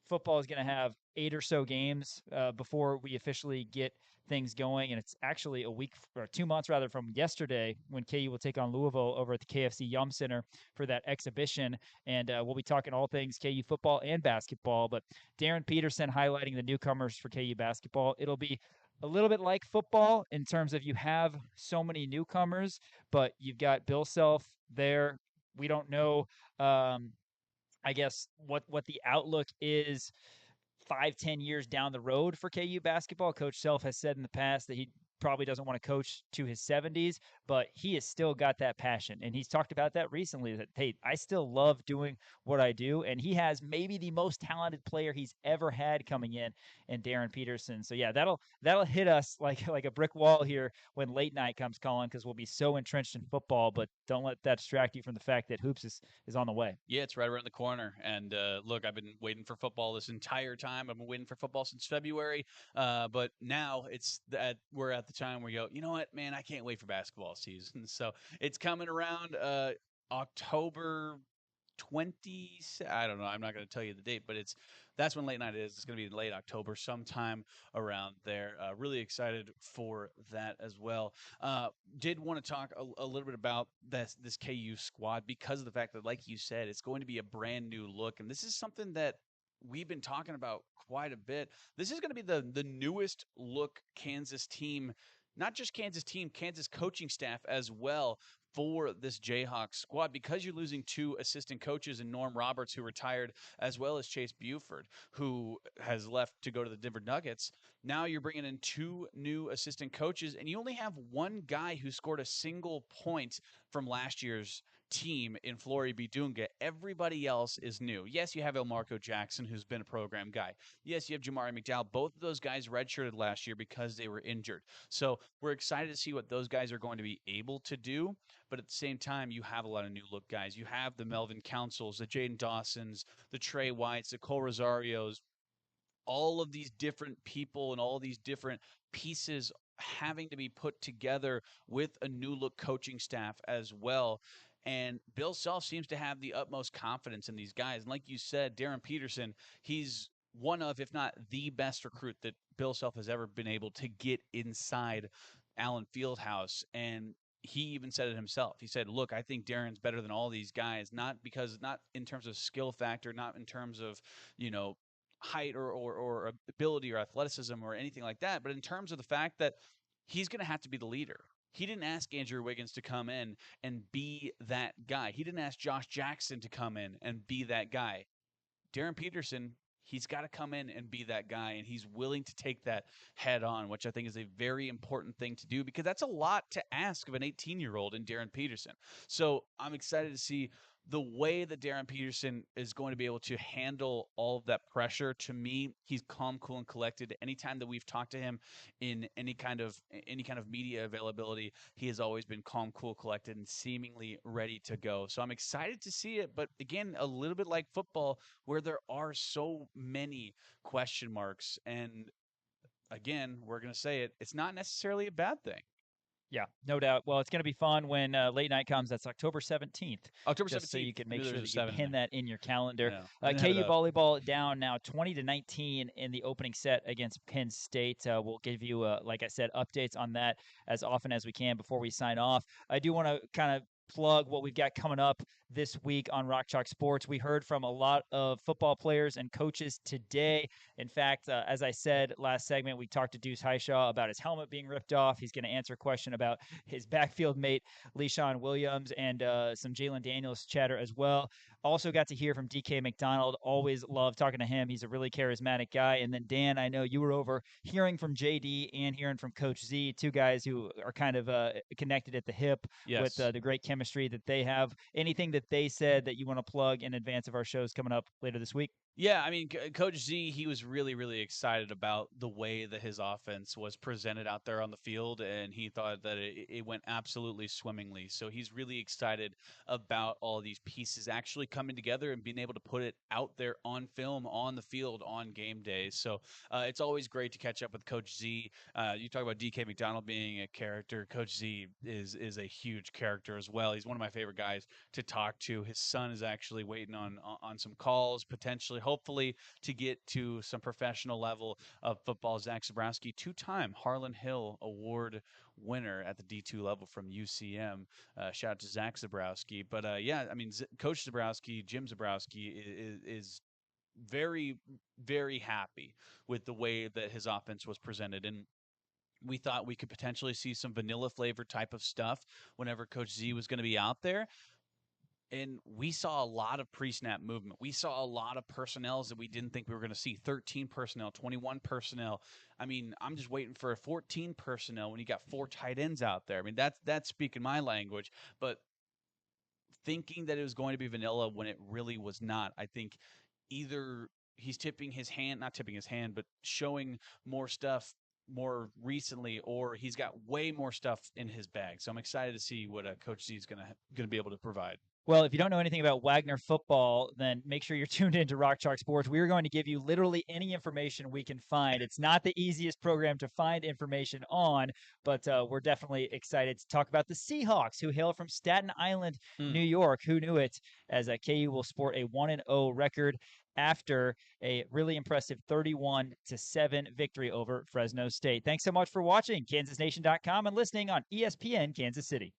football is going to have 8 or so games before we officially get things going. And it's actually a week or 2 months rather from yesterday when KU will take on Louisville over at the KFC Yum Center for that exhibition. And we'll be talking all things KU football and basketball. But Darren Peterson highlighting the newcomers for KU basketball. It'll be a little bit like football in terms of you have so many newcomers, but you've got Bill Self there. We don't know I guess what the outlook is 5-10 years down the road for KU basketball. Coach Self has said in the past that he probably doesn't want to coach to his 70s, but he has still got that passion. And he's talked about that recently, that, hey, I still love doing what I do. And he has maybe the most talented player he's ever had coming in Darren Peterson. So yeah, that'll hit us like a brick wall here when late night comes calling, because we'll be so entrenched in football. But don't let that distract you from the fact that hoops is on the way. Yeah, it's right around the corner. And look, I've been waiting for football this entire time. I've been waiting for football since February. But now we're at the time where you go, you know what, man, I can't wait for basketball season. So it's coming around October 20. I don't know. I'm not going to tell you the date, but that's when late night is. It's going to be late October, sometime around there. Really excited for that as well. Did want to talk a little bit about this KU squad because of the fact that, like you said, it's going to be a brand new look, and this is something that we've been talking about quite a bit. This is going to be the newest look Kansas team, not just Kansas team, Kansas coaching staff as well for this Jayhawks squad, because you're losing 2 assistant coaches in Norm Roberts, who retired, as well as Chase Buford, who has left to go to the Denver Nuggets. Now you're bringing in 2 new assistant coaches, and you only have one guy who scored a single point from last year's team in Flory Bidunga. Everybody else is new. Yes, you have Elmarco Jackson, who's been a program guy. Yes, you have Jamari McDowell. Both of those guys redshirted last year because they were injured. So we're excited to see what those guys are going to be able to do. But at the same time, you have a lot of new look guys. You have the Melvin Councils, the Jaden Dawsons, the Trey Whites, the Cole Rosarios, all of these different people and all these different pieces having to be put together with a new look coaching staff as well. And Bill Self seems to have the utmost confidence in these guys. And like you said, Darren Peterson, he's one of, if not the best recruit that Bill Self has ever been able to get inside Allen Fieldhouse. And he even said it himself. He said, look, I think Darren's better than all these guys, not in terms of skill factor, not in terms of, height or ability or athleticism or anything like that, but in terms of the fact that he's going to have to be the leader. He didn't ask Andrew Wiggins to come in and be that guy. He didn't ask Josh Jackson to come in and be that guy. Darren Peterson, he's got to come in and be that guy, and he's willing to take that head on, which I think is a very important thing to do, because that's a lot to ask of an 18-year-old in Darren Peterson. So I'm excited to see the way that Darren Peterson is going to be able to handle all of that pressure. To me, he's calm, cool, and collected. Anytime that we've talked to him in any kind of media availability, he has always been calm, cool, collected, and seemingly ready to go. So I'm excited to see it. But again, a little bit like football, where there are so many question marks. And again, we're going to say it, it's not necessarily a bad thing. Yeah, no doubt. Well, it's going to be fun when late night comes. That's October 17th. October 17th. Just so you can make sure that you pin that in your calendar. Yeah. KU volleyball down now 20-19 in the opening set against Penn State. We'll give you, like I said, updates on that as often as we can before we sign off. I do want to kind of plug what we've got coming up this week on Rock Chalk Sports. We heard from a lot of football players and coaches today. In fact, as I said last segment, we talked to Deuce Highshaw about his helmet being ripped off. He's going to answer a question about his backfield mate, LeSean Williams, and some Jalon Daniels chatter as well. Also got to hear from DK McDonald. Always love talking to him. He's a really charismatic guy. And then, Dan, I know you were over hearing from JD and hearing from Coach Z, two guys who are kind of connected at the hip with the great chemistry that they have. Anything that they said that you want to plug in advance of our shows coming up later this week? Yeah, I mean, Coach Z, he was really, really excited about the way that his offense was presented out there on the field, and he thought that it went absolutely swimmingly. So he's really excited about all these pieces actually coming together and being able to put it out there on film, on the field, on game days. So it's always great to catch up with Coach Z. You talk about DK McDonald being a character. Coach Z is a huge character as well. He's one of my favorite guys to talk to. His son is actually waiting on some calls, potentially, hopefully, to get to some professional level of football. Zach Zabrowski, two-time Harlan Hill Award winner at the D2 level from UCM. Shout out to Zach Zabrowski. But yeah, I mean, Coach Zabrowski, Jim Zabrowski, is very, very happy with the way that his offense was presented. And we thought we could potentially see some vanilla flavor type of stuff whenever Coach Z was going to be out there. And we saw a lot of pre-snap movement. We saw a lot of personnels that we didn't think we were going to see. 13 personnel, 21 personnel. I mean, I'm just waiting for a 14 personnel when you got 4 tight ends out there. I mean, that's speaking my language. But thinking that it was going to be vanilla when it really was not, I think either he's not tipping his hand, but showing more stuff more recently, or he's got way more stuff in his bag. So I'm excited to see what Coach Z is going to be able to provide. Well, if you don't know anything about Wagner football, then make sure you're tuned into Rock Chalk Sports. We are going to give you literally any information we can find. It's not the easiest program to find information on, but we're definitely excited to talk about the Seahawks, who hail from Staten Island, New York. Who knew it? As KU will sport a 1-0 record after a really impressive 31-7 victory over Fresno State. Thanks so much for watching KansasNation.com and listening on ESPN Kansas City.